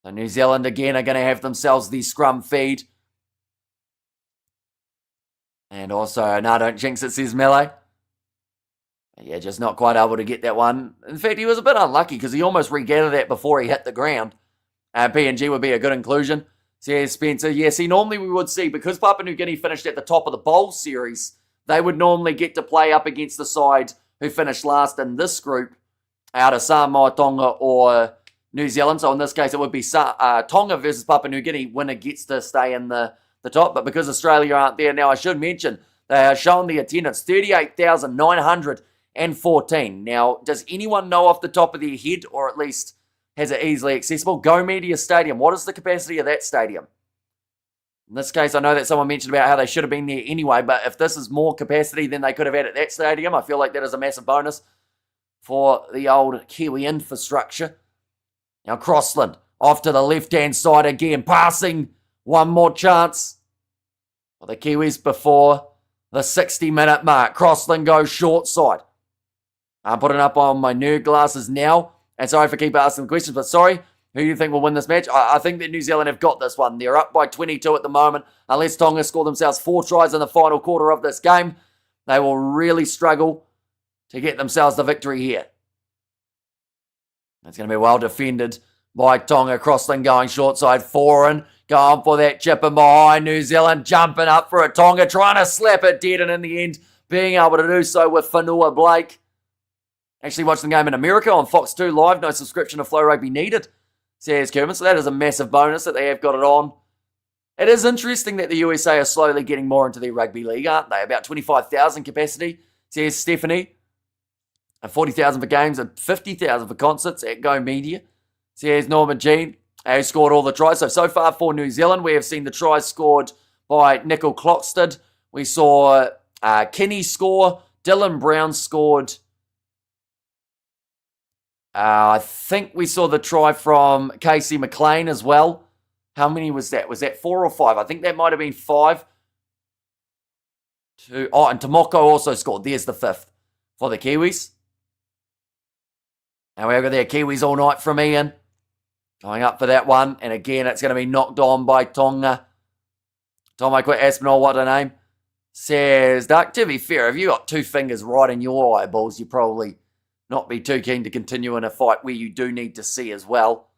So New Zealand again are going to have themselves the scrum feed. And also, no, don't jinx it, says Melee. Yeah, just not quite able to get that one. In fact, he was a bit unlucky because he almost regathered that before he hit the ground. PNG would be a good inclusion. Says Spencer. Yeah, see, normally we would see, because Papua New Guinea finished at the top of the bowl series, they would normally get to play up against the side who finished last in this group out of Samoa, Tonga, or New Zealand. So in this case, it would be Tonga versus Papua New Guinea. Winner gets to stay in the top. But because Australia aren't there now, I should mention, they are showing the attendance, 38,914. Now, does anyone know off the top of their head, or at least has it easily accessible? Go Media Stadium. What is the capacity of that stadium? In this case, I know that someone mentioned about how they should have been there anyway, but if this is more capacity than they could have had at that stadium, I feel like that is a massive bonus for the old Kiwi infrastructure. Now, Crossland off to the left-hand side again, passing one more chance for the Kiwis before the 60-minute mark. Crossland goes short side. I'm putting up on my nerd glasses now. And sorry for keep asking questions, but sorry. Who do you think will win this match? I think that New Zealand have got this one. They're up by 22 at the moment. Unless Tonga score themselves 4 tries in the final quarter of this game, they will really struggle to get themselves the victory here. It's going to be well defended by Tonga. Crossland going short side. Foreign going for that chip in behind. New Zealand jumping up for it. Tonga trying to slap it dead, and in the end being able to do so with Whenua-Blake. Actually watched the game in America on Fox 2 Live. No subscription to Flow Rugby needed, says Kerman. So that is a massive bonus that they have got it on. It is interesting that the USA are slowly getting more into their rugby league, aren't they? About 25,000 capacity, says Stephanie. And 40,000 for games and 50,000 for concerts at Go Media, says Norman Jean, who scored all the tries. So far for New Zealand, we have seen the tries scored by Nickel Clockstead. We saw Kinney score. Dylan Brown scored. I think we saw the try from Casey McLean as well. How many was that? Was that 4 or 5? I think that might have been 5. 2. Oh, and Tomoko also scored. There's the 5th for the Kiwis. And we've got their Kiwis all night from Ian. Going up for that one. And again, it's going to be knocked on by Tonga. Tom, I quit Aspinall, what a name. Says, Duck, to be fair, if you got 2 fingers right in your eyeballs, you probably not be too keen to continue in a fight where you do need to see as well.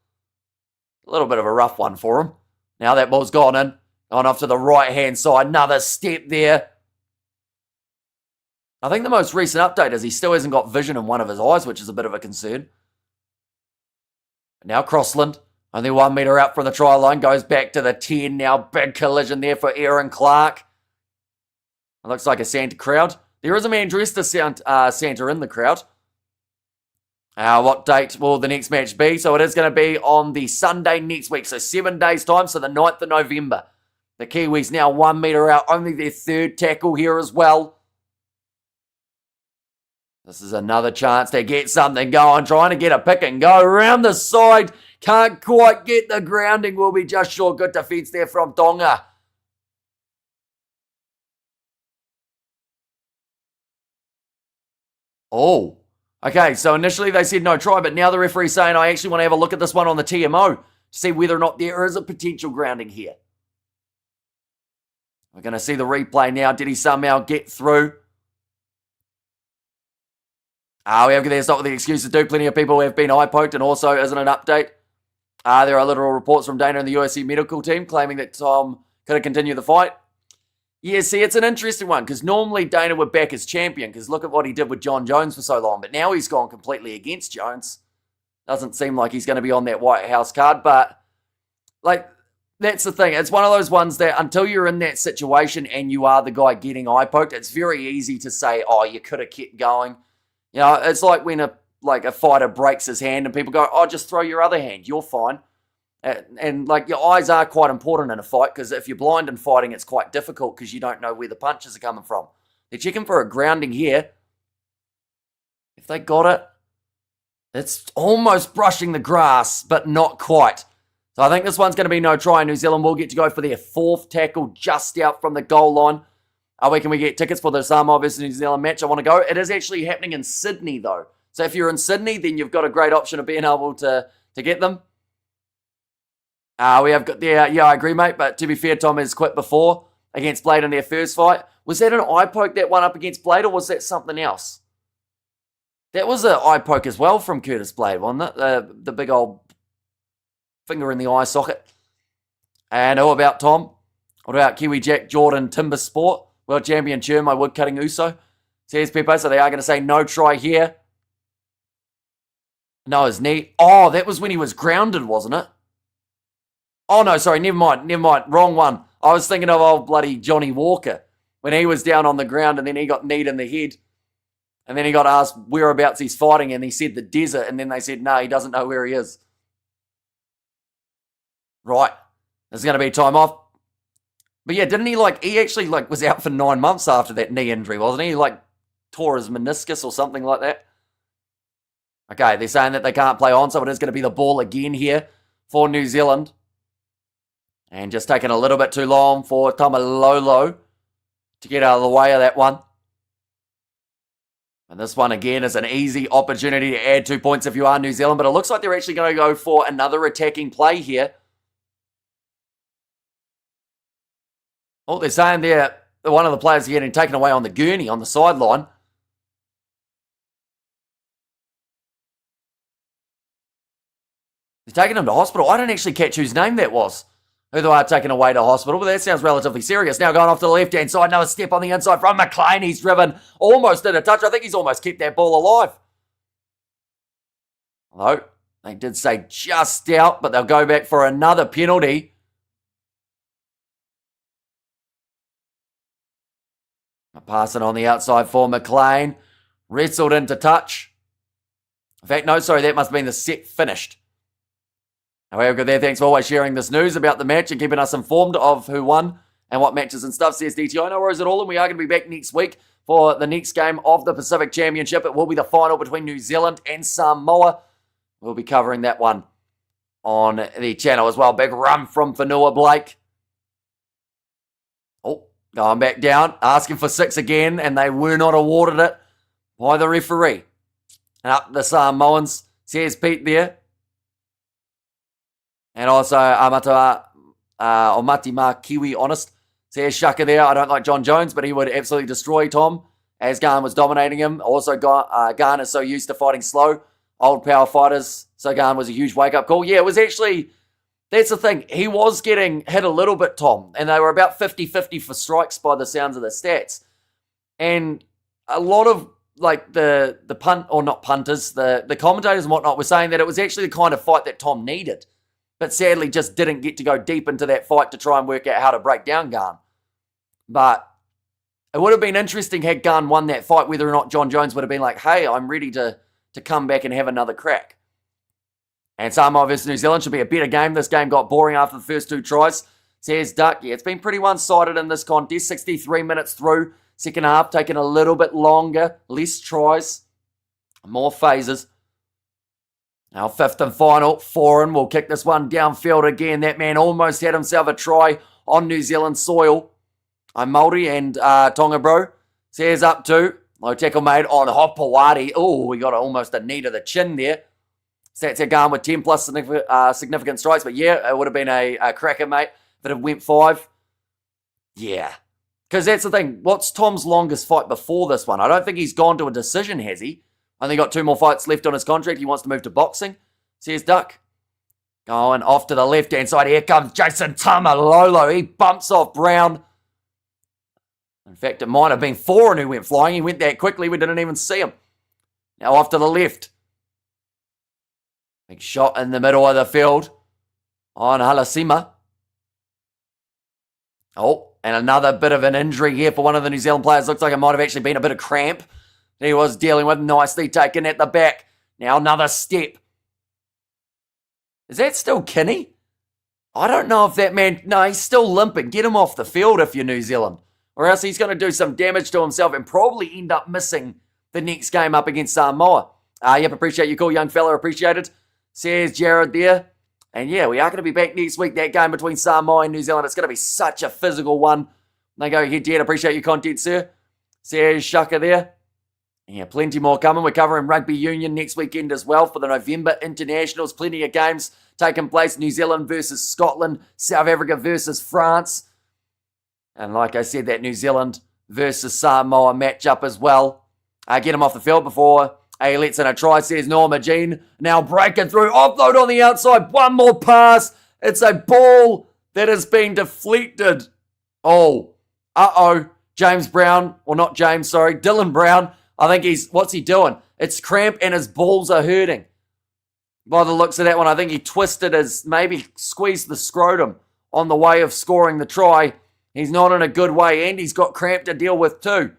A little bit of a rough one for him. Now that ball's gone in. Gone off to the right-hand side. Another step there. I think the most recent update is he still hasn't got vision in one of his eyes, which is a bit of a concern. Now Crossland, only 1 metre out from the try line, goes back to the 10 now. Big collision there for Aaron Clark. It looks like a Santa crowd. There is a man dressed as Santa in the crowd. What date will the next match be? So it is going to be on the Sunday next week. So 7 days' time, so the 9th of November. The Kiwis now 1 metre out. Only their 3rd tackle here as well. This is another chance to get something going. Trying to get a pick and go around the side. Can't quite get the grounding. Will be just short. Good defence there from Tonga. Oh. Okay, so initially they said no try, but now the referee's saying I actually want to have a look at this one on the TMO to see whether or not there is a potential grounding here. We're going to see the replay now. Did he somehow get through? We have to stop with the excuses. Plenty of people have been eye-poked, and also, isn't an update, there are literal reports from Dana and the USC medical team claiming that Tom could have continued the fight. Yeah, see, it's an interesting one, because normally Dana would back his champion, because look at what he did with John Jones for so long, but now he's gone completely against Jones. Doesn't seem like he's going to be on that White House card, but, like, that's the thing. It's one of those ones that until you're in that situation and you are the guy getting eye-poked, it's very easy to say, oh, you could have kept going. You know, it's like when a fighter breaks his hand and people go, oh, just throw your other hand. You're fine. And like, your eyes are quite important in a fight, because if you're blind in fighting, it's quite difficult because you don't know where the punches are coming from. They're checking for a grounding here. If they got it, it's almost brushing the grass, but not quite. So I think this one's going to be no try. New Zealand will get to go for their 4th tackle just out from the goal line. Where can we get tickets for the Samoa versus New Zealand match? I want to go. It is actually happening in Sydney, though. So if you're in Sydney, then you've got a great option of being able to get them. We have got there. Yeah, I agree, mate. But to be fair, Tom has quit before against Blade in their first fight. Was that an eye poke, that one up against Blade, or was that something else? That was an eye poke as well from Curtis Blade, wasn't it? The big old finger in the eye socket. And who about Tom? What about Kiwi Jack Jordan Timber Sport? World champion Churn, my woodcutting Uso. Says Pepe, so they are going to say no try here. No, his knee. Oh, that was when he was grounded, wasn't it? Oh, no, sorry, never mind. Wrong one. I was thinking of old bloody Johnny Walker when he was down on the ground and then he got kneed in the head. And then he got asked whereabouts he's fighting and he said the desert, and then they said, no, he doesn't know where he is. Right. There's going to be time off. But yeah, didn't he he actually was out for 9 months after that knee injury, wasn't he? He tore his meniscus or something like that. Okay, they're saying that they can't play on, so it is going to be the ball again here for New Zealand. And just taking a little bit too long for Tamalolo to get out of the way of that one. And this one again is an easy opportunity to add 2 points if you are New Zealand, but it looks like they're actually going to go for another attacking play here. Oh, they're saying there one of the players getting taken away on the gurney on the sideline. They're taking him to hospital. I didn't actually catch whose name that was. Who they are taken away to hospital, but that sounds relatively serious. Now going off to the left-hand side, another step on the inside from McLean. He's driven, almost did a touch. I think he's almost kept that ball alive. Although, they did say just out, but they'll go back for another penalty. Passing on the outside for McLean. Wrestled into touch. In fact, no, sorry, that must have been the set finished. However, good there. Thanks for always sharing this news about the match and keeping us informed of who won and what matches and stuff, says DTI. No worries at all, and we are going to be back next week for the next game of the Pacific Championship. It will be the final between New Zealand and Samoa. We'll be covering that one on the channel as well. Big run from Whanua Blake. Oh, Going back down, asking for 6 again, and they were not awarded it by the referee. And up the Samoans, says Pete there. And also, Mate Ma'a Kiwi, honest, says Haka there. I don't like John Jones, but he would absolutely destroy Tom, as Garn was dominating him. Also, Garn is so used to fighting slow. Old power fighters, so Garn was a huge wake-up call. Yeah, it was actually... That's the thing. He was getting hit a little bit, Tom, and they were about 50-50 for strikes by the sounds of the stats. And a lot of, like, the punt, or not punters, the commentators and whatnot were saying that it was actually the kind of fight that Tom needed, but sadly just didn't get to go deep into that fight to try and work out how to break down Garn. But it would have been interesting had Garn won that fight, whether or not John Jones would have been like, hey, I'm ready to come back and have another crack. And Samoa versus New Zealand should be a better game. This game got boring after the first 2 tries. Says Duck, yeah, it's been pretty one-sided in this contest. 63 minutes through. Second half taking a little bit longer. Less tries. More phases. Now, 5th and final. Foreign will kick this one downfield again. That man almost had himself a try on New Zealand soil. I'm Māori and Tonga bro. Says up 2. Low tackle made on Hopawati. Oh, we got almost a knee to the chin there. Stats are gone with 10 plus significant strikes, but yeah, it would have been a cracker, mate, if it had went 5. Yeah. Because that's the thing. What's Tom's longest fight before this one? I don't think he's gone to a decision, has he? Only got 2 more fights left on his contract. He wants to move to boxing. Says Duck. Going off to the left-hand side. Here comes Jason Tamalolo. He bumps off Brown. In fact, it might have been Foreign who went flying. He went that quickly. We didn't even see him. Now off to the left. Big shot in the middle of the field on Halasima. Oh, and another bit of an injury here for one of the New Zealand players. Looks like it might have actually been a bit of cramp he was dealing with. Nicely taken at the back. Now another step. Is that still Kinney? I don't know if that man... No, he's still limping. Get him off the field if you're New Zealand. Or else he's going to do some damage to himself and probably end up missing the next game up against Samoa. Yep, appreciate you, cool young fella. Appreciate it. Says Jared there. And yeah, we are going to be back next week. That game between Samoa and New Zealand. It's going to be such a physical one. They go head-to-head. Appreciate your content, sir. Says Haka there. Yeah, plenty more coming. We're covering Rugby Union next weekend as well for the November Internationals. Plenty of games taking place. New Zealand versus Scotland. South Africa versus France. And like I said, that New Zealand versus Samoa matchup as well. Get him off the field before... He lets in a try, says Norma Jean. Now breaking through. Offload on the outside. One more pass. It's a ball that has been deflected. Oh. James Brown. Or not James, sorry. Dylan Brown. I think what's he doing? It's cramp and his balls are hurting. By the looks of that one, I think he twisted maybe squeezed the scrotum on the way of scoring the try. He's not in a good way and he's got cramp to deal with too.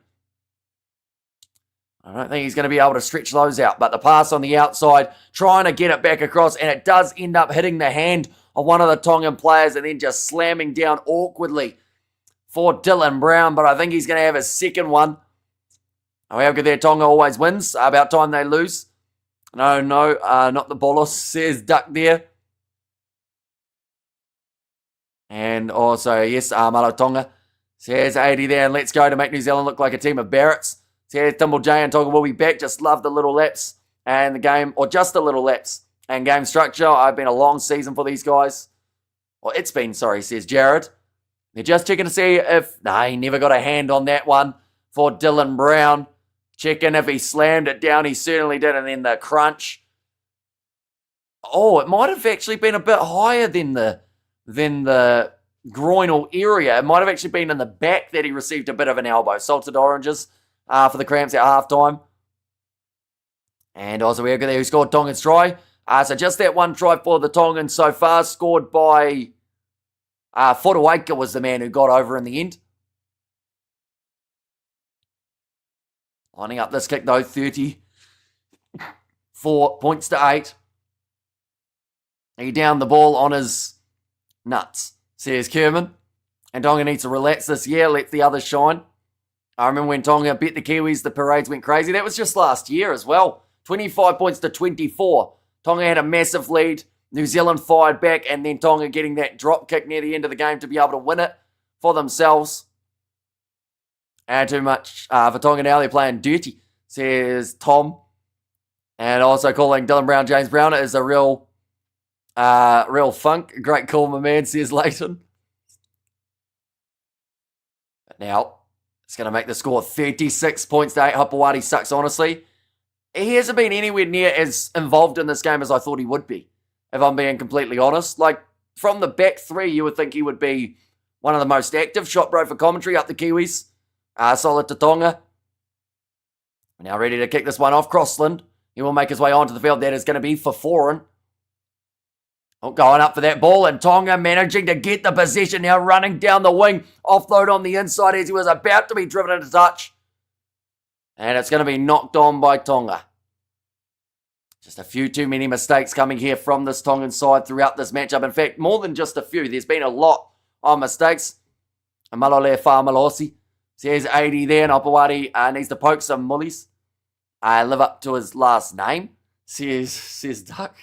I don't think he's going to be able to stretch those out. But the pass on the outside, trying to get it back across, and it does end up hitting the hand of one of the Tongan players and then just slamming down awkwardly for Dylan Brown. But I think he's going to have his second one. Oh, how good there. Tonga always wins. About time they lose. No, not the Bolos, says Duck there. And also, yes, Mate Tonga says 80 there. And let's go to make New Zealand look like a team of Barretts. Says Timble J and Tonga will be back. Just love the little laps and the game, or just the little laps and game structure. I've been a long season for these guys. Well, it's been, sorry, says Jared. They're just checking to see if... Nah, he never got a hand on that one for Dylan Brown. Checking if he slammed it down. He certainly did. And then the crunch. Oh, it might have actually been a bit higher than the groinal area. It might have actually been in the back that he received a bit of an elbow. Salted oranges. For the cramps at halftime. And also we have there who scored Tongan's try. So just that one try for the Tongans so far, scored by Fotuaika was the man who got over in the end. Lining up this kick though, 34 points to 8. He downed the ball on his nuts, says Kerman. And Tonga needs to relax this year, let the others shine. I remember when Tonga beat the Kiwis, the parades went crazy. That was just last year as well. 25 points to 24. Tonga had a massive lead. New Zealand fired back, and then Tonga getting that drop kick near the end of the game to be able to win it for themselves. And too much for Tonga now. They're playing dirty, says Tom. And also calling Dylan Brown James Brown is a real funk. Great call, my man, says Leighton. But now, it's going to make the score 36 points to 8. Hapawadi sucks, honestly. He hasn't been anywhere near as involved in this game as I thought he would be, if I'm being completely honest. Like, from the back three, you would think he would be one of the most active. Shot bro for commentary up the Kiwis. Solid to Tonga. Now ready to kick this one off. Crossland. He will make his way onto the field. That is going to be for Foreign. Oh, going up for that ball, and Tonga managing to get the possession now, running down the wing. Offload on the inside as he was about to be driven into touch. And it's going to be knocked on by Tonga. Just a few too many mistakes coming here from this Tongan side throughout this matchup. In fact, more than just a few. There's been a lot of mistakes. Malole Whamalosi says 80 there, and Opawari needs to poke some mullies. Live up to his last name, says Duck.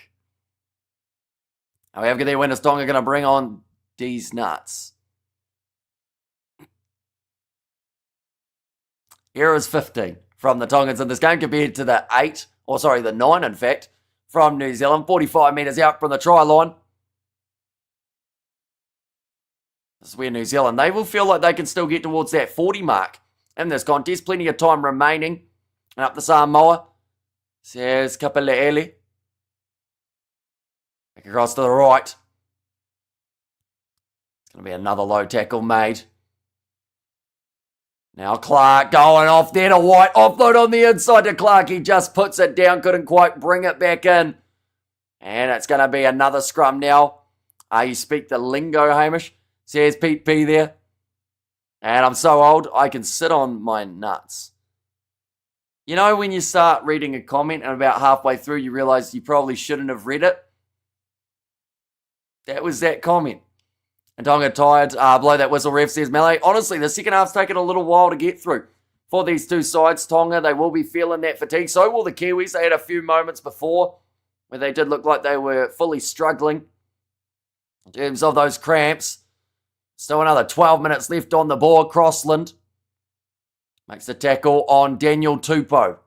We have their winners. Tonga going to bring on these nuts. Here is 15 from the Tongans in this game compared to the 9, in fact, from New Zealand. 45 metres out from the try line. This is where New Zealand, they will feel like they can still get towards that 40 mark in this contest. Plenty of time remaining. And up the Samoa, says Kapeleele. Back across to the right. It's going to be another low tackle made. Now Clark going off there to White. Offload on the inside to Clark. He just puts it down. Couldn't quite bring it back in. And it's going to be another scrum now. You speak the lingo, Hamish. Says Pete P there. And I'm so old, I can sit on my nuts. You know when you start reading a comment and about halfway through you realise you probably shouldn't have read it? That was that comment. And Tonga tired. Blow that whistle, ref, says Melee. Honestly, the second half's taken a little while to get through. For these two sides, Tonga, they will be feeling that fatigue. So will the Kiwis. They had a few moments before where they did look like they were fully struggling in terms of those cramps. Still another 12 minutes left on the board. Crossland makes the tackle on Daniel Tupou.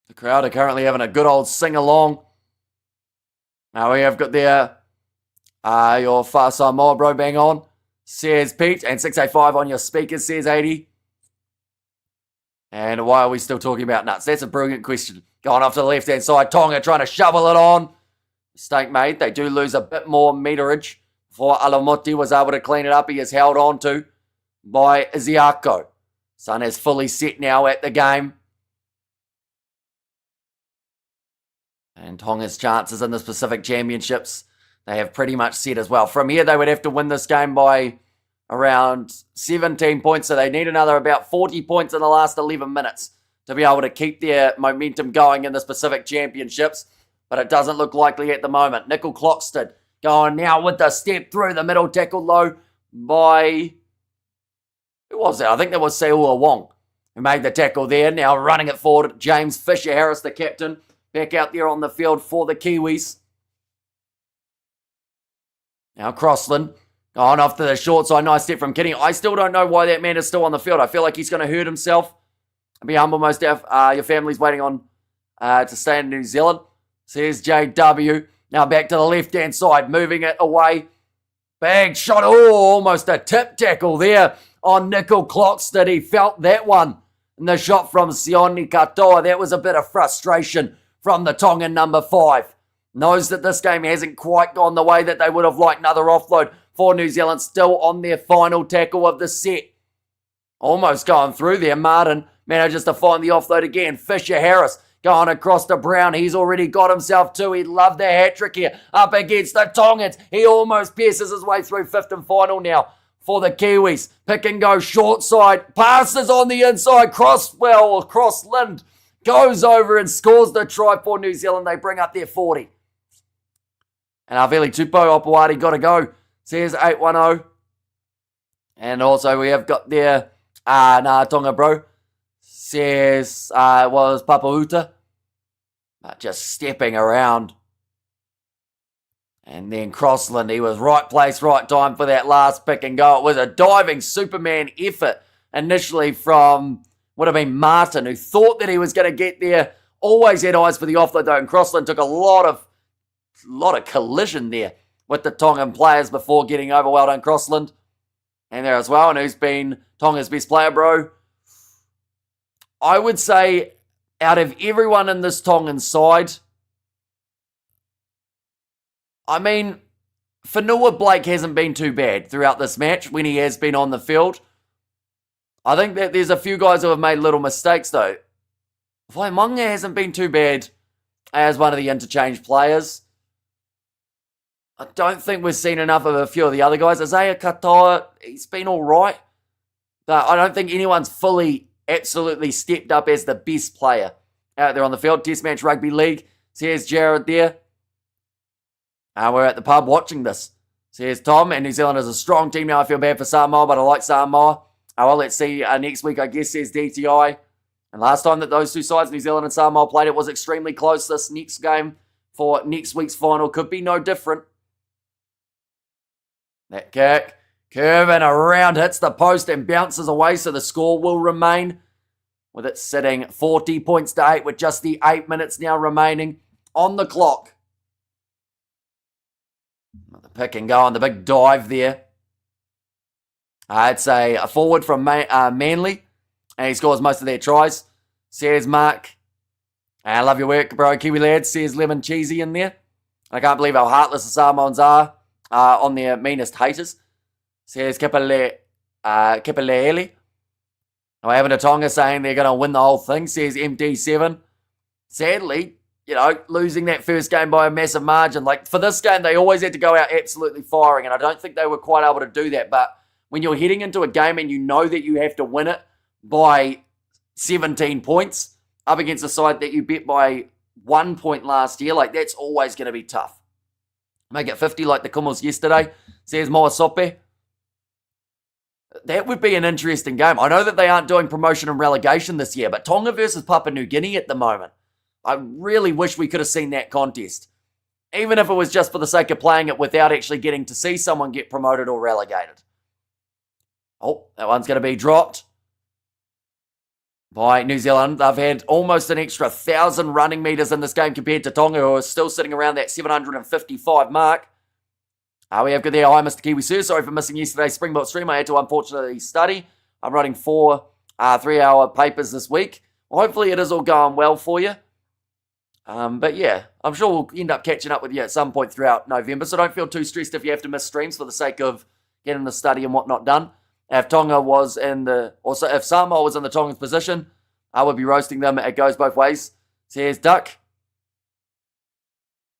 The crowd are currently having a good old sing-along. Now we have got there your far Samoa bro bang on, says Pete, and 685 on your speakers, says 80. And why are we still talking about nuts? That's a brilliant question. Going off to the left-hand side, Tonga trying to shovel it on. Mistake made. They do lose a bit more meterage before Alamoti was able to clean it up. He is held on to by Ziako. Sun is fully set now at the game. And Tonga's chances in the Pacific Championships, they have pretty much set as well. From here, they would have to win this game by around 17 points. So they need another about 40 points in the last 11 minutes to be able to keep their momentum going in the Pacific Championships. But it doesn't look likely at the moment. Nickel Clockston going now with the step through the middle, tackle low by... Who was that? I think that was Seua Wong who made the tackle there. Now running it forward, James Fisher-Harris, the captain, back out there on the field for the Kiwis. Now Crossland going off to the short side. Nice step from Kenny. I still don't know why that man is still on the field. I feel like he's going to hurt himself. I'll be humble, most deaf. Your family's waiting on to stay in New Zealand. Says JW. Now back to the left-hand side, moving it away. Bang shot. Oh, almost a tip tackle there on Nickel Clockston. He felt that one. And the shot from Sione Katoa. That was a bit of frustration from the Tongan number 5. Knows that this game hasn't quite gone the way that they would have liked. Another offload for New Zealand. Still on their final tackle of the set. Almost going through there. Martin manages to find the offload again. Fisher-Harris going across to Brown. He's already got himself two. He'd love the hat-trick here. Up against the Tongans. He almost pierces his way through. 5th and final now for the Kiwis. Pick and go short side. Passes on the inside. Crossland goes over and scores the try for New Zealand. They bring up their 40. And Aveli Tupou Opawati got to go. Says 810. And also we have got there Tonga bro. Says was Papauta. Just stepping around. And then Crossland, he was right place, right time for that last pick and go. It was a diving Superman effort initially from, would have been Martin, who thought that he was going to get there. Always had eyes for the offload though, and Crossland took a lot of collision there with the Tongan players before getting over. Well done, Crossland. And there as well, and who's been Tonga's best player, bro? I would say out of everyone in this Tongan side, I mean, Whenua Blake hasn't been too bad throughout this match when he has been on the field. I think that there's a few guys who have made little mistakes though. Waimonga hasn't been too bad as one of the interchange players. I don't think we've seen enough of a few of the other guys. Isaiah Katoa, he's been all right. But I don't think anyone's fully, absolutely stepped up as the best player out there on the field. Test Match Rugby League. So here's Jared there. We're at the pub watching this. So here's Tom, and New Zealand is a strong team now. I feel bad for Samoa, but I like Samoa. Well, let's see next week, I guess, says DTI. And last time that those two sides, New Zealand and Samoa, played, it was extremely close. This next game for next week's final could be no different. That kick, curving around, hits the post and bounces away, so the score will remain with it sitting 40 points to 8 with just the 8 minutes now remaining on the clock. The pick and go on the big dive there. It's a forward from Manly, and he scores most of their tries. Says Mark, I love your work, bro, Kiwi lads. Says Lemon Cheesy in there. I can't believe how heartless the Samoans are on their meanest haters. Says Kipaleeli. I have a Tonga saying they're going to win the whole thing. Says MD7. Sadly, losing that first game by a massive margin. Like, for this game, they always had to go out absolutely firing, and I don't think they were quite able to do that. But when you're heading into a game and you know that you have to win it by 17 points up against a side that you bet by 1 point last year, like, that's always going to be tough. Make it 50 like the Kummels yesterday, says Moasope. That would be an interesting game. I know that they aren't doing promotion and relegation this year, but Tonga versus Papua New Guinea at the moment. I really wish we could have seen that contest. Even if it was just for the sake of playing it without actually getting to see someone get promoted or relegated. Oh, that one's going to be dropped by New Zealand. They've had almost an extra 1,000 running meters in this game compared to Tonga, who are still sitting around that 755 mark. We have good there. Hi, Mr. Kiwi Sir. Sorry for missing yesterday's Springbok stream. I had to unfortunately study. I'm writing 4 3-hour papers this week. Well, hopefully it is all going well for you. But yeah, I'm sure we'll end up catching up with you at some point throughout November, so don't feel too stressed if you have to miss streams for the sake of getting the study and whatnot done. If Tonga was if Samoa was in the Tongan position, I would be roasting them. It goes both ways. Says Duck.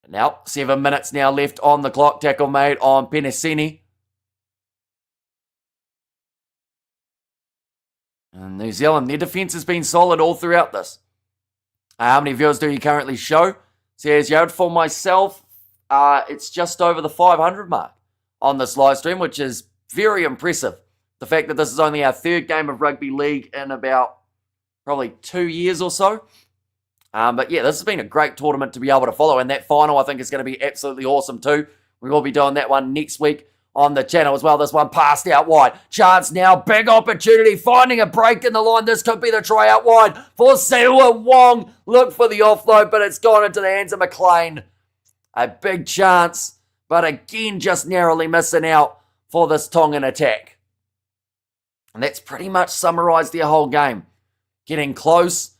Now, 7 minutes now left on the clock. Tackle made on Penisini. And New Zealand, their defence has been solid all throughout this. How many viewers do you currently show? Says Jared, for myself, it's just over the 500 mark on this live stream, which is very impressive. The fact that this is only our third game of rugby league in about probably 2 years or so. But yeah, this has been a great tournament to be able to follow, and that final I think is going to be absolutely awesome too. We will be doing that one next week on the channel as well. This one passed out wide. Chance now, big opportunity, finding a break in the line. This could be the try out wide for Seua Wong. Look for the offload, but it's gone into the hands of McLean. A big chance, but again, just narrowly missing out for this Tongan attack. And that's pretty much summarised their whole game. Getting close,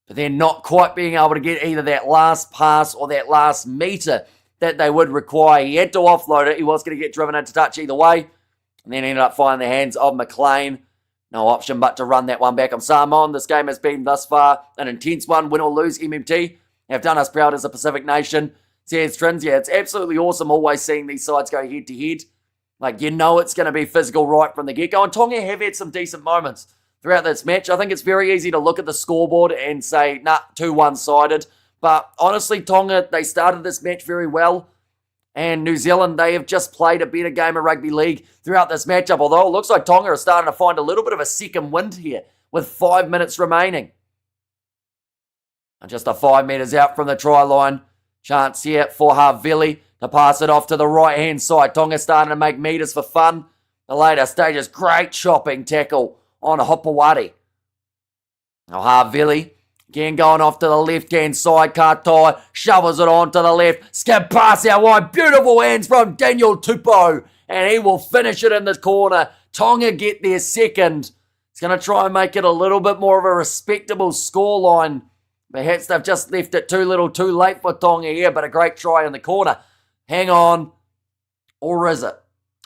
but then not quite being able to get either that last pass or that last meter that they would require. He had to offload it. He was going to get driven into touch either way. And then ended up finding the hands of McLean. No option but to run that one back on Samoa. This game has been thus far an intense one. Win or lose, MMT have done us proud as a Pacific nation. Says Trins, yeah, it's absolutely awesome always seeing these sides go head to head. Like, you know it's going to be physical right from the get-go. And Tonga have had some decent moments throughout this match. I think it's very easy to look at the scoreboard and say, nah, too one-sided. But honestly, Tonga, they started this match very well. And New Zealand, they have just played a better game of rugby league throughout this matchup. Although it looks like Tonga are starting to find a little bit of a second wind here with 5 minutes remaining. And just a 5 metres out from the try line. Chance here for Havili. to pass it off to the right-hand side. Tonga starting to make meters for fun. The later stages, great chopping tackle on Hopawati. Now Havili, again going off to the left-hand side. Katoa shovels it on to the left. Skip pass out wide. Beautiful hands from Daniel Tupou. And he will finish it in the corner. Tonga get their second. He's going to try and make it a little bit more of a respectable scoreline. Perhaps they've just left it too little too late for Tonga here, but a great try in the corner. Hang on. Or is it?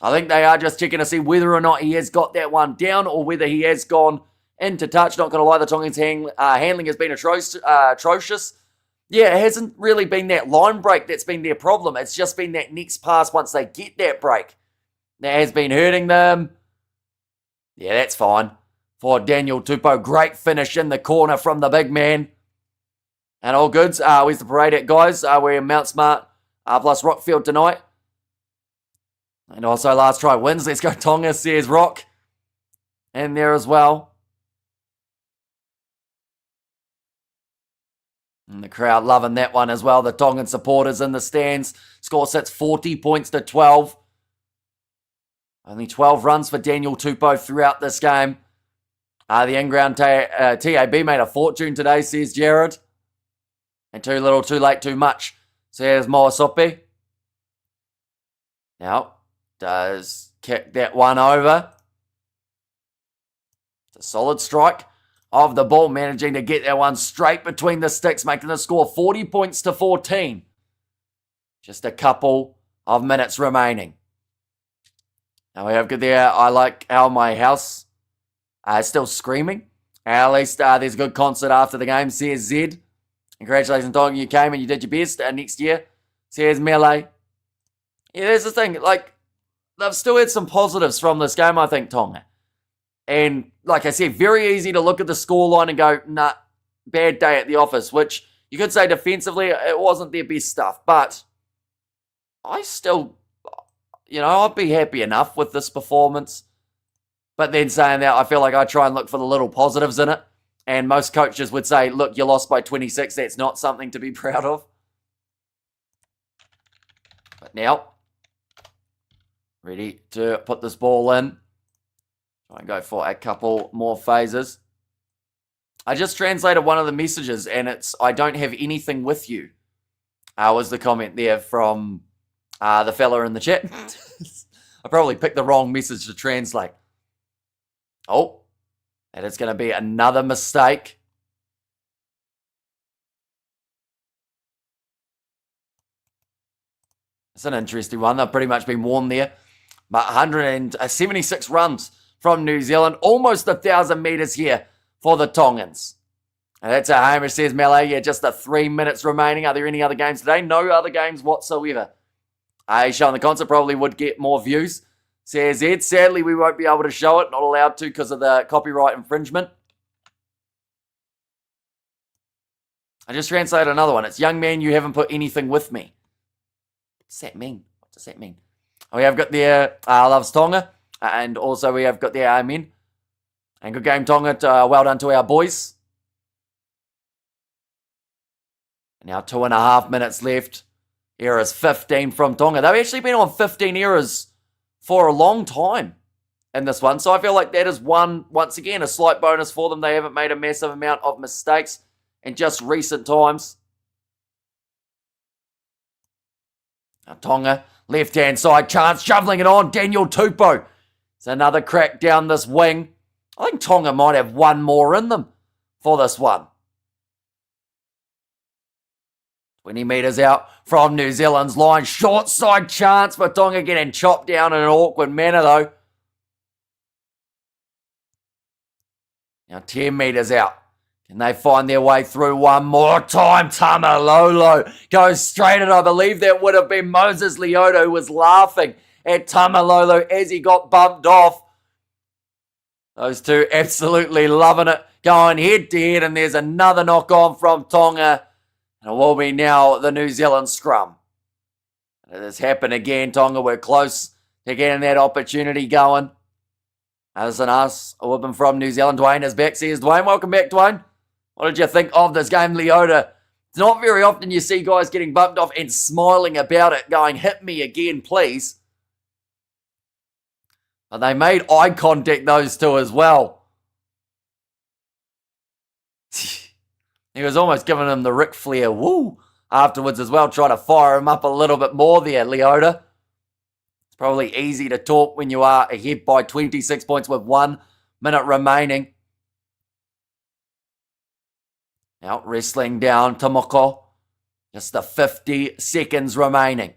I think they are just checking to see whether or not he has got that one down or whether he has gone into touch. Not going to lie, the Tongans' handling has been atrocious. Yeah, it hasn't really been that line break that's been their problem. It's just been that next pass once they get that break. That has been hurting them. Yeah, that's fine. For Daniel Tupou, great finish in the corner from the big man. And all goods. Where's the parade at, guys? We're in Mount Smart plus Rockfield tonight. And also last try wins. Let's go Tonga, says Rock. And there as well. And the crowd loving that one as well. The Tongan supporters in the stands. Score sits 40 points to 12. Only 12 runs for Daniel Tupou throughout this game. The in-ground TAB made a fortune today, says Jared. And too little, too late, too much, says Moasopi. Now, does kick that one over. It's a solid strike of the ball, managing to get that one straight between the sticks, making the score 40 points to 14. Just a couple of minutes remaining. Now we have good there. I like how my house is still screaming. At least there's a good concert after the game, says Zed. Congratulations, Tonga, you came and you did your best. Next year, says Melee. Yeah, there's the thing. Like, they've still had some positives from this game, I think, Tonga. And like I said, very easy to look at the scoreline and go, nah, bad day at the office, which you could say defensively, it wasn't their best stuff. But I still, I'd be happy enough with this performance. But then saying that, I feel like I try and look for the little positives in it. And most coaches would say, look, you lost by 26. That's not something to be proud of. But now, ready to put this ball in. Try and go for a couple more phases. I just translated one of the messages, and it's, I don't have anything with you. Was the comment there from the fella in the chat. I probably picked the wrong message to translate. Oh. And it's going to be another mistake. It's an interesting one. They've pretty much been warned there. But 176 runs from New Zealand. Almost 1,000 metres here for the Tongans. And that's how Hamish says, Melee. Yeah, just the 3 minutes remaining. Are there any other games today? No other games whatsoever. Showing the concert probably would get more views. Says Ed, sadly we won't be able to show it, not allowed to because of the copyright infringement. I just translated another one. It's, young man, you haven't put anything with me. What does that mean? What does that mean? We have got there, loves Tonga, and also we have got there, amen. And good game, Tonga. Well done to our boys. Now 2.5 minutes left. Errors 15 from Tonga. They've actually been on 15 errors for a long time in this one. So I feel like that is once again, a slight bonus for them. They haven't made a massive amount of mistakes in just recent times. Now Tonga, left-hand side chance, shoveling it on. Daniel Tupou. It's another crack down this wing. I think Tonga might have one more in them for this one. 20 metres out from New Zealand's line. Short side chance for Tonga, getting chopped down in an awkward manner though. Now 10 metres out. Can they find their way through one more time? Tamalolo goes straight at, I believe that would have been Moses Leota, who was laughing at Tamalolo as he got bumped off. Those two absolutely loving it. Going head to head, and there's another knock on from Tonga. And it will be now the New Zealand scrum. It has happened again, Tonga. We're close to getting that opportunity going. As an us, a whooping from New Zealand. Dwayne is back. Says Dwayne, welcome back, Dwayne. What did you think of this game? Leota It's not very often you see guys getting bumped off and smiling about it, going, hit me again, please. But they made eye contact, those two, as well. He was almost giving him the Ric Flair woo afterwards as well, trying to fire him up a little bit more there, Leota. It's probably easy to talk when you are ahead by 26 points with 1 minute remaining. Now wrestling down Tomoko. Just the 50 seconds remaining.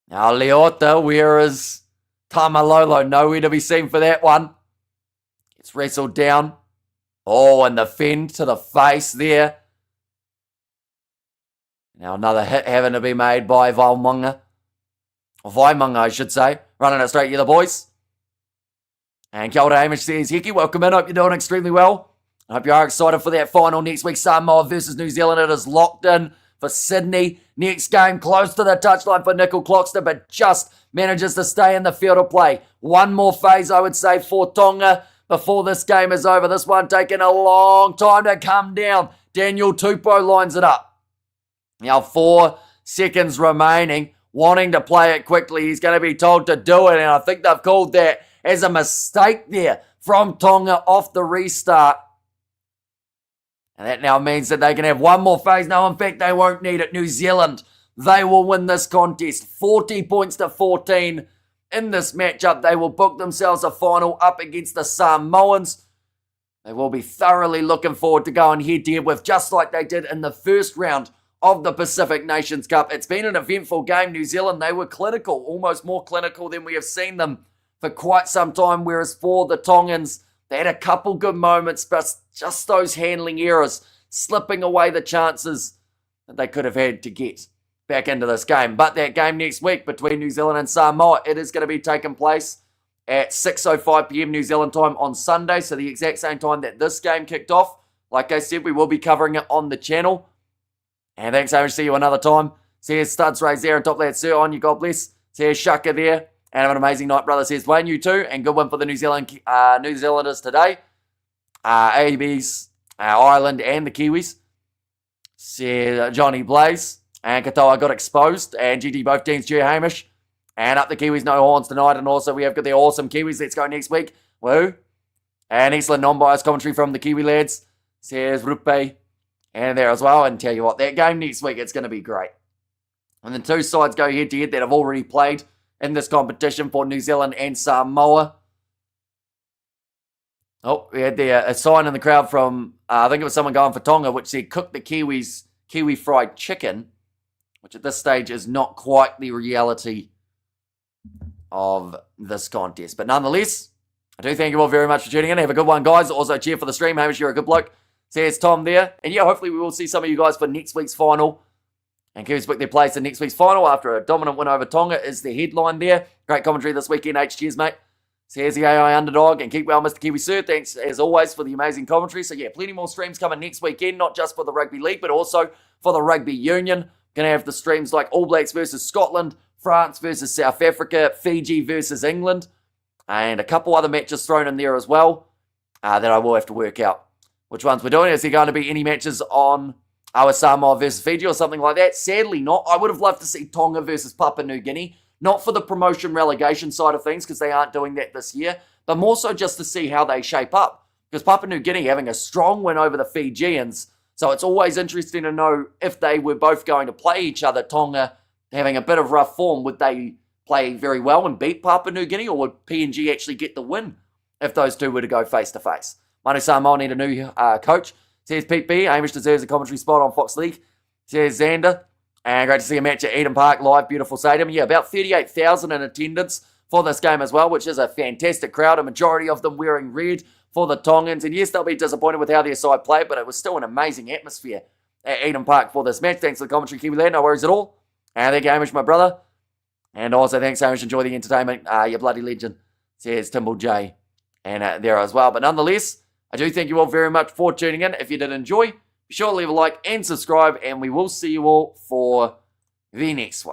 Now Leota, where is Tamalolo? Nowhere to be seen for that one. Gets wrestled down. Oh, and the fend to the face there. Now another hit having to be made by Vaimunga. Or Vaimunga, I should say. Running it straight, the boys. And Kia ora, Hamish says, Heki, welcome in. Hope you're doing extremely well. I hope you are excited for that final next week. Samoa versus New Zealand. It is locked in for Sydney. Next game close to the touchline for Nickel Clockster, but just manages to stay in the field of play. One more phase, I would say, for Tonga before this game is over. This one taking a long time to come down. Daniel Tupou lines it up. Now 4 seconds remaining. Wanting to play it quickly. He's going to be told to do it, and I think they've called that as a mistake there from Tonga off the restart. And that now means that they can have one more phase. No, in fact, they won't need it. New Zealand, they will win this contest. 40 points to 14 in this matchup. They will book themselves a final up against the Samoans. They will be thoroughly looking forward to going head-to-head with, just like they did in the first round of the Pacific Nations Cup. It's been an eventful game. New Zealand, they were clinical, almost more clinical than we have seen them for quite some time, whereas for the Tongans, they had a couple good moments, but just those handling errors, slipping away the chances that they could have had to get back into this game. But that game next week between New Zealand and Samoa, it is going to be taking place at 6:05 p.m. New Zealand time on Sunday, so the exact same time that this game kicked off. Like I said, we will be covering it on the channel. And thanks, Hamish. See you another time. Says Studs Rays there and top lad Sir on you. God bless. Says Shaka there. And have an amazing night, brother. Says Wayne, you too. And good one for the New Zealanders today. ABs, Ireland and the Kiwis. Says Johnny Blaze. And Katoa got exposed. And GT both teams cheer Hamish. And up the Kiwis, no horns tonight. And also we have got the awesome Kiwis. Let's go next week. Woo. And excellent non-biased commentary from the Kiwi lads. Says Rupe. And there as well. And tell you what, that game next week, it's going to be great. And the two sides go head-to-head that have already played in this competition for New Zealand and Samoa. Oh, we had a sign in the crowd from, I think it was someone going for Tonga, which said, cook the Kiwis Kiwi fried chicken, which at this stage is not quite the reality of this contest. But nonetheless, I do thank you all very much for tuning in. Have a good one, guys. Also, cheer for the stream. Hamish, you're a good bloke. Says Tom there. And yeah, hopefully we will see some of you guys for next week's final. And Kiwis book their place in next week's final after a dominant win over Tonga is the headline there. Great commentary this weekend, H. Cheers, mate. Says the AI underdog. And keep well, Mr. Kiwi Sir. Thanks, as always, for the amazing commentary. So yeah, plenty more streams coming next weekend, not just for the Rugby League, but also for the Rugby Union. Going to have the streams like All Blacks versus Scotland, France versus South Africa, Fiji versus England, and a couple other matches thrown in there as well that I will have to work out which ones we're doing. Is there going to be any matches on our Samoa versus Fiji or something like that? Sadly not. I would have loved to see Tonga versus Papua New Guinea, not for the promotion relegation side of things because they aren't doing that this year, but more so just to see how they shape up. Because Papua New Guinea having a strong win over the Fijians, so it's always interesting to know if they were both going to play each other. Tonga having a bit of rough form, would they play very well and beat Papua New Guinea, or would PNG actually get the win if those two were to go face-to-face? Manu Samoa need a new coach. Says Pete B. Hamish deserves a commentary spot on Fox League. Says Xander. And great to see a match at Eden Park live. Beautiful stadium. Yeah, about 38,000 in attendance for this game as well, which is a fantastic crowd. A majority of them wearing red for the Tongans. And yes, they'll be disappointed with how their side played, but it was still an amazing atmosphere at Eden Park for this match. Thanks for the commentary, Kiwi Land. No worries at all. And thank you, Hamish, my brother. And also thanks, Hamish. Enjoy the entertainment. You bloody legend. Says Timble J. And there as well. But nonetheless, I do thank you all very much for tuning in. If you did enjoy, be sure to leave a like and subscribe, and we will see you all for the next one.